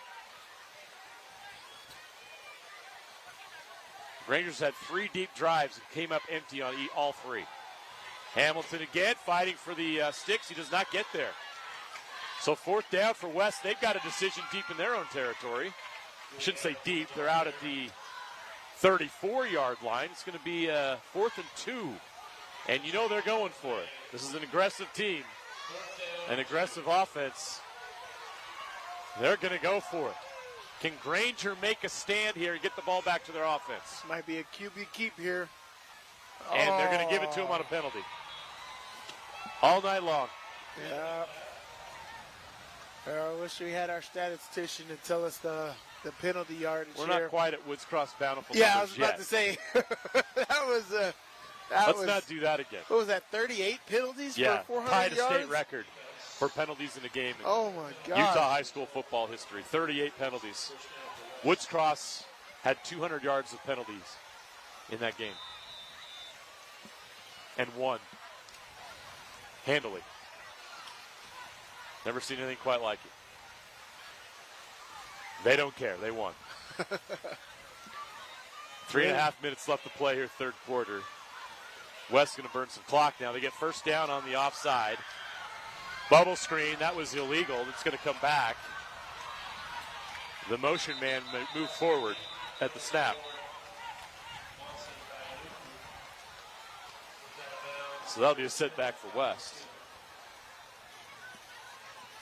Granger's had 3 deep drives and came up empty on all 3. Hamilton again fighting for the sticks. He does not get there. So 4th down for West. They've got a decision deep in their own territory. I shouldn't say deep. They're out at the 34-yard line. It's going to be 4th and 2. And you know they're going for it. This is an aggressive team, an aggressive offense. They're going to go for it. Can Granger make a stand here and get the ball back to their offense?
Might be a QB keep here.
And they're going to give it to him on a penalty. All night long.
Yeah. I wish we had our statistician to tell us the penalty yardage.
We're not quite at Woods Cross Bountiful.
Yeah, I was about to say.
Let's not do that again.
What was that, 38 penalties for 400
tied
yards?
a state record for penalties in a game.
Oh, my God.
Utah high school football history, 38 penalties. Woods Cross had 200 yards of penalties in that game. And won. Handily. Never seen anything quite like it. They don't care. They won. 3.5 minutes left to play here, 3rd quarter. West's going to burn some clock now. They get 1st down on the offside. Bubble screen. That was illegal. It's going to come back. The motion man moved forward at the snap. So that'll be a setback for West.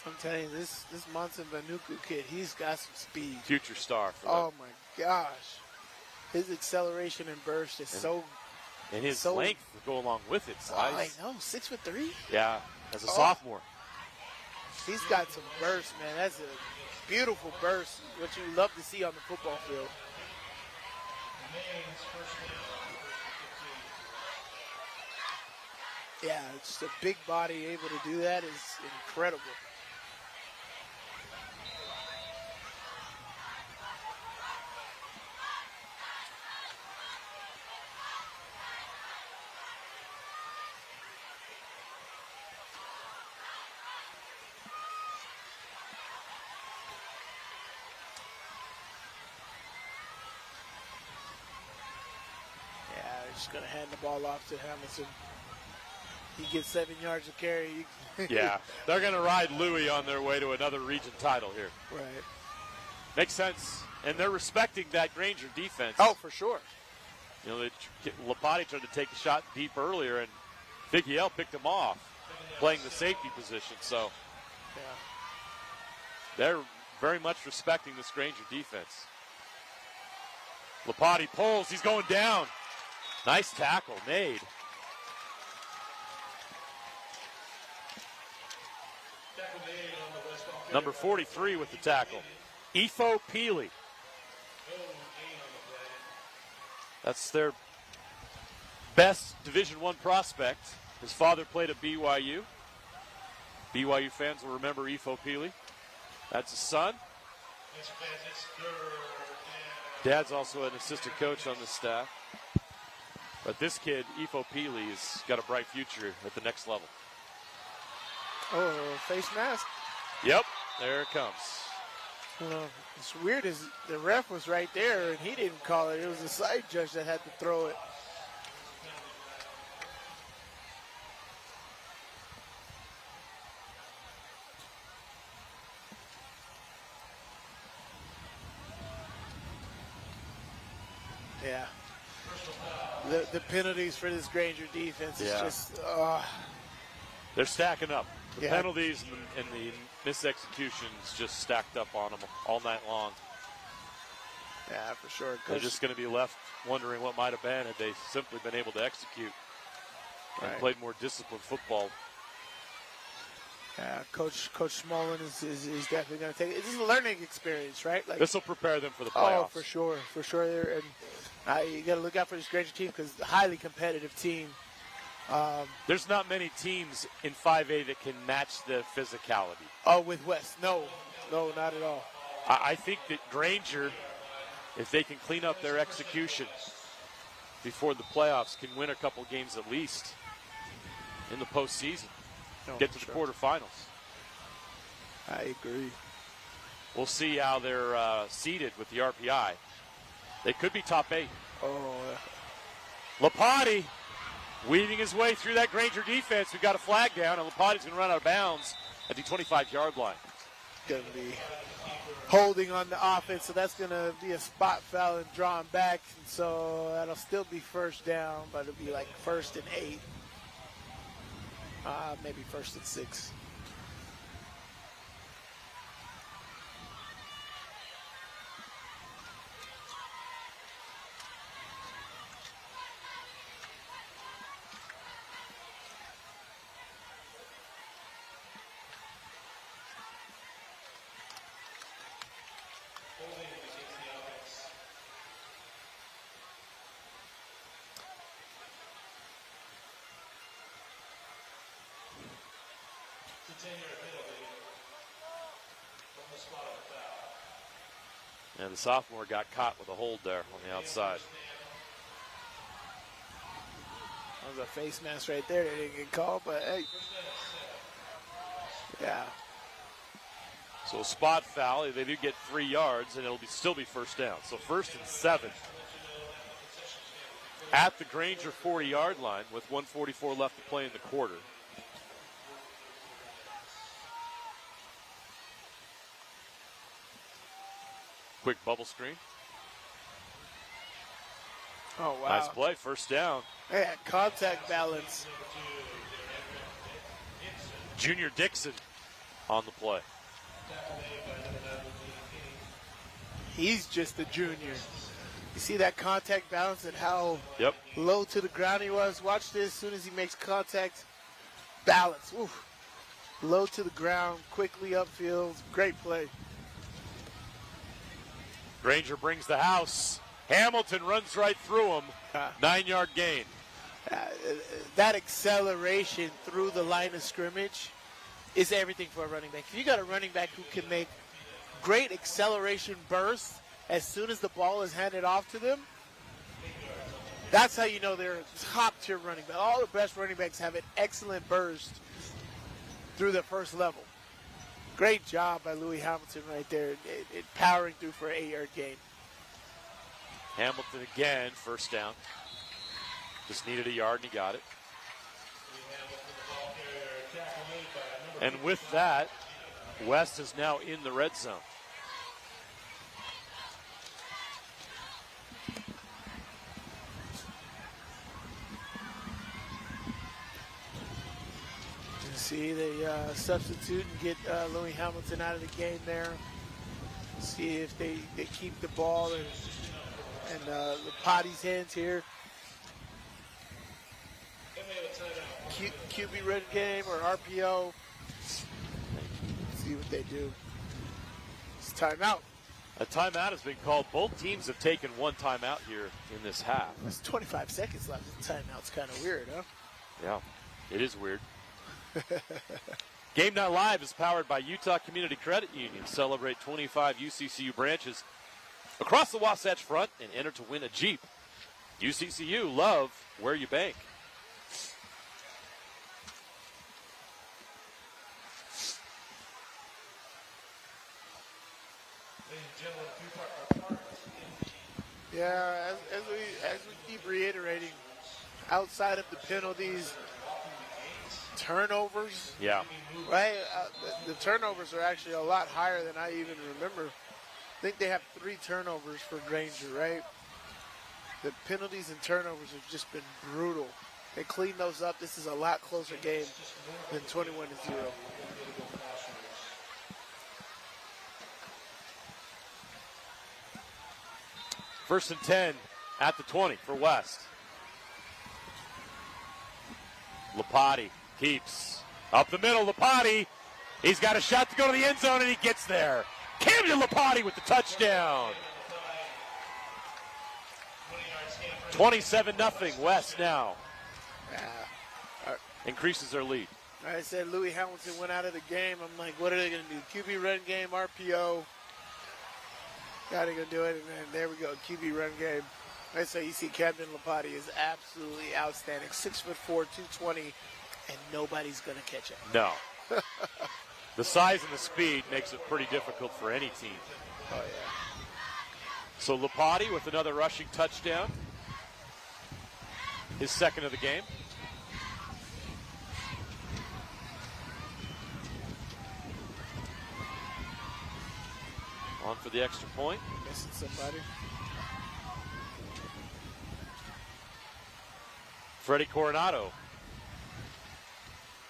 I'm telling you, this Monson Vanuku kid, he's got some speed.
Future star for them.
Oh, my gosh. His acceleration and burst is
and his length will go along with it. Size.
I know, 6'3".
Yeah, as a sophomore.
He's got some burst, man. That's a beautiful burst, what you love to see on the football field. Yeah, just a big body able to do that is incredible. Yeah, just going to hand the ball off to Hamilton. He gets 7 yards of carry.
Yeah, they're going to ride Louis on their way to another region title here.
Right.
Makes sense. And they're respecting that Granger defense.
Oh, for sure.
You know, Lapati tried to take a shot deep earlier, and Figuel picked him off, playing the safety position. So they're very much respecting this Granger defense. Lapati pulls. He's going down. Nice tackle made. Number 43 with the tackle. Ifo Peely. That's their best Division I prospect. His father played at BYU. BYU fans will remember Ifo Peely. That's his son. Dad's also an assistant coach on the staff. But this kid, Ifo Peely, has got a bright future at the next level.
Oh, face mask.
Yep, there it comes.
It's weird is the ref was right there and he didn't call it. It was the side judge that had to throw it. Yeah. The penalties for this Granger defense is just.
They're stacking up. The
Yeah.
penalties and the misexecutions just stacked up on them all night long.
Yeah, for sure.
They're just going to be left wondering what might have been had they simply been able to execute and played more disciplined football.
Yeah, Coach Smolin is definitely going to take it. This is a learning experience, right? Like,
This will prepare them for the playoffs.
oh, for sure. And you got to look out for this Granger team because it's a highly competitive team.
There's not many teams in 5A that can match the physicality.
Oh, with West, no, not at all.
I think that Granger, if they can clean up their execution before the playoffs, can win a couple games at least in the postseason. Get to the quarterfinals.
I agree.
We'll see how they're seeded with the RPI. They could be top 8.
Oh,
Lapati weaving his way through that Granger defense. We've got a flag down, and Lapati's going to run out of bounds at the 25-yard line.
Going to be holding on the offense, so that's going to be a spot foul and drawn back. And so that'll still be first down, but it'll be like 1st and 8. Maybe 1st and 6.
And the sophomore got caught with a hold there on the outside.
That was a face mask right there. They didn't get called, but hey. Yeah.
So a spot foul. They do get 3 yards, and it'll still be first down. So 1st and 7. At the Granger 40-yard line with 1:44 left to play in the quarter. Quick bubble screen.
Oh, wow.
Nice play, first down.
Yeah, contact balance.
Junior Dixon on the play.
He's just a junior. You see that contact balance and how low to the ground he was? Watch this. As soon as he makes contact, balance. Oof. Low to the ground, quickly upfield. Great play.
Granger brings the house. Hamilton runs right through him. 9-yard gain.
That acceleration through the line of scrimmage is everything for a running back. If you got a running back who can make great acceleration bursts as soon as the ball is handed off to them, that's how you know they're top-tier running back. All the best running backs have an excellent burst through the first level. Great job by Louis Hamilton right there, powering through for an 8-yard gain.
Hamilton again, first down. Just needed a yard, and he got it. And with that, West is now in the red zone.
See, they substitute and get Louis Hamilton out of the game there. See if they keep the ball in the Potty's hands here. QB red game or RPO. See what they do. It's timeout.
A timeout has been called. Both teams have taken one timeout here in this half.
There's 25 seconds left. The timeout's kind of weird, huh?
Yeah, it is weird. Game Night Live is powered by Utah Community Credit Union. Celebrate 25 UCCU branches across the Wasatch Front and enter to win a Jeep. UCCU, love where you bank.
Yeah, as we keep reiterating, outside of the penalties, turnovers.
Yeah.
Right? The turnovers are actually a lot higher than I even remember. I think they have 3 turnovers for Granger, right? The penalties and turnovers have just been brutal. They cleaned those up. This is a lot closer game than 21-0.
First and 10 at the 20 for West. Lapati keeps up the middle. Lapati, he's got a shot to go to the end zone, and he gets there. Camden Lapati with the touchdown. 27-0 West now. Increases their lead.
I said Louis Hamilton went out of the game. I'm like, what are they going to do? QB run game, RPO. Got to go do it, and then there we go, QB run game. That's how you see Camden Lapati is absolutely outstanding. 6'4", 220, and nobody's going to catch him.
No. The size and the speed makes it pretty difficult for any team.
Oh, yeah.
So Lapati with another rushing touchdown. His second of the game. On for the extra point.
Missing somebody.
Freddie Coronado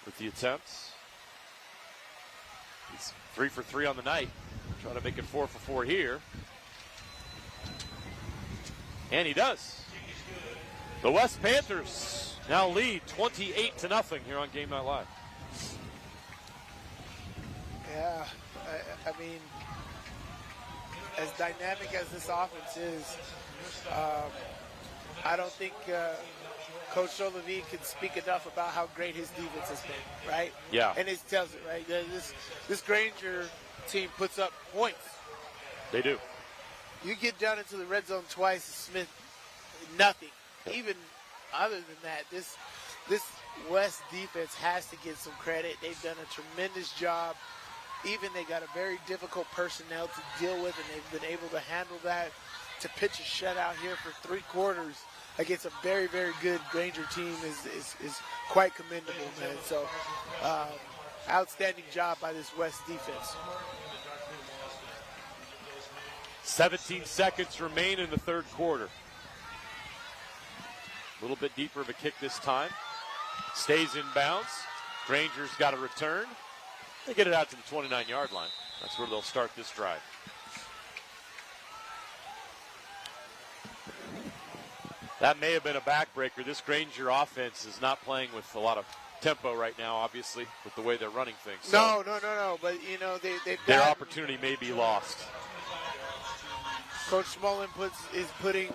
with the attempts. He's 3 for 3 on the night. Trying to make it 4 for 4 here. And he does. The West Panthers now lead 28-0 here on Game Night Live.
Yeah, I mean, as dynamic as this offense is, I don't think Coach Levine can speak enough about how great his defense has been, right?
Yeah.
And it tells it, right? This Granger team puts up points.
They do.
You get down into the red zone twice, Smith, nothing. Even other than that, this West defense has to get some credit. They've done a tremendous job. Even they got a very difficult personnel to deal with, and they've been able to handle that. To pitch a shutout here for 3 quarters against a very, very good Granger team is quite commendable, man. So, outstanding job by this West defense.
17 seconds remain in the third quarter. A little bit deeper of a kick this time. Stays in bounds. Granger's got a return. They get it out to the 29-yard line. That's where they'll start this drive. That may have been a backbreaker. This Granger offense is not playing with a lot of tempo right now, obviously, with the way they're running things. So
No. But, you know,
their opportunity may be lost.
Coach Smolin is putting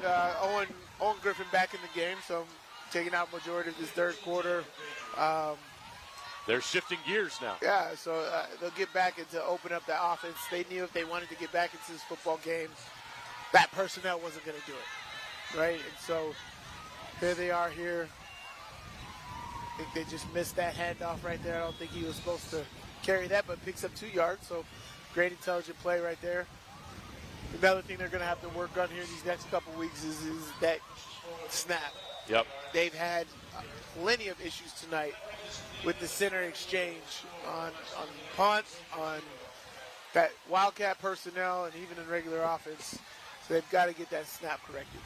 Owen Griffin back in the game, so taking out majority of this third quarter.
They're shifting gears now.
Yeah, so they'll get back into open up that offense. They knew if they wanted to get back into this football game, that personnel wasn't going to do it, right? And so here they are here. I think they just missed that handoff right there. I don't think he was supposed to carry that, but picks up 2 yards. So great intelligent play right there. Another thing they're going to have to work on here these next couple weeks is that snap.
Yep.
They've had plenty of issues tonight with the center exchange on punt, on that Wildcat personnel, and even in regular offense. So they've got to get that snap corrected.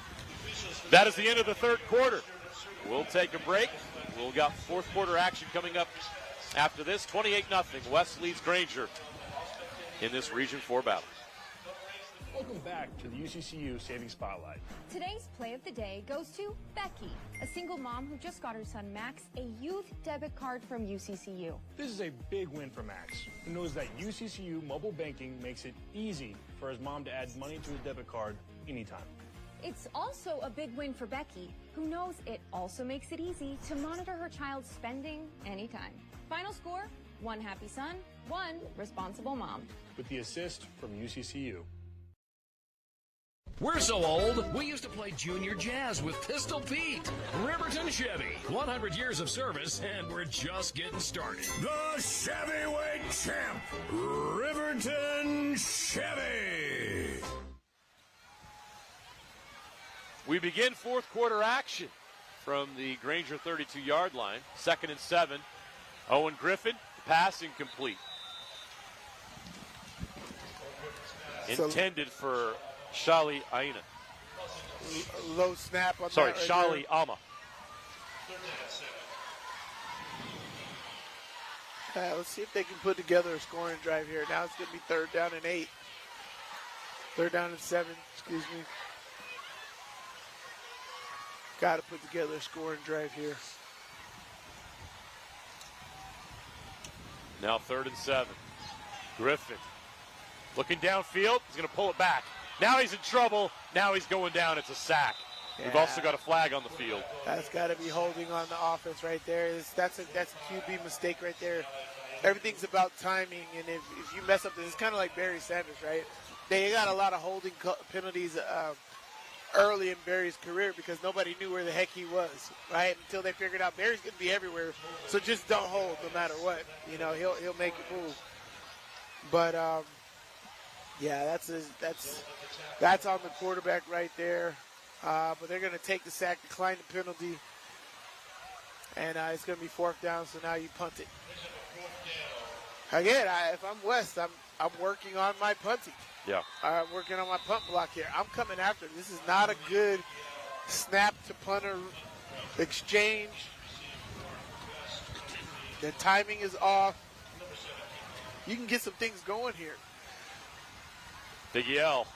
That is the end of the third quarter. We'll take a break. We'll got fourth quarter action coming up after this. 28-0. West leads Granger in this Region 4 battle.
Welcome back to the UCCU Savings Spotlight.
Today's play of the day goes to Becky, a single mom who just got her son Max a youth debit card from UCCU.
This is a big win for Max, who knows that UCCU mobile banking makes it easy for his mom to add money to his debit card anytime.
It's also a big win for Becky, who knows it also makes it easy to monitor her child's spending anytime. Final score, 1 happy son, 1 responsible mom.
With the assist from UCCU.
We're so old, we used to play junior jazz with Pistol Pete. Riverton Chevy, 100 years of service, and we're just getting started.
The Chevyweight Champ, Riverton Chevy.
We begin fourth quarter action from the Granger 32-yard line. 2nd and 7. Owen Griffin, pass incomplete. Intended for Shali Aina.
low snap on
Sorry,
that right
Shali Ama.
Let's see if they can put together a scoring drive here. Now it's going to be 3rd down and 8. 3rd down and 7, excuse me. Got to put together a scoring drive here.
Now 3rd and 7. Griffin looking downfield. He's going to pull it back. Now he's in trouble. Now he's going down. It's a sack. We've also got a flag on the field.
That's got to be holding on the offense right there. That's a QB mistake right there. Everything's about timing, and if you mess up, it's kind of like Barry Sanders, right? They got a lot of holding penalties early in Barry's career because nobody knew where the heck he was, right? Until they figured out Barry's going to be everywhere, so just don't hold no matter what. You know, he'll make it move. But yeah, that's on the quarterback right there. But they're going to take the sack, decline the penalty, and it's going to be 4th down. So now you punt it. Again, if I'm West, I'm working on my punting.
Yeah.
I'm working on my punt block here. I'm coming after. This is not a good snap to punter exchange. The timing is off. You can get some things going here.
Big L.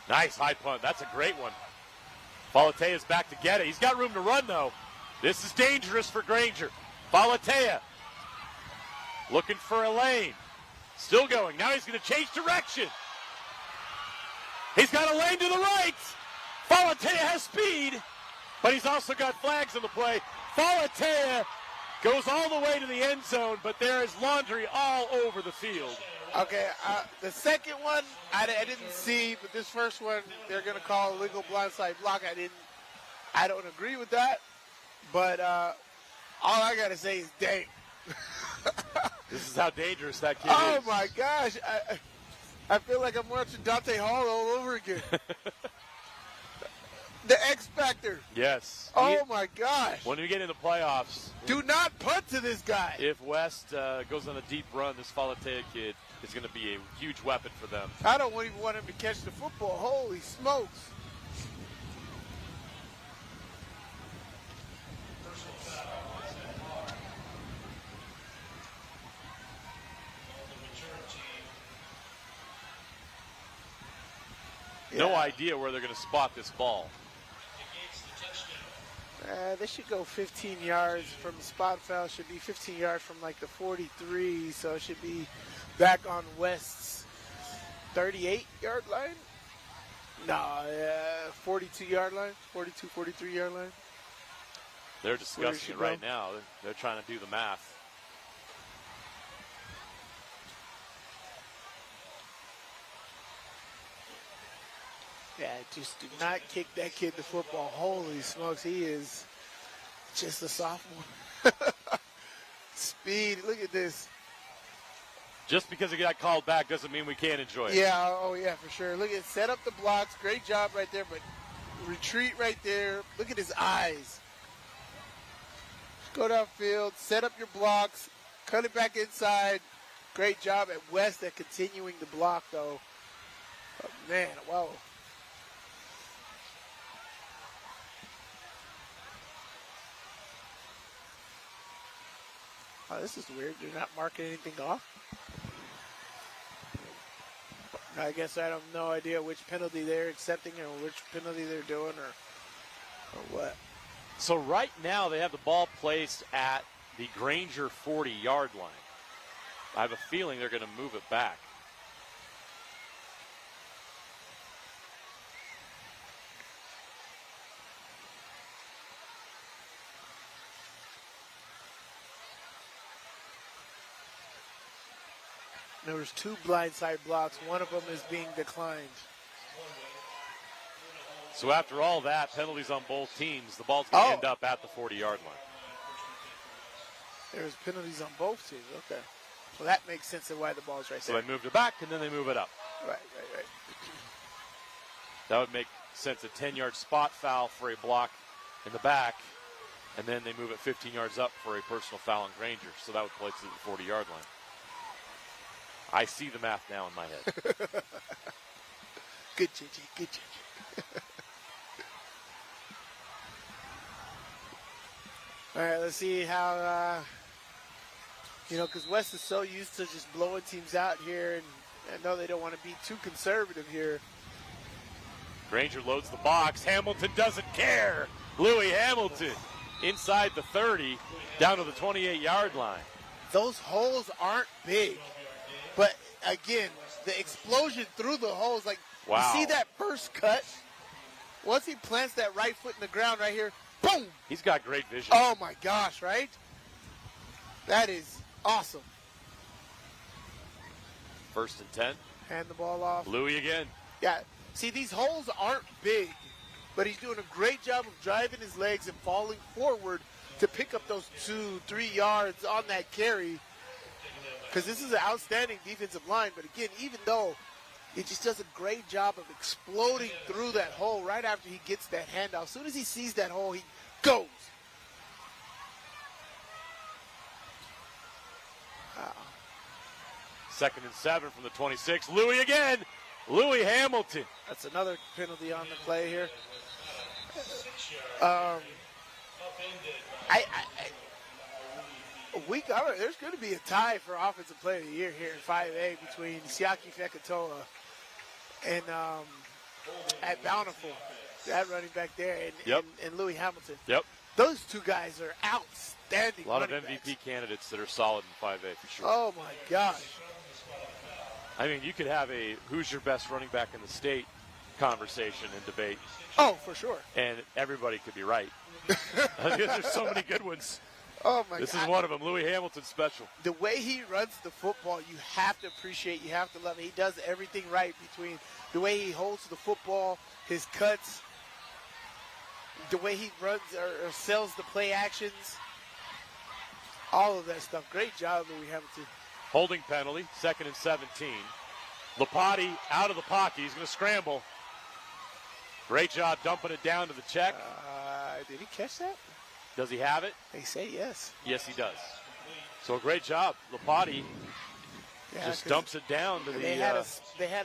Nice high punt. That's a great one. Falatea's back to get it. He's got room to run, though. This is dangerous for Granger. Falatea looking for a lane. Still going. Now he's going to change direction. He's got a lane to the right. Falatea has speed, but he's also got flags in the play. Falatea goes all the way to the end zone, but there is laundry all over the field.
Okay, the second one I didn't see, but this first one they're going to call a legal blindside block. I don't agree with that, but all I got to say is dang.
This is how dangerous that kid is.
Oh my gosh, I feel like I'm watching Dante Hall all over again. The X Factor.
Yes.
Oh my gosh.
When we get in the playoffs,
do not punt to this guy.
If West goes on a deep run, this Falatea kid is going to be a huge weapon for them.
I don't even want him to catch the football. Holy smokes.
No idea where they're going to spot this ball.
They should go 15 yards from the spot foul. Should be 15 yards from like the 43, so it should be back on West's 38-yard line. No, 42-yard line, 42, 43-yard line.
They're discussing it right now. They're trying to do the math.
Yeah, just do not kick that kid the football. Holy smokes, he is just a sophomore. Speed, look at this.
Just because he got called back doesn't mean we can't enjoy it.
Yeah, oh yeah, for sure. Look at set up the blocks. Great job right there, but retreat right there. Look at his eyes. Go downfield, set up your blocks, cut it back inside. Great job at West at continuing the block, though. Oh, man, wow. Oh, this is weird. You're not marking anything off. I guess I have no idea which penalty they're accepting or which penalty they're doing or what.
So right now they have the ball placed at the Granger 40-yard line. I have a feeling they're going to move it back.
There was 2 blindside blocks. One of them is being declined.
So after all that, penalties on both teams, the ball's going to end up at the 40-yard line.
There's penalties on both teams. Okay. Well, that makes sense of why the ball's right there.
So they moved it back, and then they move it up.
Right.
That would make sense. A 10-yard spot foul for a block in the back, and then they move it 15 yards up for a personal foul on Granger. So that would place it at the 40-yard line. I see the math now in my head.
Good, JJ. Good, JJ. All right, let's see how, because West is so used to just blowing teams out here, and I know they don't want to be too conservative here.
Granger loads the box. Hamilton doesn't care. Louis Hamilton inside the 30, down to the 28-yard line.
Those holes aren't big, but again, the explosion through the holes, like,
wow.
You see that first cut? Once he plants that right foot in the ground right here, boom!
He's got great vision.
Oh my gosh, right? That is awesome.
1st and 10.
Hand the ball off.
Louis again.
Yeah, see, these holes aren't big, but he's doing a great job of driving his legs and falling forward to pick up those 2-3 yards on that carry. Because this is an outstanding defensive line, but again, even though he just does a great job of exploding through that hole right after he gets that handoff. As soon as he sees that hole, he goes. Wow.
2nd and 7 from the 26. Louis again. Louis Hamilton.
That's another penalty on the play here. There's going to be a tie for Offensive Player of the Year here in 5A between Siaki Fekatoa and at Bountiful, that running back there, and Louis Hamilton.
Yep.
Those two guys are outstanding.
A lot of MVP candidates that are solid in 5A for sure.
Oh my gosh.
I mean, you could have a who's your best running back in the state conversation and debate.
Oh, for sure.
And everybody could be right. There's so many good ones.
Oh my
This
God.
is one of them. Louis Hamilton special.
The way he runs the football, you have to appreciate, you have to love it. He does everything right between the way he holds the football, his cuts, the way he runs or sells the play actions, all of that stuff. Great job, Louis Hamilton.
Holding penalty, 2nd and 17. Lapati out of the pocket. He's going to scramble. Great job dumping it down to the check.
Did he catch that?
Does he have it?
They say yes.
Yes, he does. So a great job. Lapati just dumps it down to the
they had a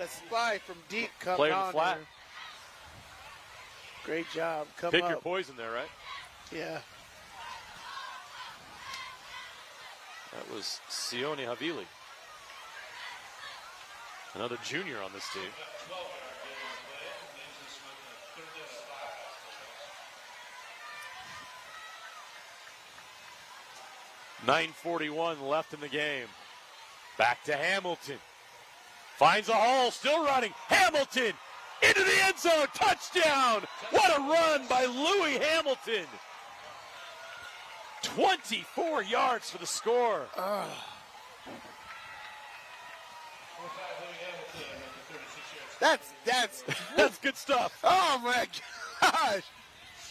spy from deep come
player
on
in the flat.
there. Great job.
Pick your poison there, right?
Yeah.
That was Sione Havili. Another junior on this team. .9:41 left in the game. Back to Hamilton. Finds a hole, still running. Hamilton into the end zone. Touchdown! What a run by Louis Hamilton. 24 yards for the score.
That's
good stuff.
Oh my gosh.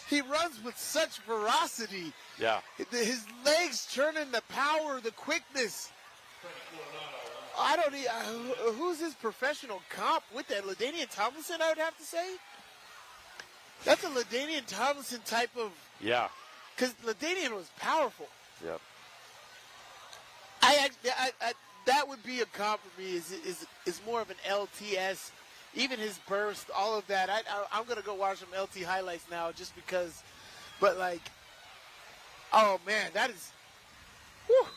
He runs with such ferocity.
Yeah.
His legs turning, the power, the quickness. I don't need, who's his professional comp with that? LaDainian Tomlinson, I would have to say. That's a LaDainian Tomlinson type of.
Yeah.
Because LaDainian was powerful.
Yep.
I that would be a comp for me. Is more of an LTS. Even his burst, all of that. I'm going to go watch some LT highlights now just because. But, like, oh, man, that is. Whew.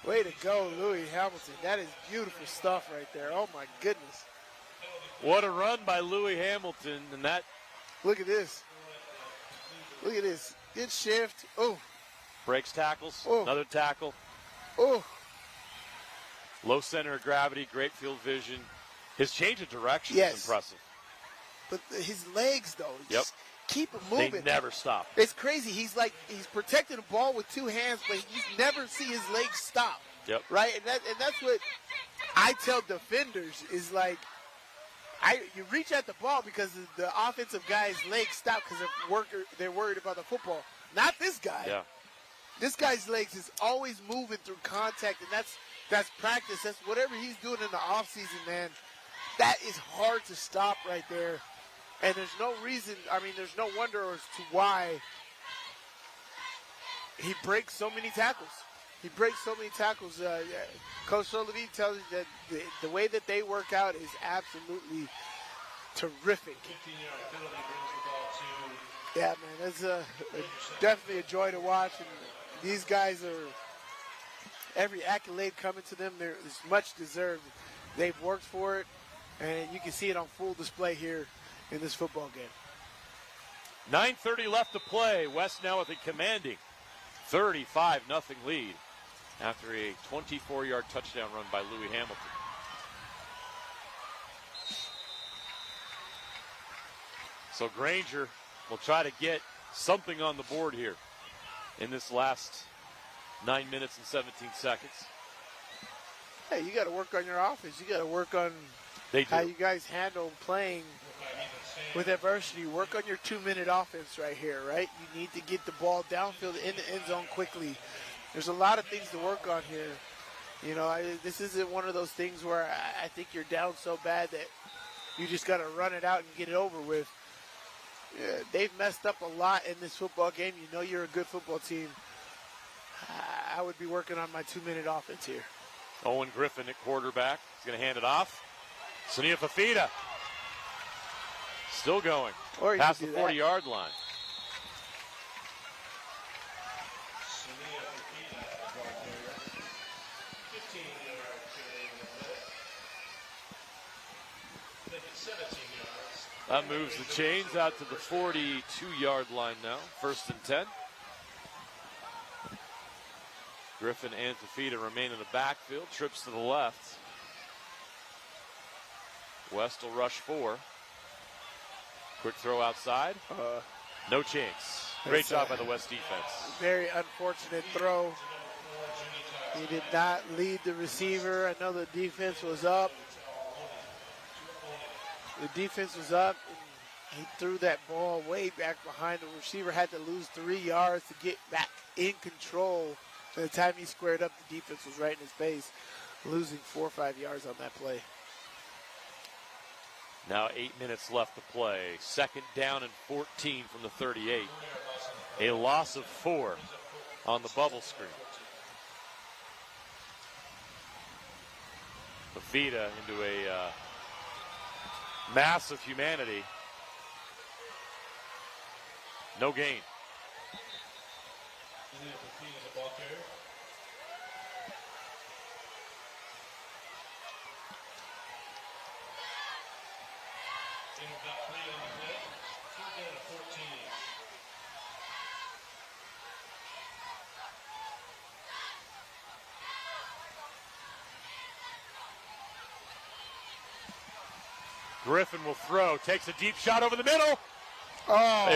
Way to go, Louis Hamilton. That is beautiful stuff right there. Oh, my goodness.
What a run by Louis Hamilton. And that.
Look at this. Look at this. Good shift. Oh.
Breaks tackles.
Oh.
Another tackle.
Oh.
Low center of gravity, great field vision. His change of direction is impressive.
But his legs, though,
Yep.
just keep him moving.
They never stop.
It's crazy. He's protecting the ball with two hands, but you never see his legs stop.
Yep.
Right? And that's what I tell defenders is like, you reach at the ball because the offensive guy's legs stop because they're worried about the football. Not this guy.
Yeah.
This guy's legs is always moving through contact, and that's practice. That's whatever he's doing in the offseason, man. That is hard to stop right there. And there's no reason, there's no wonder as to why he breaks so many tackles. He breaks so many tackles. Coach Solovey tells you that the way that they work out is absolutely terrific.
15-yard penalty brings the ball to
Yeah, man, it's definitely a joy to watch. And these guys are, every accolade coming to them, it's much deserved. They've worked for it, and you can see it on full display here in this football game.
9:30 left to play. West now with a commanding 35-0 lead after a 24-yard touchdown run by Louis Hamilton. So Granger will try to get something on the board here in this last 9 minutes and 17 seconds.
Hey, you got to work on your offense. You got to work on how you guys handle playing with adversity. Work on your 2-minute offense right here, right? You need to get the ball downfield in the end zone quickly. There's a lot of things to work on here. You know, this isn't one of those things where I think you're down so bad that you just got to run it out and get it over with. They've messed up a lot in this football game. You know you're a good football team. I would be working on my 2-minute offense here.
Owen Griffin at quarterback. He's going to hand it off. Sania Fafita still going. Past the 40-yard line. That moves the chains out to the 42-yard line now. 1st and 10. Griffin and Fafita remain in the backfield. Trips to the left. West will rush 4. Quick throw outside. No chance. Great job by the West defense.
Very unfortunate throw. He did not lead the receiver. I know the defense was up. The defense was up. And he threw that ball way back behind. The receiver had to lose 3 yards to get back in control. By the time he squared up, the defense was right in his face, losing 4 or 5 yards on that play.
Now 8 minutes left to play. 2nd down and 14 from the 38. A loss of 4 on the bubble screen. Fafita into a mass of humanity. No gain. Griffin will throw, takes a deep shot over the middle.
Oh,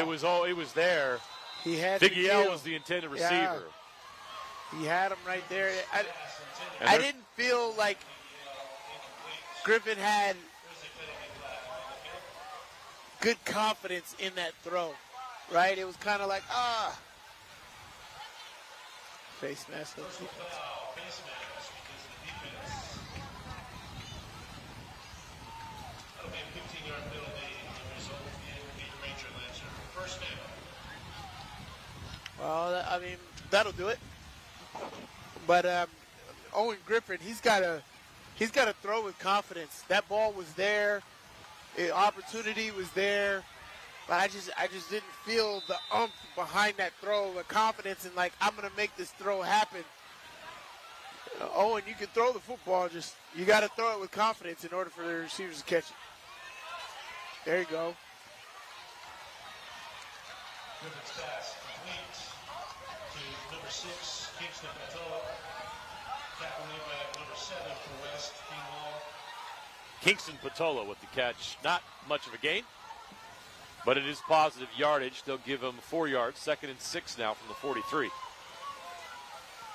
it was there.
He had
Biggie L was the intended receiver.
Yeah. He had him right there. I didn't feel like Griffin had good confidence in that throw, right? It was kind of like, face mask. Well, I mean, that'll do it. But Owen Griffin, he's got to throw with confidence. That ball was there, the opportunity was there, but I just didn't feel the oomph behind that throw, the confidence, and like I'm gonna make this throw happen. Owen, you can throw the football, just you got to throw it with confidence in order for the receivers to catch it. There you go.
Griffin's pass complete to number 6, Kingston Patola. Tackling by number 7 for West, King Wall.
Kingston Patola with the catch. Not much of a gain, but it is positive yardage. They'll give him 4 yards. 2nd and 6 now from the 43.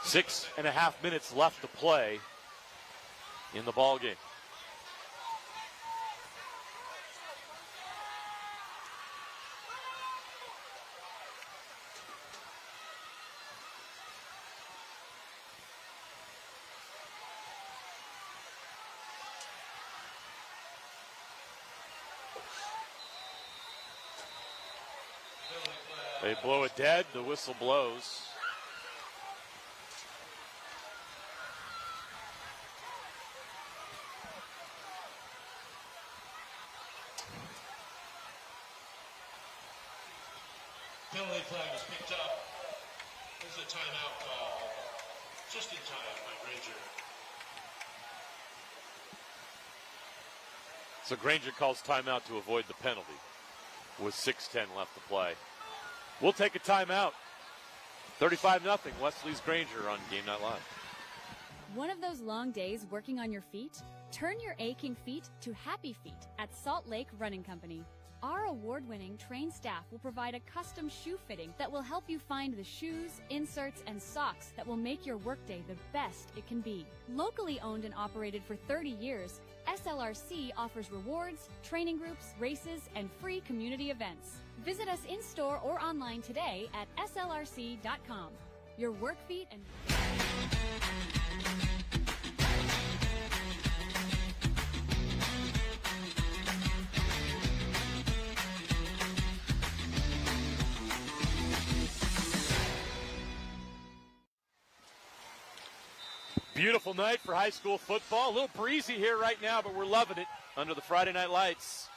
6.5 minutes left to play in the ball game. They blow it dead. The whistle blows.
Penalty flag was picked up. There's a timeout call. Just in time by Granger.
So Granger calls timeout to avoid the penalty with 6:10 left to play. We'll take a timeout. 35-0, Wesley's Granger on Game Night Live.
One of those long days working on your feet? Turn your aching feet to happy feet at Salt Lake Running Company. Our award-winning trained staff will provide a custom shoe fitting that will help you find the shoes, inserts, and socks that will make your workday the best it can be. Locally owned and operated for 30 years, SLRC offers rewards, training groups, races, and free community events. Visit us in-store or online today at slrc.com. Your work feet and...
Beautiful night for high school football. A little breezy here right now, but we're loving it under the Friday night lights.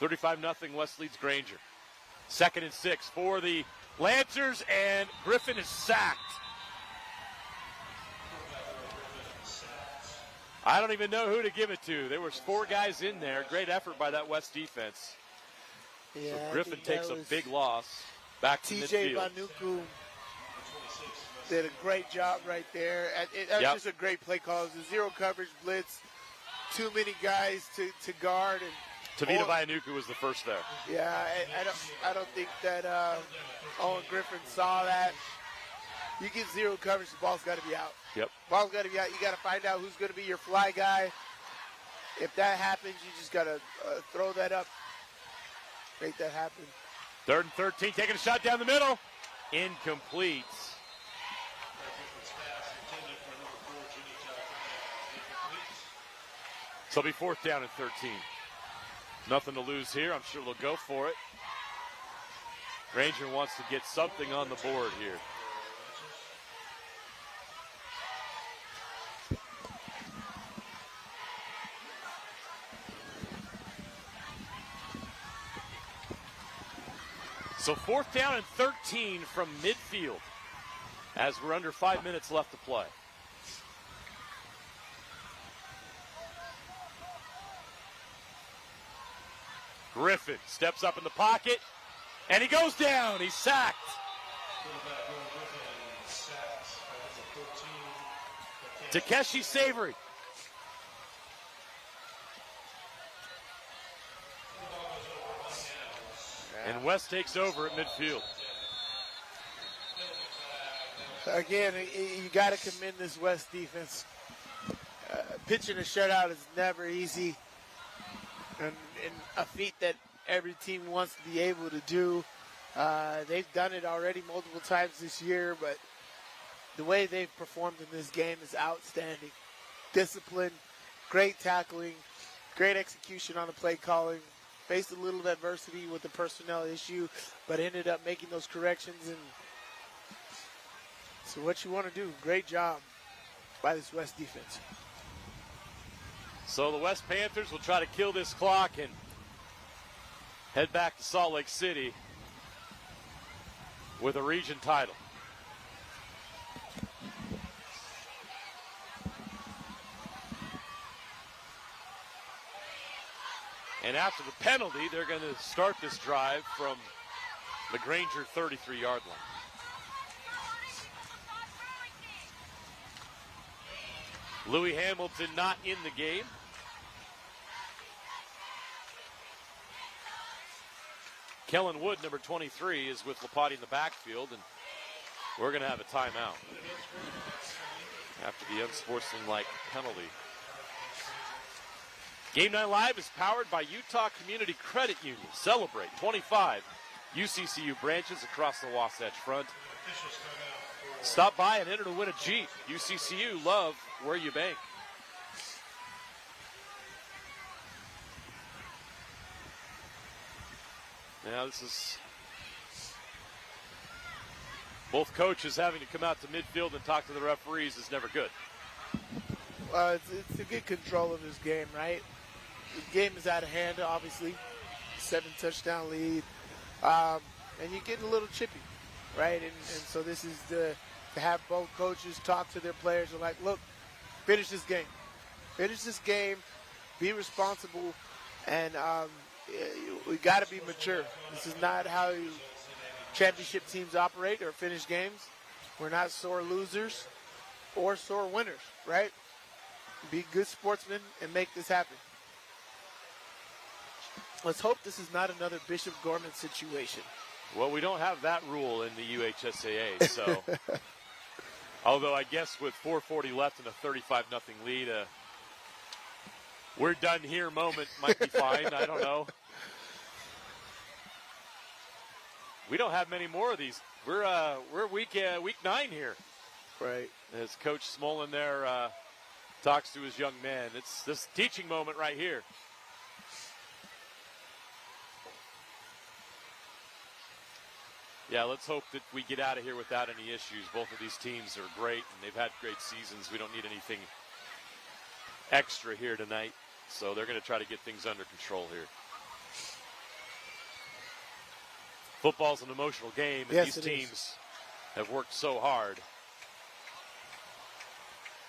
35-0 West leads Granger. 2nd and 6 for the Lancers, and Griffin is sacked. I don't even know who to give it to. There was 4 guys in there. Great effort by that West defense.
Yeah,
so Griffin takes a big loss back to
TJ
midfield.
Banuku did a great job right there. That was just a great play call. It was a zero coverage blitz. Too many guys to guard. And
Tavita Bayanuku was the first there.
Yeah, I don't think that Owen Griffin saw that. You get zero coverage, the ball's got to be out.
Yep.
Ball's got to be out. You got to find out who's going to be your fly guy. If that happens, you just got to throw that up, make that happen.
3rd and 13, taking a shot down the middle. Incomplete. So it'll be 4th down and 13. Nothing to lose here. I'm sure they'll go for it. Granger wants to get something on the board here. So 4th down and 13 from midfield as we're under 5 minutes left to play. Griffin steps up in the pocket, and he goes down. He's sacked. Takeshi Savory. And West takes over at midfield.
Again, you got to commend this West defense. Pitching a shutout is never easy. And a feat that every team wants to be able to do. They've done it already multiple times this year, but the way they've performed in this game is outstanding. Discipline, great tackling, great execution on the play calling. Faced a little adversity with the personnel issue, but ended up making those corrections. And so what you want to do, great job by this West defense.
So the West Panthers will try to kill this clock and head back to Salt Lake City with a region title. And after the penalty, they're going to start this drive from the Granger 33-yard line. Louis Hamilton not in the game. Kellen Wood, number 23, is with Lapati in the backfield, and we're going to have a timeout after the unsportsmanlike penalty. Game Night Live is powered by Utah Community Credit Union. Celebrate 25 UCCU branches across the Wasatch Front. Stop by and enter to win a Jeep. UCCU, love where you bank. Now this is both coaches having to come out to midfield and talk to the referees is never good.
It's a good control of this game, right? The game is out of hand, obviously. 7-touchdown lead. and you're getting a little chippy, right? And so this is to have both coaches talk to their players and like, look, finish this game. Finish this game. Be responsible. And we got to be mature. This is not how championship teams operate or finish games. We're not sore losers or sore winners, right? Be good sportsmen and make this happen. Let's hope this is not another Bishop Gorman situation.
Well, we don't have that rule in the UHSAA, so. Although I guess with 4:40 left and a 35-0 lead, we're done here moment might be fine. I don't know. We don't have many more of these. We're week 9 here.
Right.
As Coach Smolin there talks to his young man. It's this teaching moment right here. Yeah, let's hope that we get out of here without any issues. Both of these teams are great, and they've had great seasons. We don't need anything extra here tonight. So they're going to try to get things under control here. Football's an emotional game, and
yes,
these teams have worked so hard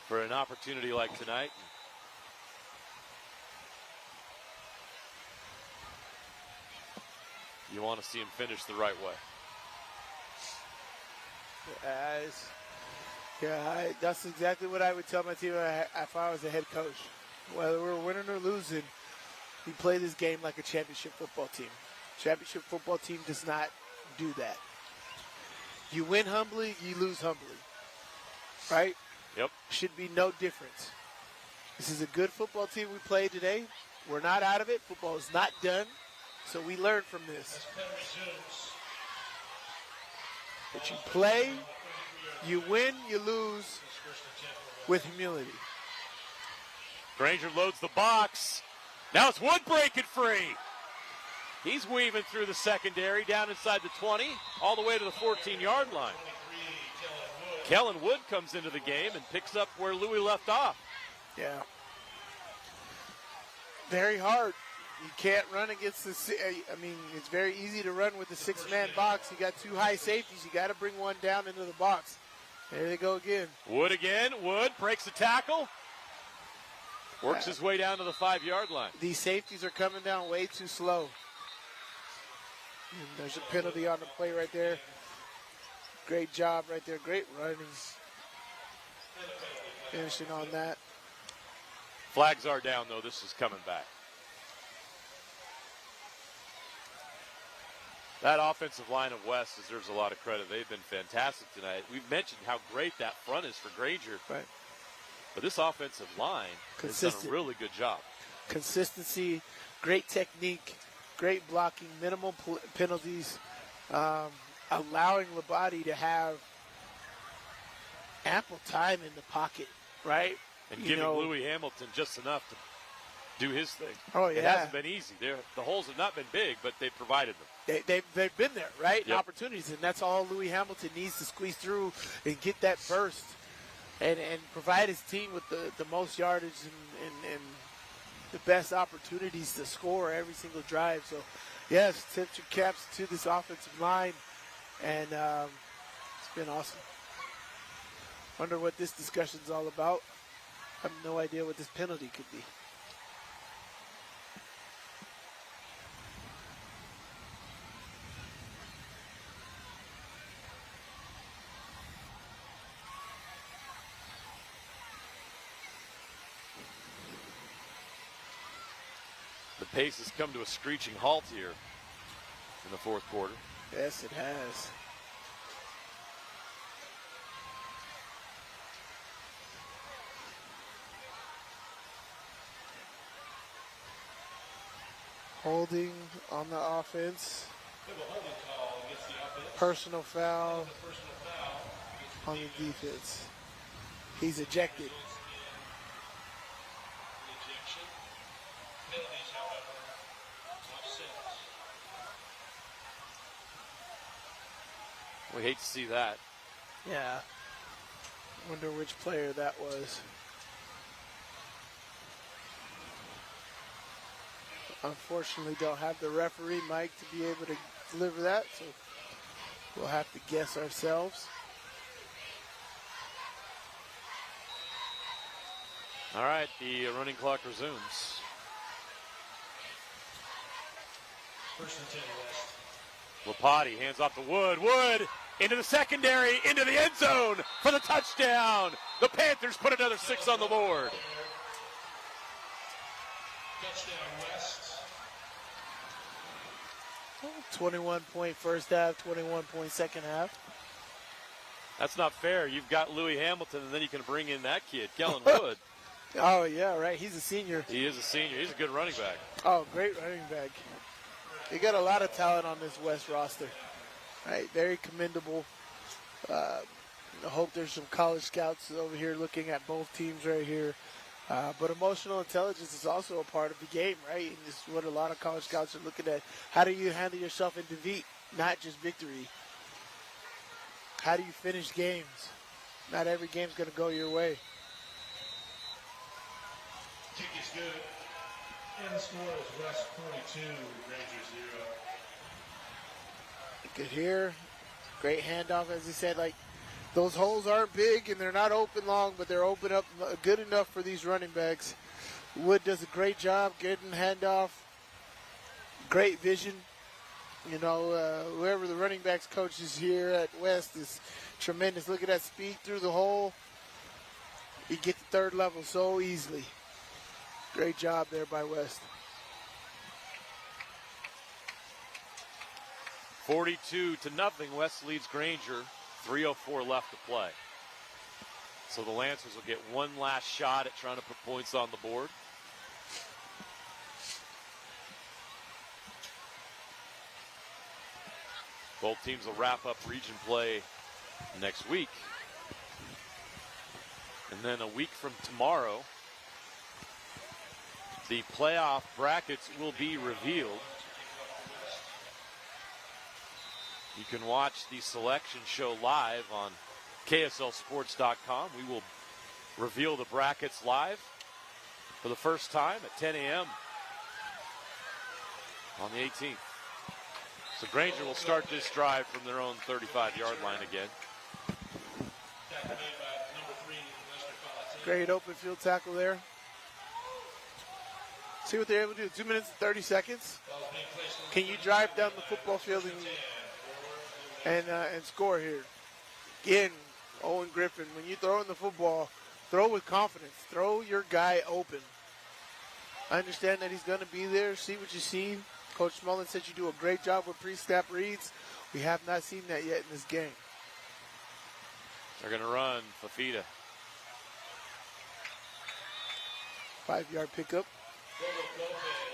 for an opportunity like tonight. You want to see them finish the right way.
That's exactly what I would tell my team if I was a head coach. Whether we're winning or losing, we play this game like a championship football team. Championship football team does not do that. You win humbly, you lose humbly. Right?
Yep.
Should be no difference. This is a good football team we played today. We're not out of it. Football is not done. So we learn from this. But you play, you win, you lose with humility.
Granger loads the box. Now it's Wood breaking free. He's weaving through the secondary down inside the 20, all the way to the 14-yard line. Kellen Wood comes into the game and picks up where Louis left off.
Yeah. Very hard. You can't run against it's very easy to run with the 6-man box. You got 2 high safeties. You got to bring one down into the box. There they go again.
Wood again. Wood breaks the tackle. Works his way down to the 5-yard line.
These safeties are coming down way too slow. And there's a penalty on the play right there. Great job right there. Great running. Finishing on that.
Flags are down, though. This is coming back. That offensive line of West deserves a lot of credit. They've been fantastic tonight. We've mentioned how great that front is for Granger.
Right.
But this offensive line has done a really good job.
Consistency, great technique, great blocking, minimal penalties, allowing Labate to have ample time in the pocket, right?
And giving Louis Hamilton just enough to do his thing.
Oh, yeah.
It hasn't been easy. The holes have not been big, but they've provided them.
They've been there, right?
Yep.
Opportunities, and that's all Louis Hamilton needs to squeeze through and get that burst and provide his team with the most yardage and the best opportunities to score every single drive. So, yes, tip your caps to this offensive line, and it's been awesome. Wonder what this discussion's all about. I have no idea what this penalty could be.
The pace has come to a screeching halt here in the fourth quarter.
Yes, it has. Holding on the offense. Personal foul on the defense. He's ejected.
We hate to see that.
Yeah. Wonder which player that was. Unfortunately, don't have the referee, Mike, to be able to deliver that. So We'll have to guess ourselves.
All right, the running clock resumes.
First and 10 West.
Lapati hands off to Wood. Wood into the secondary, into the end zone for the touchdown. The Panthers put another 6 on the board.
Touchdown West.
21-point first half, 21-point second half.
That's not fair. You've got Louis Hamilton, and then you can bring in that kid, Kellen Wood.
Oh, yeah, right. He's a senior.
He is a senior. He's a good running back.
Oh, great running back. You got a lot of talent on this West roster. Right, very commendable. I hope there's some college scouts over here looking at both teams right here. But emotional intelligence is also a part of the game, right? And this is what a lot of college scouts are looking at. How do you handle yourself in defeat, not just victory? How do you finish games? Not every game's going to go your way.
Kick is good. And the score is West 42, Granger 0.
Good here. Great handoff, as he said. Like, those holes aren't big and they're not open long, but they're open up good enough for these running backs. Wood does a great job getting handoff. Great vision. You know, whoever the running backs coach is here at West is tremendous. Look at that speed through the hole. You get the third level so easily. Great job there by West.
42-0. West leads Granger. 3:04 left to play. So the Lancers will get one last shot at trying to put points on the board. Both teams will wrap up region play next week. And then a week from tomorrow, the playoff brackets will be revealed. You can watch the selection show live on KSLSports.com. We will reveal the brackets live for the first time at 10 a.m. on the 18th. So Granger will start this drive from their own 35-yard line again.
Great open field tackle there. See what they're able to do. 2 minutes and 30 seconds. Can you drive down the football field and score here? Again, Owen Griffin, when you throw in the football, throw with confidence. Throw your guy open. I understand that he's going to be there. See what you see. Coach Mullen said you do a great job with pre-snap reads. We have not seen that yet in this game.
They're going to run Fafita.
5-yard pickup.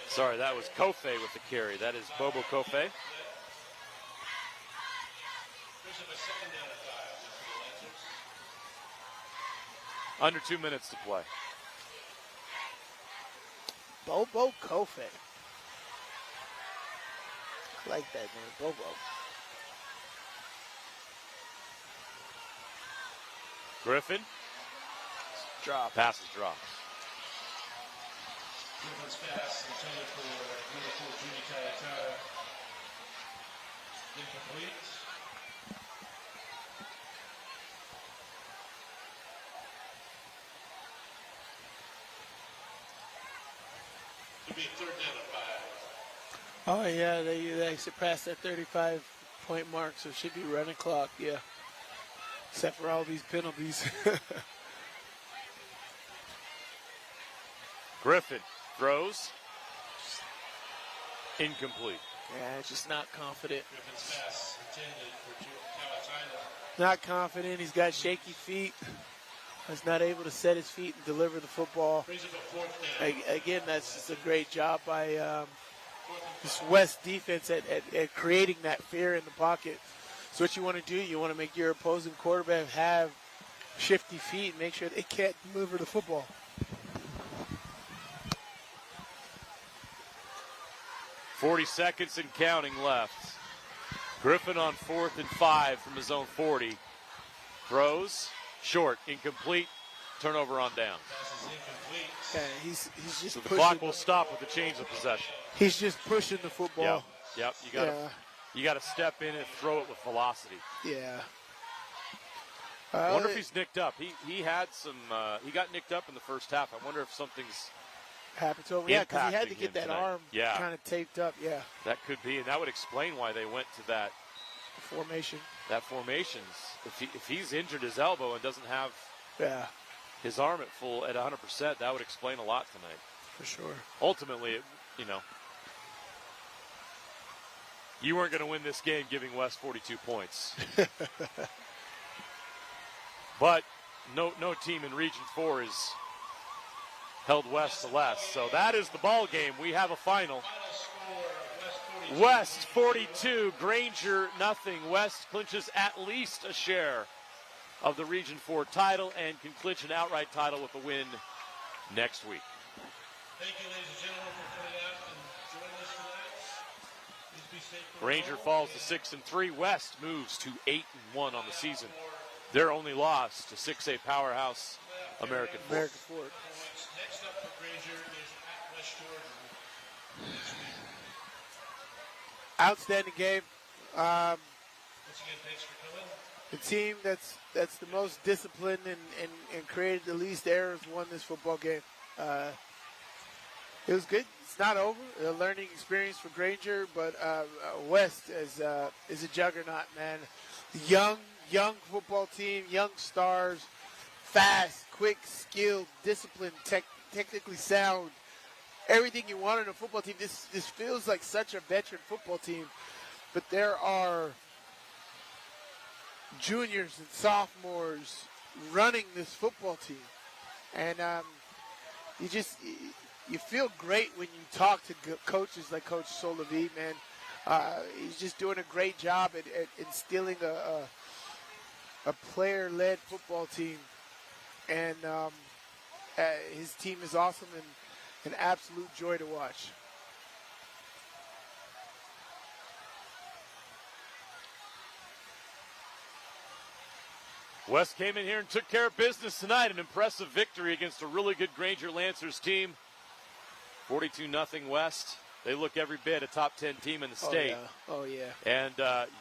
Sorry, that was Kofe with the carry. That is Bobo Kofe. Under 2 minutes to play.
Bobo Kofe. I like that name, Bobo.
Griffin.
Drop.
Pass is dropped.
Griffin's pass intended for number 4, Junior Kayatara. Incomplete. It'll be third down and 5.
Oh, yeah, they surpassed that 35-point mark, so it should be running clock, yeah. Except for all these penalties.
Griffin throws. Incomplete.
Yeah, just not confident.
Griffin's pass intended for Kawataina.
Not confident. He's got shaky feet. He's not able to set his feet and deliver the football.
Brings it to fourth down.
Again, that's just a great job by this West defense at creating that fear in the pocket. So what you want to do, you want to make your opposing quarterback have shifty feet and make sure they can't deliver the football.
.40 seconds and counting left. Griffin on 4th and 5 from his own 40. Throws. Short. Incomplete. Turnover on down.
Yeah, he's just
so the
pushing.
clock will stop with the change of possession.
He's just pushing the football.
Yep. You got to You got to step in and throw it with velocity.
Yeah.
I wonder if he's nicked up. He had some. He got nicked up in the first half. I wonder if something's
happened to him. Yeah, because he had to
impacting
get
him
that
tonight.
arm
Yeah.
kind of taped up. Yeah.
That could be, and that would explain why they went to that
formation.
That formations. If he's injured his elbow and doesn't have his arm at 100%, that would explain a lot tonight.
For sure.
Ultimately, you weren't going to win this game giving West 42 points. But no team in Region 4 has held West to less. So that is the ball game. We have a final. West 42, Granger nothing. West clinches at least a share of the Region 4 title and can clinch an outright title with a win next week.
Thank you, ladies and gentlemen, for coming out and joining us tonight. Please be safe.
Granger falls to 6-3. West moves to 8-1 on the season. Their only loss to 6A powerhouse American Ford.
Next up for Granger is at West Jordan.
Outstanding game.
Once again, thanks for coming.
The team that's the most disciplined and created the least errors won this football game. It was good. It's not over. A learning experience for Granger, but West is a juggernaut, man. Young football team, young stars, fast, quick, skilled, disciplined, technically sound. Everything you want in a football team. This feels like such a veteran football team, but there are juniors and sophomores running this football team, and you feel great when you talk to coaches like Coach Solavi, man. He's just doing a great job at instilling a player-led football team, and his team is awesome and an absolute joy to watch.
West came in here and took care of business tonight. An impressive victory against a really good Granger Lancers team. 42-0 West. They look every bit a top 10 team in the state.
Oh, yeah.
And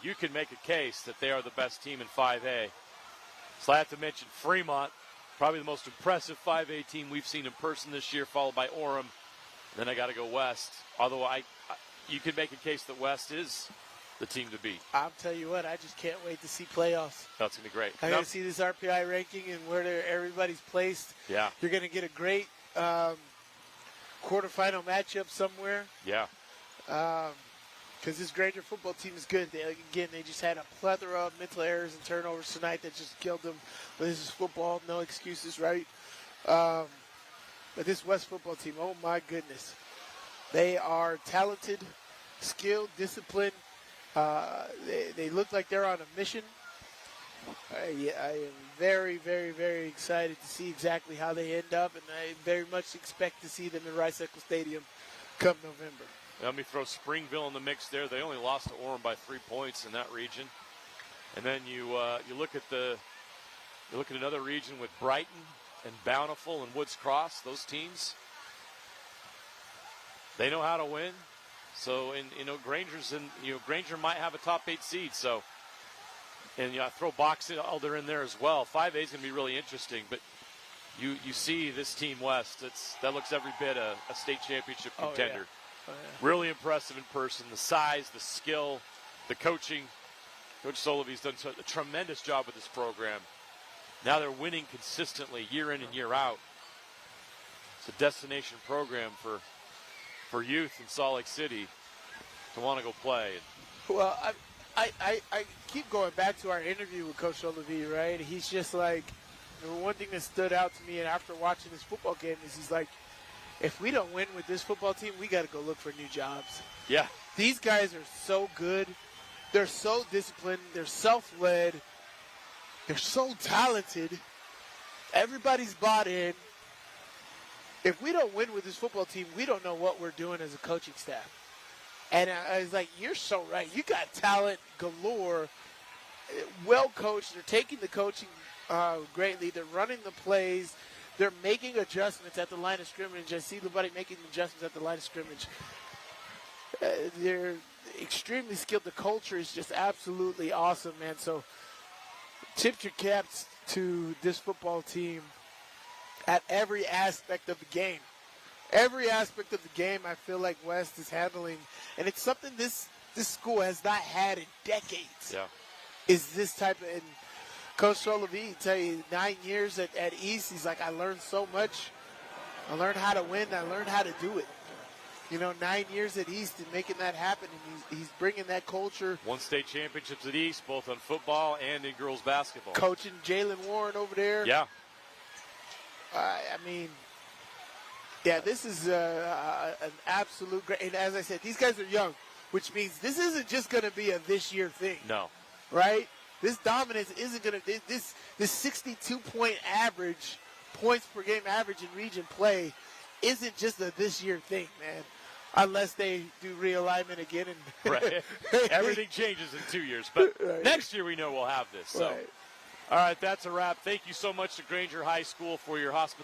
you can make a case that they are the best team in 5A. So I have to mention Fremont, probably the most impressive 5A team we've seen in person this year, followed by Orem. Then I got to go West. Although you could make a case that West is the team to beat.
I'll tell you what, I just can't wait to see playoffs.
That's going to be great.
I'm going to see this RPI ranking and where everybody's placed.
Yeah.
You're going to get a great quarterfinal matchup somewhere.
Yeah.
Because this Granger football team is good. They just had a plethora of mental errors and turnovers tonight that just killed them. But this is football, no excuses, right? But this West football team, oh my goodness. They are talented, skilled, disciplined. They look like they're on a mission. I am very, very, very excited to see exactly how they end up, and I very much expect to see them in Rice-Eccles Stadium come November.
Let me throw Springville in the mix there. They only lost to Orem by 3 points in that region. And then you look at another region with Brighton and Bountiful and Woods Cross. Those teams, they know how to win. So, Granger might have a top 8 seed. So, and throw Box Elder in there as well. 5A is going to be really interesting. But you see this team West. That looks every bit a state championship contender.
Yeah. Oh, yeah.
Really impressive in person. The size, the skill, the coaching. Coach Solavi's done a tremendous job with this program. Now they're winning consistently year in and year out. It's a destination program for youth in Salt Lake City to want to go play.
Well, I keep going back to our interview with Coach Solavi, right? He's just like, the one thing that stood out to me and after watching this football game is he's like, if we don't win with this football team, we got to go look for new jobs.
Yeah.
These guys are so good. They're so disciplined. They're self-led. They're so talented. Everybody's bought in. If we don't win with this football team, we don't know what we're doing as a coaching staff. And I was like, you're so right. You got talent galore, well coached. They're taking the coaching greatly. They're running the plays. They're making adjustments at the line of scrimmage. I see everybody making adjustments at the line of scrimmage. They're extremely skilled. The culture is just absolutely awesome, man. So tip your caps to this football team at every aspect of the game. Every aspect of the game, I feel like West is handling, and it's something this school has not had in decades.
Yeah.
Is this type of, and Coach Solovey, tell you, 9 years at East, he's like, I learned so much. I learned how to win. I learned how to do it. 9 years at East and making that happen, and he's bringing that culture.
Won state championships at East, both on football and in girls basketball.
Coaching Jalen Warren over there.
Yeah.
I mean, yeah, this is an absolute great. And as I said, these guys are young, which means this isn't just going to be a this year thing.
No.
Right? This dominance isn't going to this 62-point average, points per game average in region play isn't just a this year thing, man. Unless they do realignment again. And
Right. Everything changes in 2 years. But next year we know we'll have this. So.
Right.
All right, that's a wrap. Thank you so much to Granger High School for your hospitality.